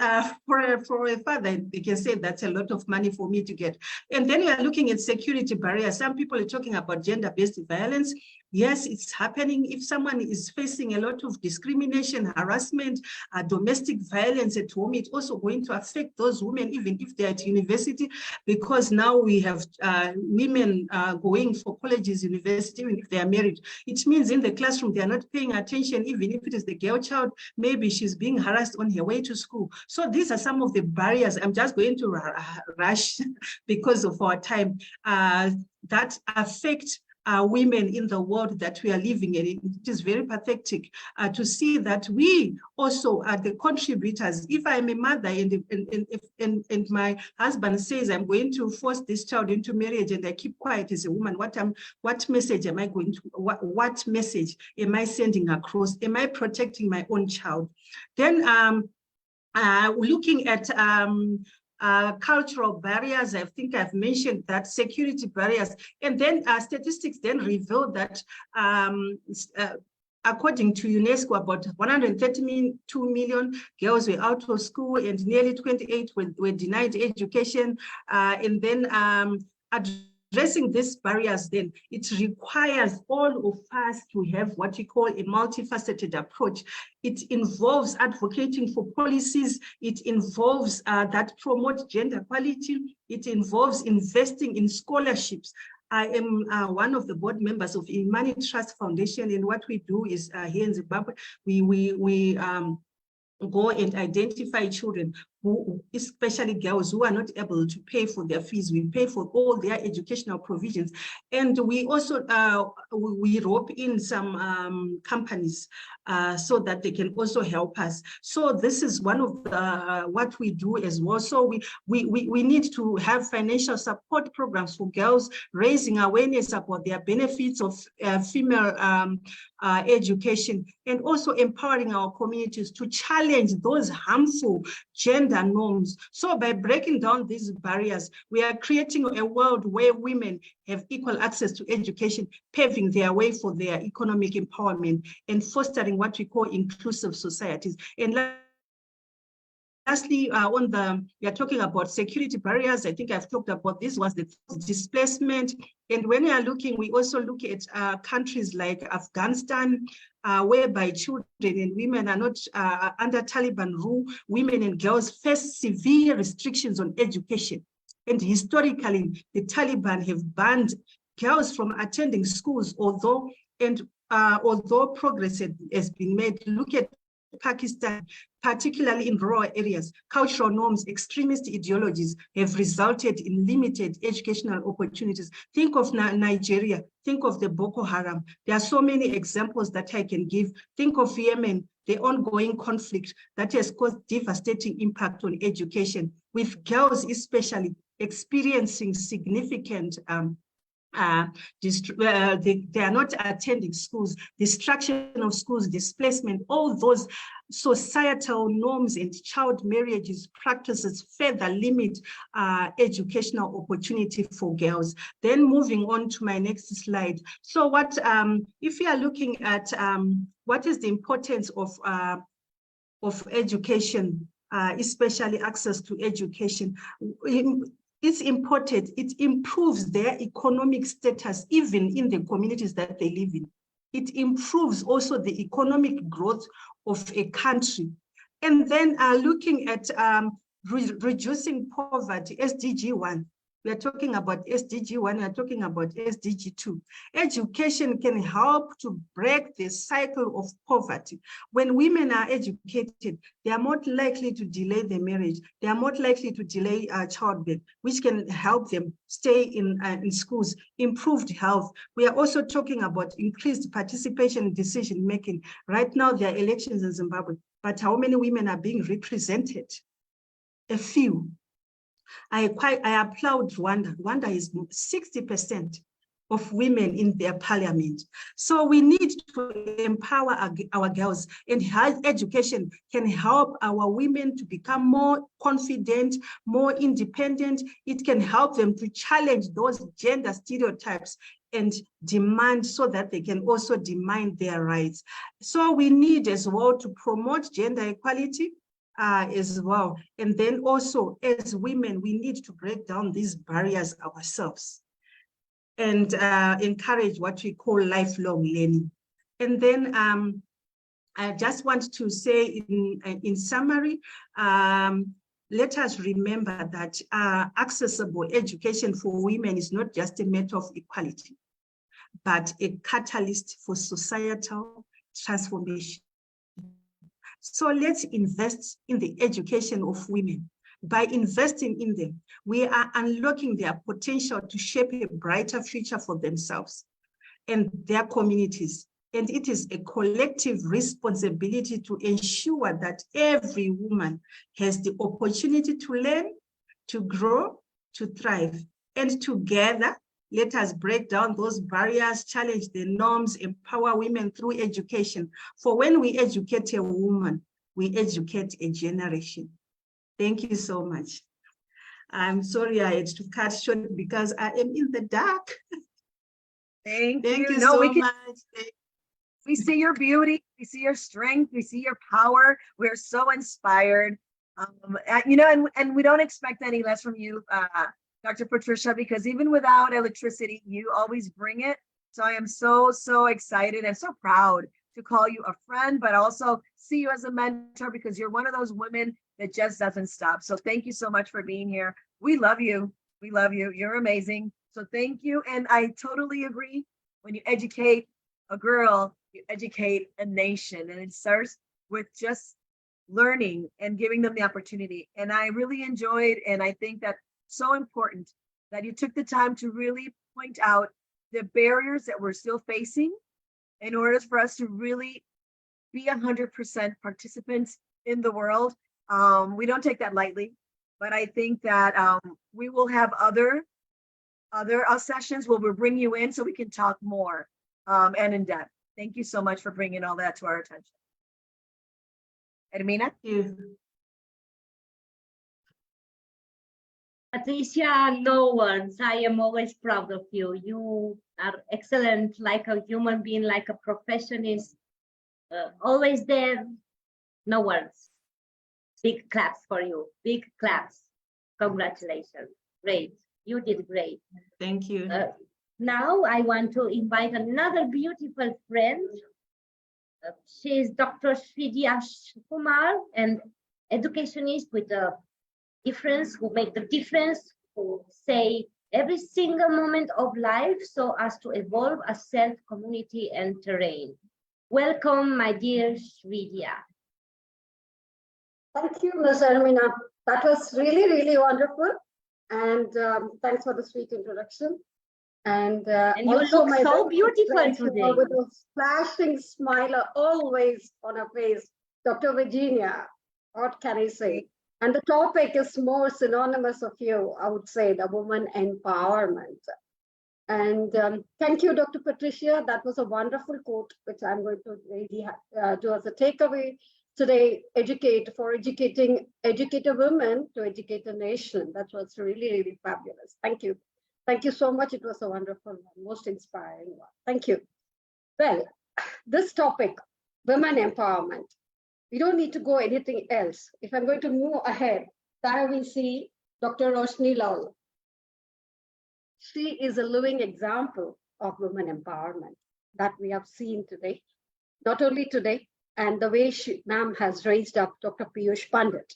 [SPEAKER 12] for a father, they can say that's a lot of money for me to get. And then we are looking at security barriers. Some people are talking about gender-based violence. Yes, it's happening. If someone is facing a lot of discrimination, harassment, domestic violence at home, it's also going to affect those women, even if they're at university, because now we have women going for colleges, university, even if they are married. It means in the classroom, they are not paying attention, even if it is the girl child, maybe she's being harassed on her way to school. So these are some of the barriers. I'm just going to rush because of our time that affect women in the world that we are living in. It is very pathetic to see that we also are the contributors. If I'm a mother and my husband says I'm going to force this child into marriage and I keep quiet as a woman, what message am I going to, what message am I sending across? Am I protecting my own child? Then looking at cultural barriers, I think I've mentioned that, security barriers, and then statistics then reveal that according to UNESCO, about 132 million girls were out of school and nearly 28 were denied education. And then addressing these barriers, then it requires all of us to have what we call a multifaceted approach. It involves advocating for policies. It involves that promote gender equality. It involves investing in scholarships. I am one of the board members of Imani Trust Foundation, and what we do is here in Zimbabwe, we go and identify children who, especially girls who are not able to pay for their fees. We pay for all their educational provisions. And we also, we rope in some companies so that they can also help us. So this is one of the, what we do as well. So we need to have financial support programs for girls, raising awareness about their benefits of female education, and also empowering our communities to challenge those harmful gender norms. So by breaking down these barriers, we are creating a world where women have equal access to education, paving their way for their economic empowerment and fostering what we call inclusive societies. And lastly, we are talking about security barriers. I think I've talked about this was the displacement. And when we are looking, we also look at countries like Afghanistan, whereby children and women are not under Taliban rule. Women and girls face severe restrictions on education. And historically, the Taliban have banned girls from attending schools, although progress has been made. Look at Pakistan, particularly in rural areas. Cultural norms, extremist ideologies have resulted in limited educational opportunities. Think of Nigeria, think of the Boko Haram. There are so many examples that I can give. Think of Yemen, the ongoing conflict that has caused devastating impact on education, with girls especially experiencing significant they are not attending schools, destruction of schools, displacement, all those societal norms and child marriages practices further limit educational opportunity for girls. Then moving on to my next slide. So what, if we are looking at what is the importance of education, especially access to education, it's important. It improves their economic status, even in the communities that they live in. It improves also the economic growth of a country. And then looking at reducing poverty, SDG 1. We are talking about SDG 1, we are talking about SDG 2. Education can help to break the cycle of poverty. When women are educated, they are more likely to delay their marriage. They are more likely to delay childbirth, which can help them stay in schools, improved health. We are also talking about increased participation in decision-making. Right now, there are elections in Zimbabwe, but how many women are being represented? A few. I applaud Rwanda. Rwanda is 60% of women in their parliament. So we need to empower our girls, and higher education can help our women to become more confident, more independent. It can help them to challenge those gender stereotypes and demand, so that they can also demand their rights. So we need as well to promote gender equality as well. And then also as women, we need to break down these barriers ourselves and encourage what we call lifelong learning. And then I just want to say in summary, let us remember that accessible education for women is not just a matter of equality, but a catalyst for societal transformation. So let's invest in the education of women. By investing in them, we are unlocking their potential to shape a brighter future for themselves and their communities. And it is a collective responsibility to ensure that every woman has the opportunity to learn, to grow, to thrive. And together, let us break down those barriers, challenge the norms, empower women through education. For when we educate a woman, we educate a generation. Thank you so much. I'm sorry I had to cut short because I am in the dark.
[SPEAKER 2] Thank you.
[SPEAKER 12] Thank you
[SPEAKER 2] No,
[SPEAKER 12] so much.
[SPEAKER 2] We see your beauty, we see your strength, we see your power. We're so inspired. And we don't expect any less from you, Dr. Patricia, because even without electricity, you always bring it. So I am so, so excited and so proud to call you a friend, but also see you as a mentor because you're one of those women that just doesn't stop. So thank you so much for being here. We love you. We love you. You're amazing. So thank you. And I totally agree. When you educate a girl, you educate a nation, and it starts with just learning and giving them the opportunity. And I really enjoyed, and I think that's so important that you took the time to really point out the barriers that we're still facing in order for us to really be 100% participants in the world. We don't take that lightly, but I think that we will have other sessions where we'll bring you in so we can talk more and in depth. Thank you so much for bringing all that to our attention. Ermina?
[SPEAKER 3] Patricia, no words. I am always proud of you. You are excellent, like a human being, like a professionist, always there. No words. Big claps for you. Big claps. Congratulations. Great. You did great.
[SPEAKER 12] Thank you.
[SPEAKER 3] Now I want to invite another beautiful friend. She is Dr. Sridhya Kumar, an educationist with a difference, who make the difference, who say every single moment of life so as to evolve a self, community, and terrain. Welcome, my dear Sridhya.
[SPEAKER 13] Thank you, Ms. Ermina. That was really, really wonderful. And thanks for the sweet introduction. And
[SPEAKER 3] you look so beautiful today.
[SPEAKER 13] With a flashing smile always on her face. Dr. Virginia, what can I say? And the topic is more synonymous of you, I would say, the woman empowerment. And thank you, Dr. Patricia. That was a wonderful quote, which I'm going to really do as a takeaway today. Educate a woman to educate a nation. That was really, really fabulous. Thank you. Thank you so much. It was a wonderful one, most inspiring one. Thank you. Well, this topic, women empowerment, we don't need to go anything else. If I'm going to move ahead, there we see Dr. Roshni Lal. She is a living example of women empowerment that we have seen today, not only today, and the way ma'am has raised up Dr. Piyush Pandit.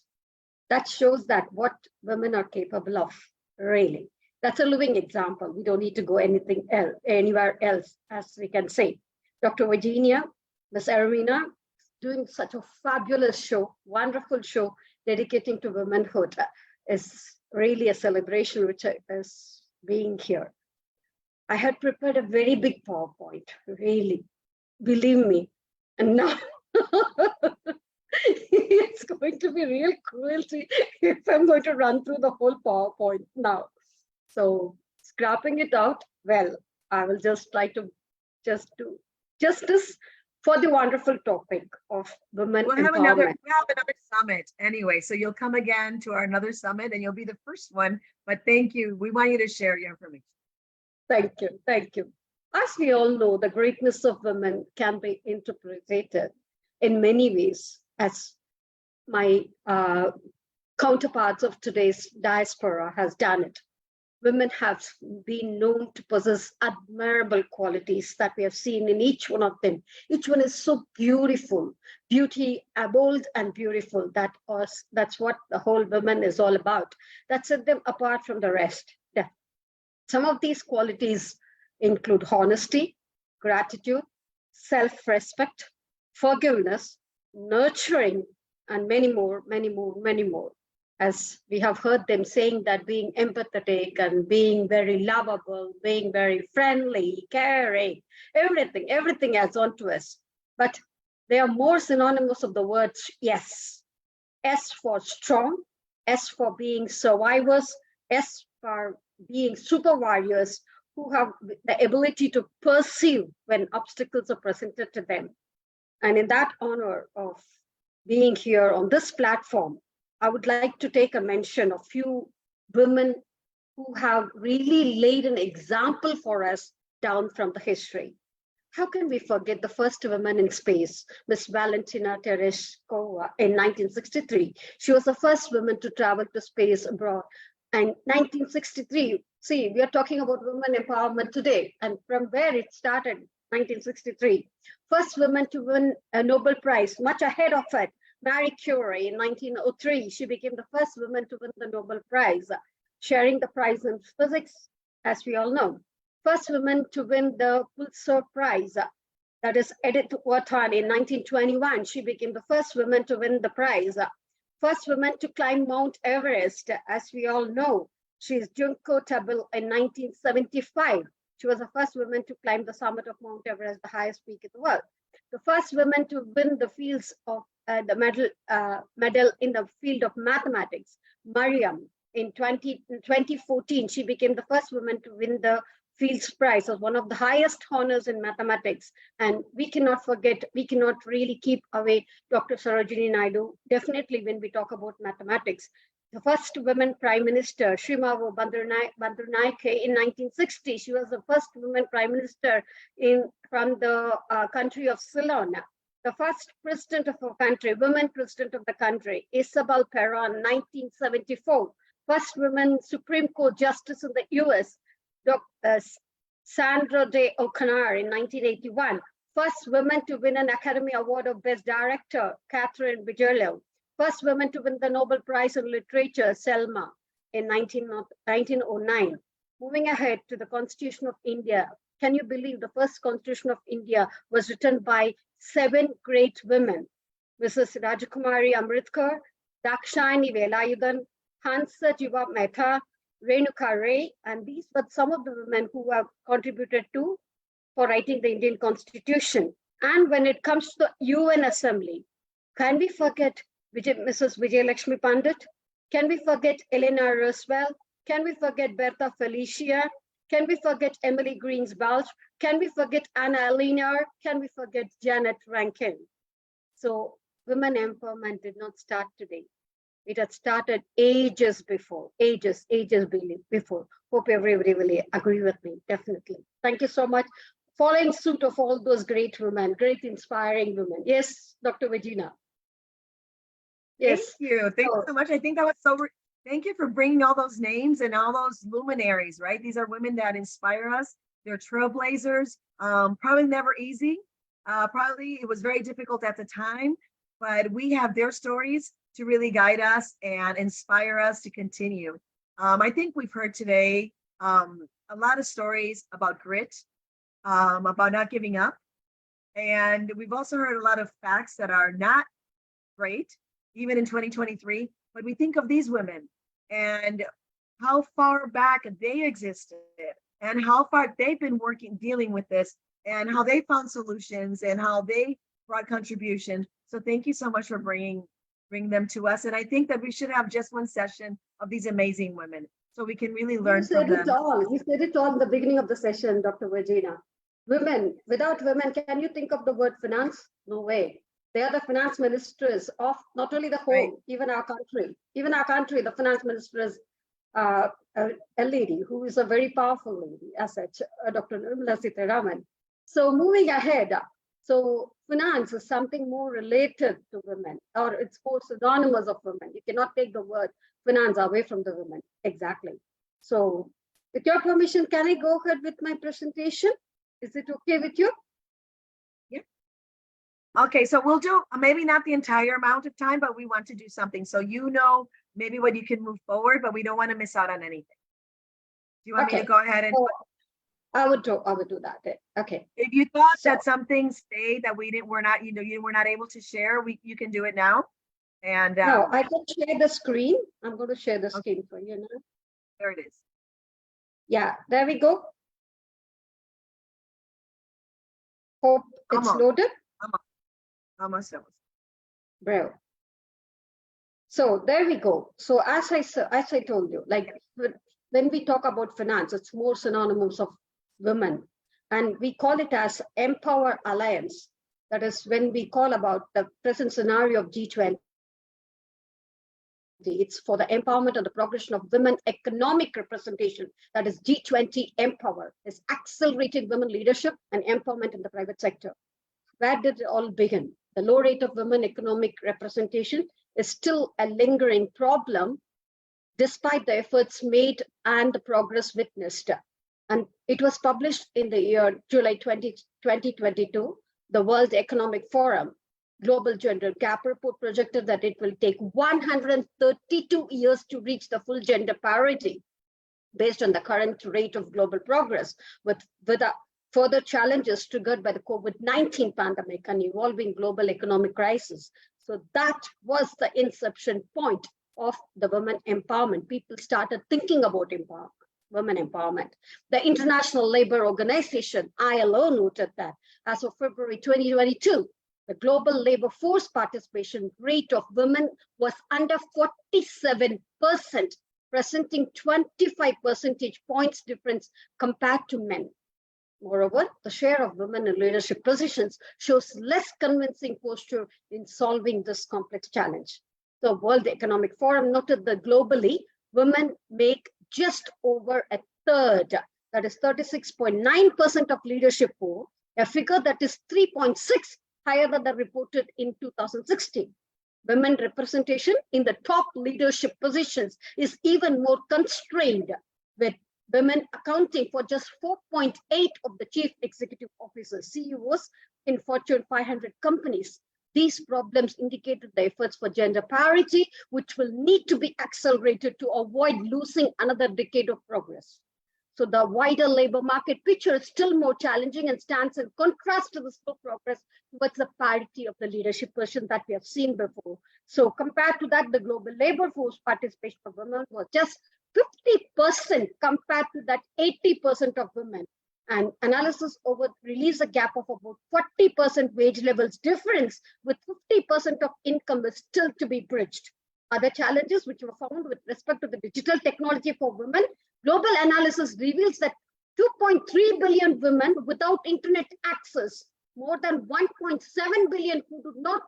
[SPEAKER 13] That shows that what women are capable of, really. That's a living example. We don't need to go anywhere else, as we can say. Dr. Virginia, Ms. Ermina, doing such a fabulous show, wonderful show, dedicating to womanhood is really a celebration, which is being here. I had prepared a very big PowerPoint, really, believe me. And now it's going to be real cruelty if I'm going to run through the whole PowerPoint now. So scrapping it out, well, I will just try to just do justice for the wonderful topic of women
[SPEAKER 2] we'll
[SPEAKER 13] empowerment.
[SPEAKER 2] have another summit anyway. So you'll come again to our another summit and you'll be the first one. But thank you. We want you to share your information.
[SPEAKER 13] Thank you. Thank you. As we all know, the greatness of women can be interpreted in many ways, as my counterparts of today's diaspora has done it. Women have been known to possess admirable qualities that we have seen in each one of them. Each one is so beautiful, beauty, bold and beautiful. That's what the whole woman is all about. That set them apart from the rest. Yeah. Some of these qualities include honesty, gratitude, self-respect, forgiveness, nurturing, and many more, many more, many more. As we have heard them saying that being empathetic and being very lovable, being very friendly, caring, everything adds on to us. But they are more synonymous of the words yes. S for strong, S for being survivors, S for being super warriors who have the ability to perceive when obstacles are presented to them. And in that honor of being here on this platform, I would like to take a mention of few women who have really laid an example for us down from the history. how can we forget the first woman in space, Miss Valentina Tereshkova in 1963? She was the first woman to travel to space abroad. And 1963, see, we are talking about women empowerment today, and from where it started, 1963. First woman to win a Nobel Prize, much ahead of it, Marie Curie in 1903. She became the first woman to win the Nobel Prize, sharing the prize in physics, as we all know. First woman to win the Pulitzer Prize, that is Edith Wharton in 1921. She became the first woman to win the prize. First woman to climb Mount Everest, as we all know. She is Junko Table in 1975. She was the first woman to climb the summit of Mount Everest, the highest peak in the world. The first woman to win the fields of the medal in the field of mathematics, Mariam. In 2014, she became the first woman to win the Fields Prize as one of the highest honors in mathematics. And we cannot forget, we cannot really keep away Dr. Sarojini Naidu, definitely when we talk about mathematics. The first woman prime minister, Srimavo Bandaranaike in 1960. She was the first woman prime minister from the country of Ceylon. The first president of our country, woman president of the country, Isabel Perón, 1974. First woman Supreme Court justice in the US, Sandra Day O'Connor in 1981. First woman to win an Academy Award of Best Director, Catherine Bigelow. First woman to win the Nobel Prize in Literature, Selma, in 1909. Moving ahead to the Constitution of India. Can you believe the first Constitution of India was written by 7 great women? Mrs. Rajakumari Amritkar, Dakshayani Velayudan, Hansa Jiva Mehta, Renuka Ray, and these were some of the women who have contributed for writing the Indian Constitution. And when it comes to the UN Assembly, can we forget Mrs. Vijayalakshmi Pandit? Can we forget Eleanor Roosevelt? Can we forget Bertha Felicia? Can we forget Emily Greensbelt? Can we forget Anna Eleanor? Can we forget Janet Rankin? So women empowerment did not start today. It had started ages before, ages before. Hope everybody will agree with me, definitely. Thank you so much. Following suit of all those great women, great inspiring women. Yes, Dr. Virginia. Yes.
[SPEAKER 2] Thank you. Thank you so much. I think that was so, thank you for bringing all those names and all those luminaries, right? These are women that inspire us. They're trailblazers. Probably never easy. Probably it was very difficult at the time, but we have their stories to really guide us and inspire us to continue. I think we've heard today a lot of stories about grit, about not giving up. And we've also heard a lot of facts that are not great, even in 2023. But we think of these women and how far back they existed and how far they've been dealing with this and how they found solutions and how they brought contribution. So thank you so much for bring them to us. And I think that we should have just one session of these amazing women so we can really learn from them.
[SPEAKER 13] You said it all in the beginning of the session, Dr. Virginia. Women, without women, can you think of the word finance? No way. They are the finance ministers of not only the whole, right, even our country. Even our country, the finance minister is a lady who is a very powerful lady, as such, Dr. Nirmala Sitharaman. So moving ahead, so finance is something more related to women, or it's more synonymous of women. You cannot take the word finance away from the women. Exactly. So with your permission, can I go ahead with my presentation? Is it okay with you?
[SPEAKER 2] Yeah. Okay, so we'll do maybe not the entire amount of time, but we want to do something. So maybe what you can move forward, but we don't want to miss out on anything. Do you want me to go ahead and?
[SPEAKER 13] I would do that. Okay.
[SPEAKER 2] If you thought that some things stayed that you were not able to share, you can do it now. And
[SPEAKER 13] no, I can share the screen. I'm going to share the screen for you now.
[SPEAKER 2] There it is.
[SPEAKER 13] Yeah, there we go. Hope it's loaded.
[SPEAKER 2] Almost.
[SPEAKER 13] Bravo. So there we go. So as I told you, like when we talk about finance, it's more synonymous of women, and we call it as Empower Alliance. That is when we call about the present scenario of G20. It's for the empowerment and the progression of women economic representation. That is G20 Empower. It's accelerating women leadership and empowerment in the private sector. Where did it all begin? The low rate of women economic representation is still a lingering problem despite the efforts made and the progress witnessed. And it was published in the year July 2022. The World Economic Forum Global Gender Gap Report projected that it will take 132 years to reach the full gender parity based on the current rate of global progress, with further challenges triggered by the COVID-19 pandemic and evolving global economic crisis. So that was the inception point of the women empowerment. People started thinking about women empowerment. The International Labour Organization, ILO, noted that as of February 2022, the global labor force participation rate of women was under 47%, presenting 25 percentage points difference compared to men. Moreover, the share of women in leadership positions shows less convincing posture in solving this complex challenge. The World Economic Forum noted that globally, women make just over a third, that is 36.9% of leadership pool, a figure that is 3.6 higher than the reported in 2016. Women representation in the top leadership positions is even more constrained, with women accounting for just 4.8 of the chief executive officers, CEOs in Fortune 500 companies. These problems indicated the efforts for gender parity, which will need to be accelerated to avoid losing another decade of progress. So the wider labor market picture is still more challenging and stands in contrast to the slow progress towards the parity of the leadership position that we have seen before. So compared to that, the global labor force participation of women was just 50% compared to that 80% of women. And analysis over release a gap of about 40% wage levels difference, with 50% of income is still to be bridged. Other challenges which were found with respect to the digital technology for women, global analysis reveals that 2.3 billion women without internet access, more than 1.7 billion who do not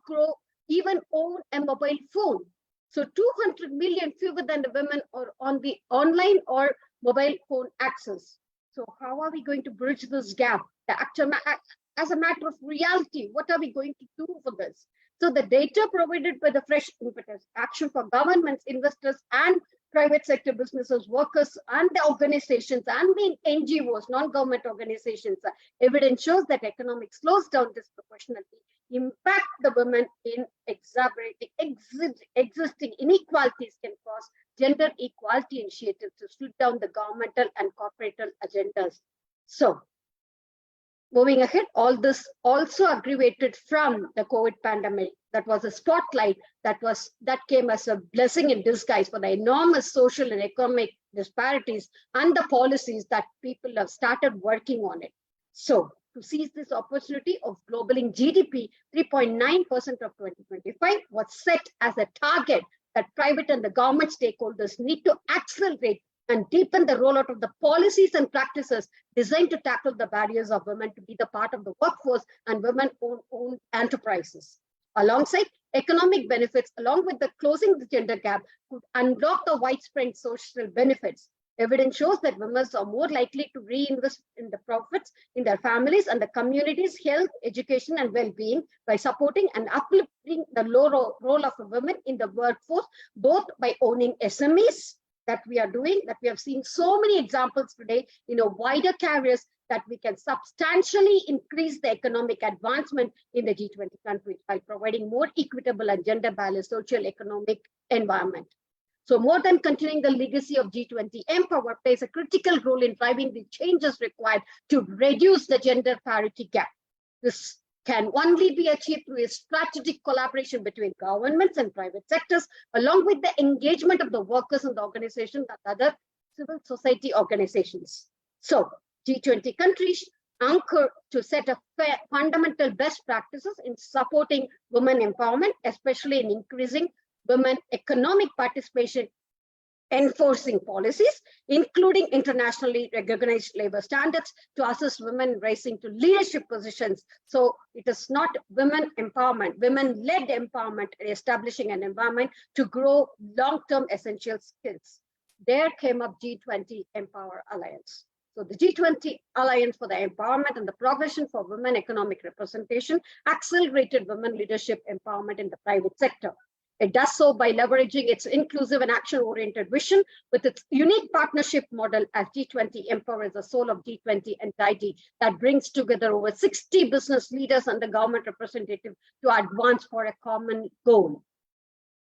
[SPEAKER 13] even own a mobile phone. So 200 million fewer than the women are on the online or mobile phone access. So how are we going to bridge this gap? As a matter of reality, what are we going to do for this? So the data provided by the Fresh Impetus Action for governments, investors, and private sector businesses, workers, and the organizations, and the NGOs, non-government organizations, evidence shows that economic slows down disproportionately impact the women in exacerbating existing inequalities can cause gender equality initiatives to slow down the governmental and corporate agendas. So moving ahead, all this also aggravated from the COVID pandemic. That was a spotlight that came as a blessing in disguise for the enormous social and economic disparities and the policies that people have started working on it. So to seize this opportunity of globaling GDP, 3.9% of 2025 was set as a target that private and the government stakeholders need to accelerate and deepen the rollout of the policies and practices designed to tackle the barriers of women to be the part of the workforce and women-owned enterprises. Alongside economic benefits, along with the closing the gender gap, could unlock the widespread social benefits. Evidence shows that women are more likely to reinvest in the profits in their families and the community's health, education, and well-being by supporting and uplifting the role of women in the workforce, both by owning SMEs that we are doing, that we have seen so many examples today in a wider carriers, that we can substantially increase the economic advancement in the G20 countries by providing more equitable and gender balanced social economic environment. So more than continuing the legacy of G20, Empower plays a critical role in driving the changes required to reduce the gender parity gap. This can only be achieved through a strategic collaboration between governments and private sectors, along with the engagement of the workers and the organizations and other civil society organizations. So G20 countries anchor to set a fundamental best practices in supporting women empowerment, especially in increasing women economic participation enforcing policies, including internationally recognized labor standards to assist women rising to leadership positions. So it is not women empowerment, women-led empowerment, establishing an environment to grow long-term essential skills. There came up G20 Empower Alliance. So the G20 Alliance for the Empowerment and the Progression for Women Economic Representation accelerated women leadership empowerment in the private sector. It does so by leveraging its inclusive and action-oriented vision with its unique partnership model as G20 Empower is the soul of G20 entity that brings together over 60 business leaders and the government representative to advance for a common goal.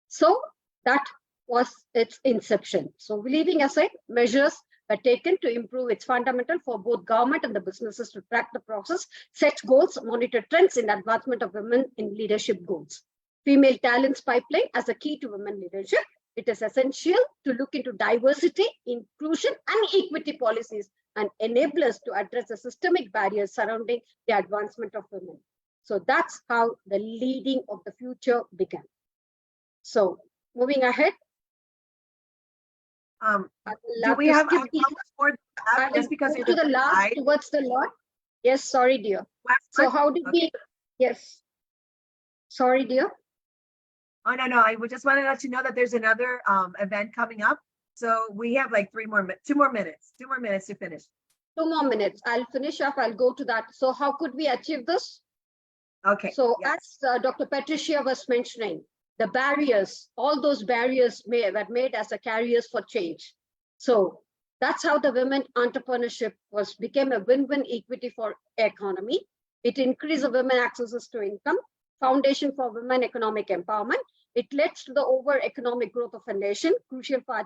[SPEAKER 13] So that was its inception. So leaving aside, measures were taken to improve its fundamental for both government and the businesses to track the process, set goals, monitor trends in advancement of women in leadership goals. Female talents pipeline as a key to women leadership. It is essential to look into diversity, inclusion, and equity policies and enablers to address the systemic barriers surrounding the advancement of women. So that's how the leading of the future began. So moving ahead.
[SPEAKER 2] Do we have more just because
[SPEAKER 13] to the last towards the lot? Yes, sorry, dear. So how did we? Yes. Sorry, dear.
[SPEAKER 2] Oh, no. I just want to let you know that there's another event coming up. So we have like 2 more minutes to finish.
[SPEAKER 13] 2 more minutes. I'll finish up. I'll go to that. So how could we achieve this?
[SPEAKER 2] Okay.
[SPEAKER 13] So as Dr. Patricia was mentioning, the barriers, all those barriers were made as a carriers for change. So that's how the women entrepreneurship became a win-win equity for economy. It increased the women accesses to income, foundation for women economic empowerment. It led to the over economic growth of a nation, crucial for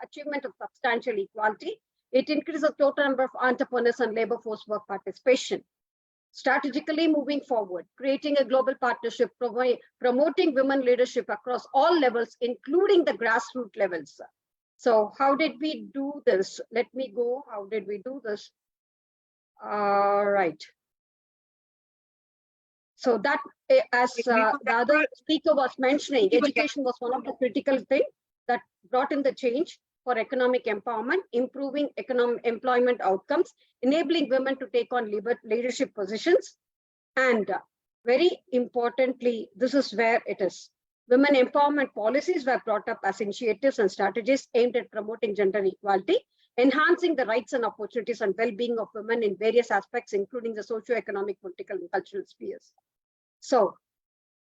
[SPEAKER 13] achievement of substantial equality. It increased the total number of entrepreneurs and labor force work participation. Strategically moving forward, creating a global partnership, promoting women leadership across all levels, including the grassroots levels. So how did we do this? Let me go. How did we do this? All right. So that, as the other speaker was mentioning, education was one of the critical things that brought in the change for economic empowerment, improving economic employment outcomes, enabling women to take on leadership positions. And very importantly, this is where it is. Women empowerment policies were brought up as initiatives and strategies aimed at promoting gender equality, enhancing the rights and opportunities and well-being of women in various aspects, including the socio-economic, political, and cultural spheres. So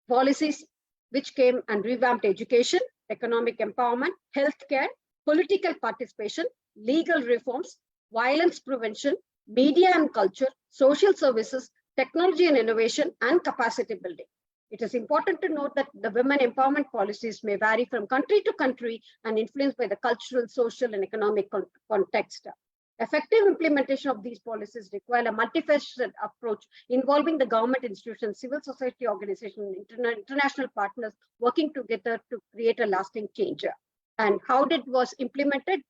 [SPEAKER 13] policies which came and revamped education, economic empowerment, healthcare, political participation, legal reforms, violence prevention, media and culture, social services, technology and innovation, and capacity building. It is important to note that the women empowerment policies may vary from country to country and influenced by the cultural, social, and economic context. Effective implementation of these policies require a multifaceted approach involving the government institutions, civil society organizations, international partners working together to create a lasting change. And how it was implemented?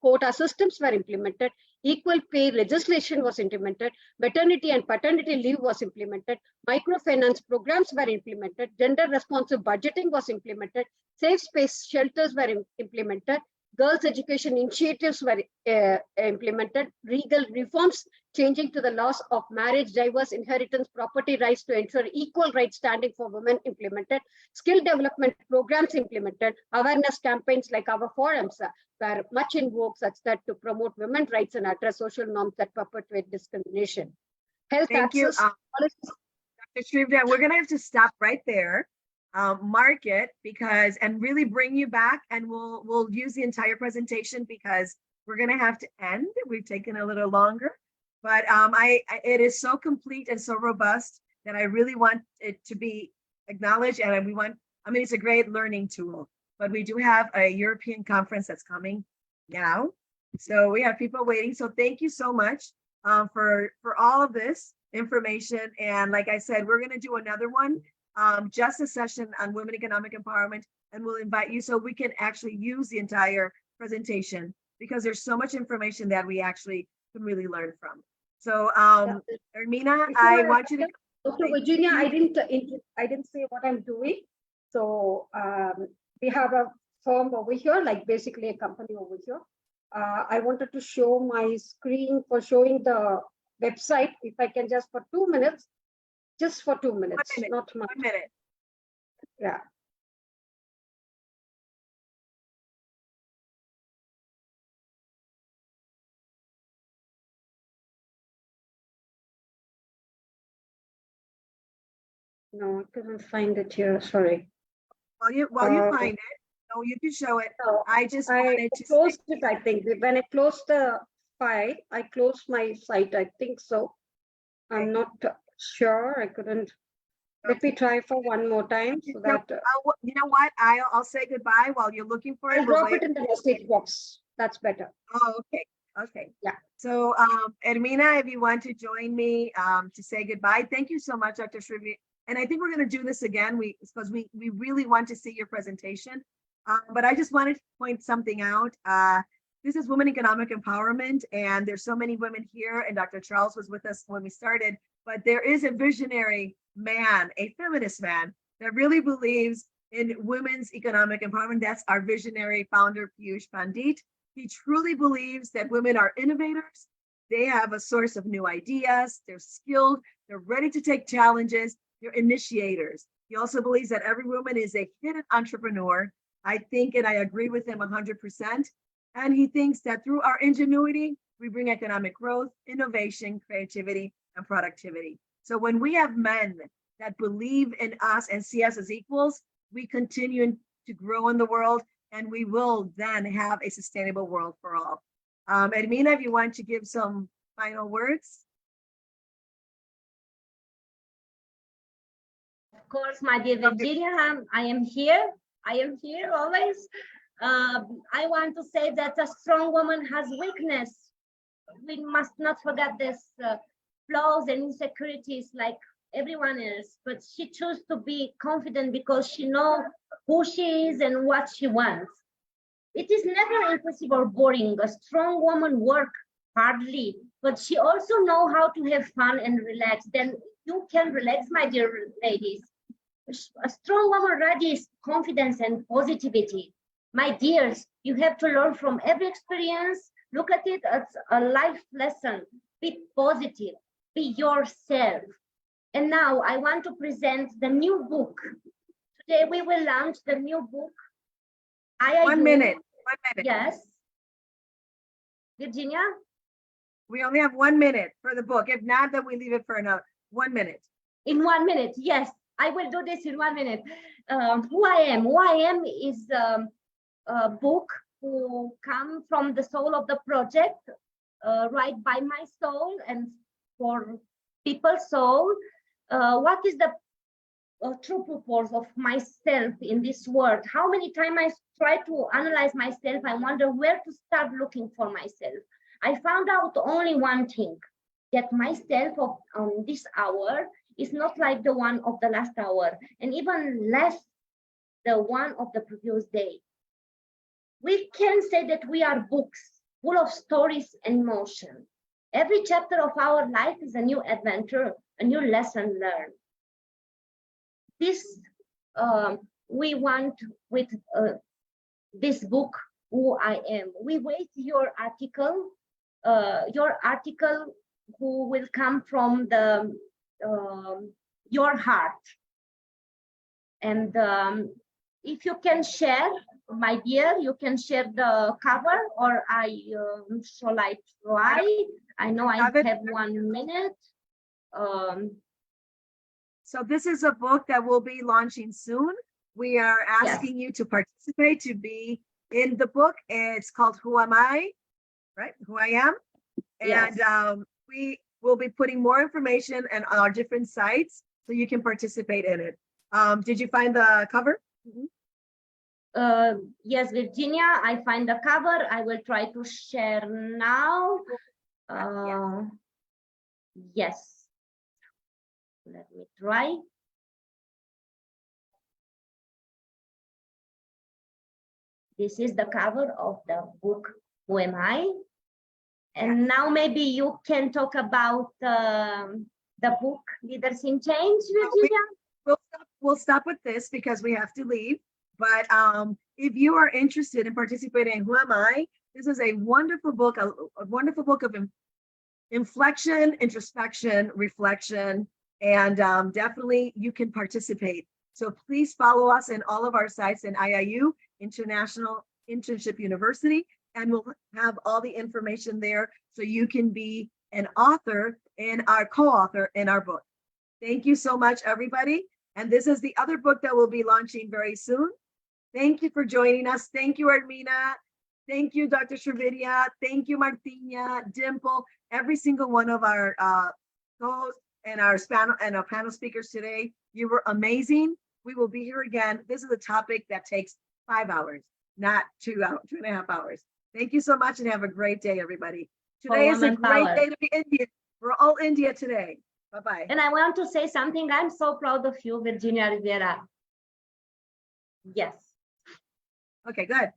[SPEAKER 13] Quota systems were implemented, equal pay legislation was implemented, maternity and paternity leave was implemented, microfinance programs were implemented, gender responsive budgeting was implemented, safe space shelters were implemented, girls' education initiatives were implemented, legal reforms changing to the laws of marriage, divorce, inheritance, property rights to ensure equal rights standing for women implemented, skill development programs implemented, awareness campaigns like our forums were much in vogue such that to promote women's rights and address social norms that perpetuate discrimination. Health
[SPEAKER 2] Thank you,
[SPEAKER 13] access.
[SPEAKER 2] Dr. Shrivya. We're going to have to stop right there. Mark it and really bring you back, and we'll use the entire presentation because we're going to have to end. We've taken a little longer, but it is so complete and so robust that I really want it to be acknowledged, and it's a great learning tool. But we do have a European conference that's coming now, so we have people waiting. So thank you so much for all of this information, and like I said, we're going to do another one. Just a session on women economic empowerment, and we'll invite you so we can actually use the entire presentation because there's so much information that we actually can really learn from. So, Ermina, I want you to.
[SPEAKER 13] Dr. Virginia, I didn't say what I'm doing. So we have a firm over here, like basically a company over here. I wanted to show my screen for showing the website. If I can just for 2 minutes, just for 2 minutes, not much.
[SPEAKER 2] 1 minute.
[SPEAKER 13] Yeah. No, I couldn't find it here. Sorry.
[SPEAKER 2] While you find it, no, you can show it.
[SPEAKER 13] No,
[SPEAKER 2] I just wanted to
[SPEAKER 13] closed it, I think. When I closed the file, I closed my site, I think so. I'm not sure. I couldn't. Let me try for one more time so that
[SPEAKER 2] you know what? I'll say goodbye while you're looking for it.
[SPEAKER 13] I'll drop it in the message box. That's better.
[SPEAKER 2] Oh, okay. Okay.
[SPEAKER 13] Yeah.
[SPEAKER 2] So, Ermina, if you want to join me to say goodbye, thank you so much, Dr. Shrivya. And I think we're going to do this again because we really want to see your presentation. But I just wanted to point something out. This is Women Economic Empowerment, and there's so many women here, and Dr. Charles was with us when we started, but there is a visionary man, a feminist man, that really believes in women's economic empowerment. That's our visionary founder, Piyush Pandit. He truly believes that women are innovators. They have a source of new ideas. They're skilled. They're ready to take challenges. They're initiators. He also believes that every woman is a hidden entrepreneur. I think, and I agree with him 100%. And he thinks that through our ingenuity, we bring economic growth, innovation, creativity, and productivity. So when we have men that believe in us and see us as equals, we continue to grow in the world, and we will then have a sustainable world for all. Ermina, if you want to give some final words.
[SPEAKER 3] Of course, my dear Virginia, I am here. I am here always. I want to say that a strong woman has weakness. We must not forget this flaws and insecurities like everyone else, but she chose to be confident because she knows who she is and what she wants. It is never impossible or boring. A strong woman works hardly, but she also knows how to have fun and relax. Then you can relax, my dear ladies. A strong woman radiates confidence and positivity. My dears, you have to learn from every experience. Look at it as a life lesson. Be positive, be yourself. And now I want to present the new book. Today we will launch the new book. IIU.
[SPEAKER 2] 1 minute. 1 minute.
[SPEAKER 3] Yes. Virginia?
[SPEAKER 2] We only have 1 minute for the book. If not, then we leave it for another 1 minute.
[SPEAKER 3] In 1 minute, yes. I will do this in 1 minute. Who I am. Who I am is a book who come from the soul of the project, right by my soul and for people's soul. What is the true purpose of myself in this world? How many times I try to analyze myself, I wonder where to start looking for myself. I found out only one thing, that myself on this hour is not like the one of the last hour, and even less the one of the previous day. We can say that we are books full of stories and emotion. Every chapter of our life is a new adventure, a new lesson learned. This we want with this book, Who I Am. We wait your article who will come from the your heart. And if you can share, my dear, you can share the cover, or shall I try? I know I have 1 minute.
[SPEAKER 2] So this is a book that will be launching soon. We are asking you to participate, to be in the book. It's called Who Am I, right? Who I Am. And we will be putting more information on our different sites so you can participate in it. Did you find the cover?
[SPEAKER 3] Yes, Virginia, I find the cover. I will try to share now. Yes. Let me try. This is the cover of the book, Who Am I? And now maybe you can talk about the book, Leaders in Change, Virginia?
[SPEAKER 2] We'll stop with this because we have to leave. But if you are interested in participating in Who Am I, this is a wonderful book, a wonderful book of inflection, introspection, reflection, and definitely you can participate. So please follow us in all of our sites in IIU, International Internship University, and we'll have all the information there so you can be an author and our co-author in our book. Thank you so much, everybody. And this is the other book that we'll be launching very soon. Thank you for joining us. Thank you, Ermina. Thank you, Dr. Srividya. Thank you, Martina, Dimple, every single one of our co-hosts and our panel speakers today. You were amazing. We will be here again. This is a topic that takes 5 hours, not 2.5 hours. Thank you so much and have a great day, everybody. Today is a great day to be Indian. We're all India today. Bye-bye.
[SPEAKER 3] And I want to say something. I'm so proud of you, Virginia Rivera. Yes.
[SPEAKER 2] Okay, good.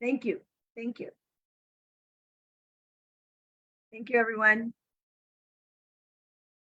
[SPEAKER 2] Thank you. Thank you. Thank you, everyone.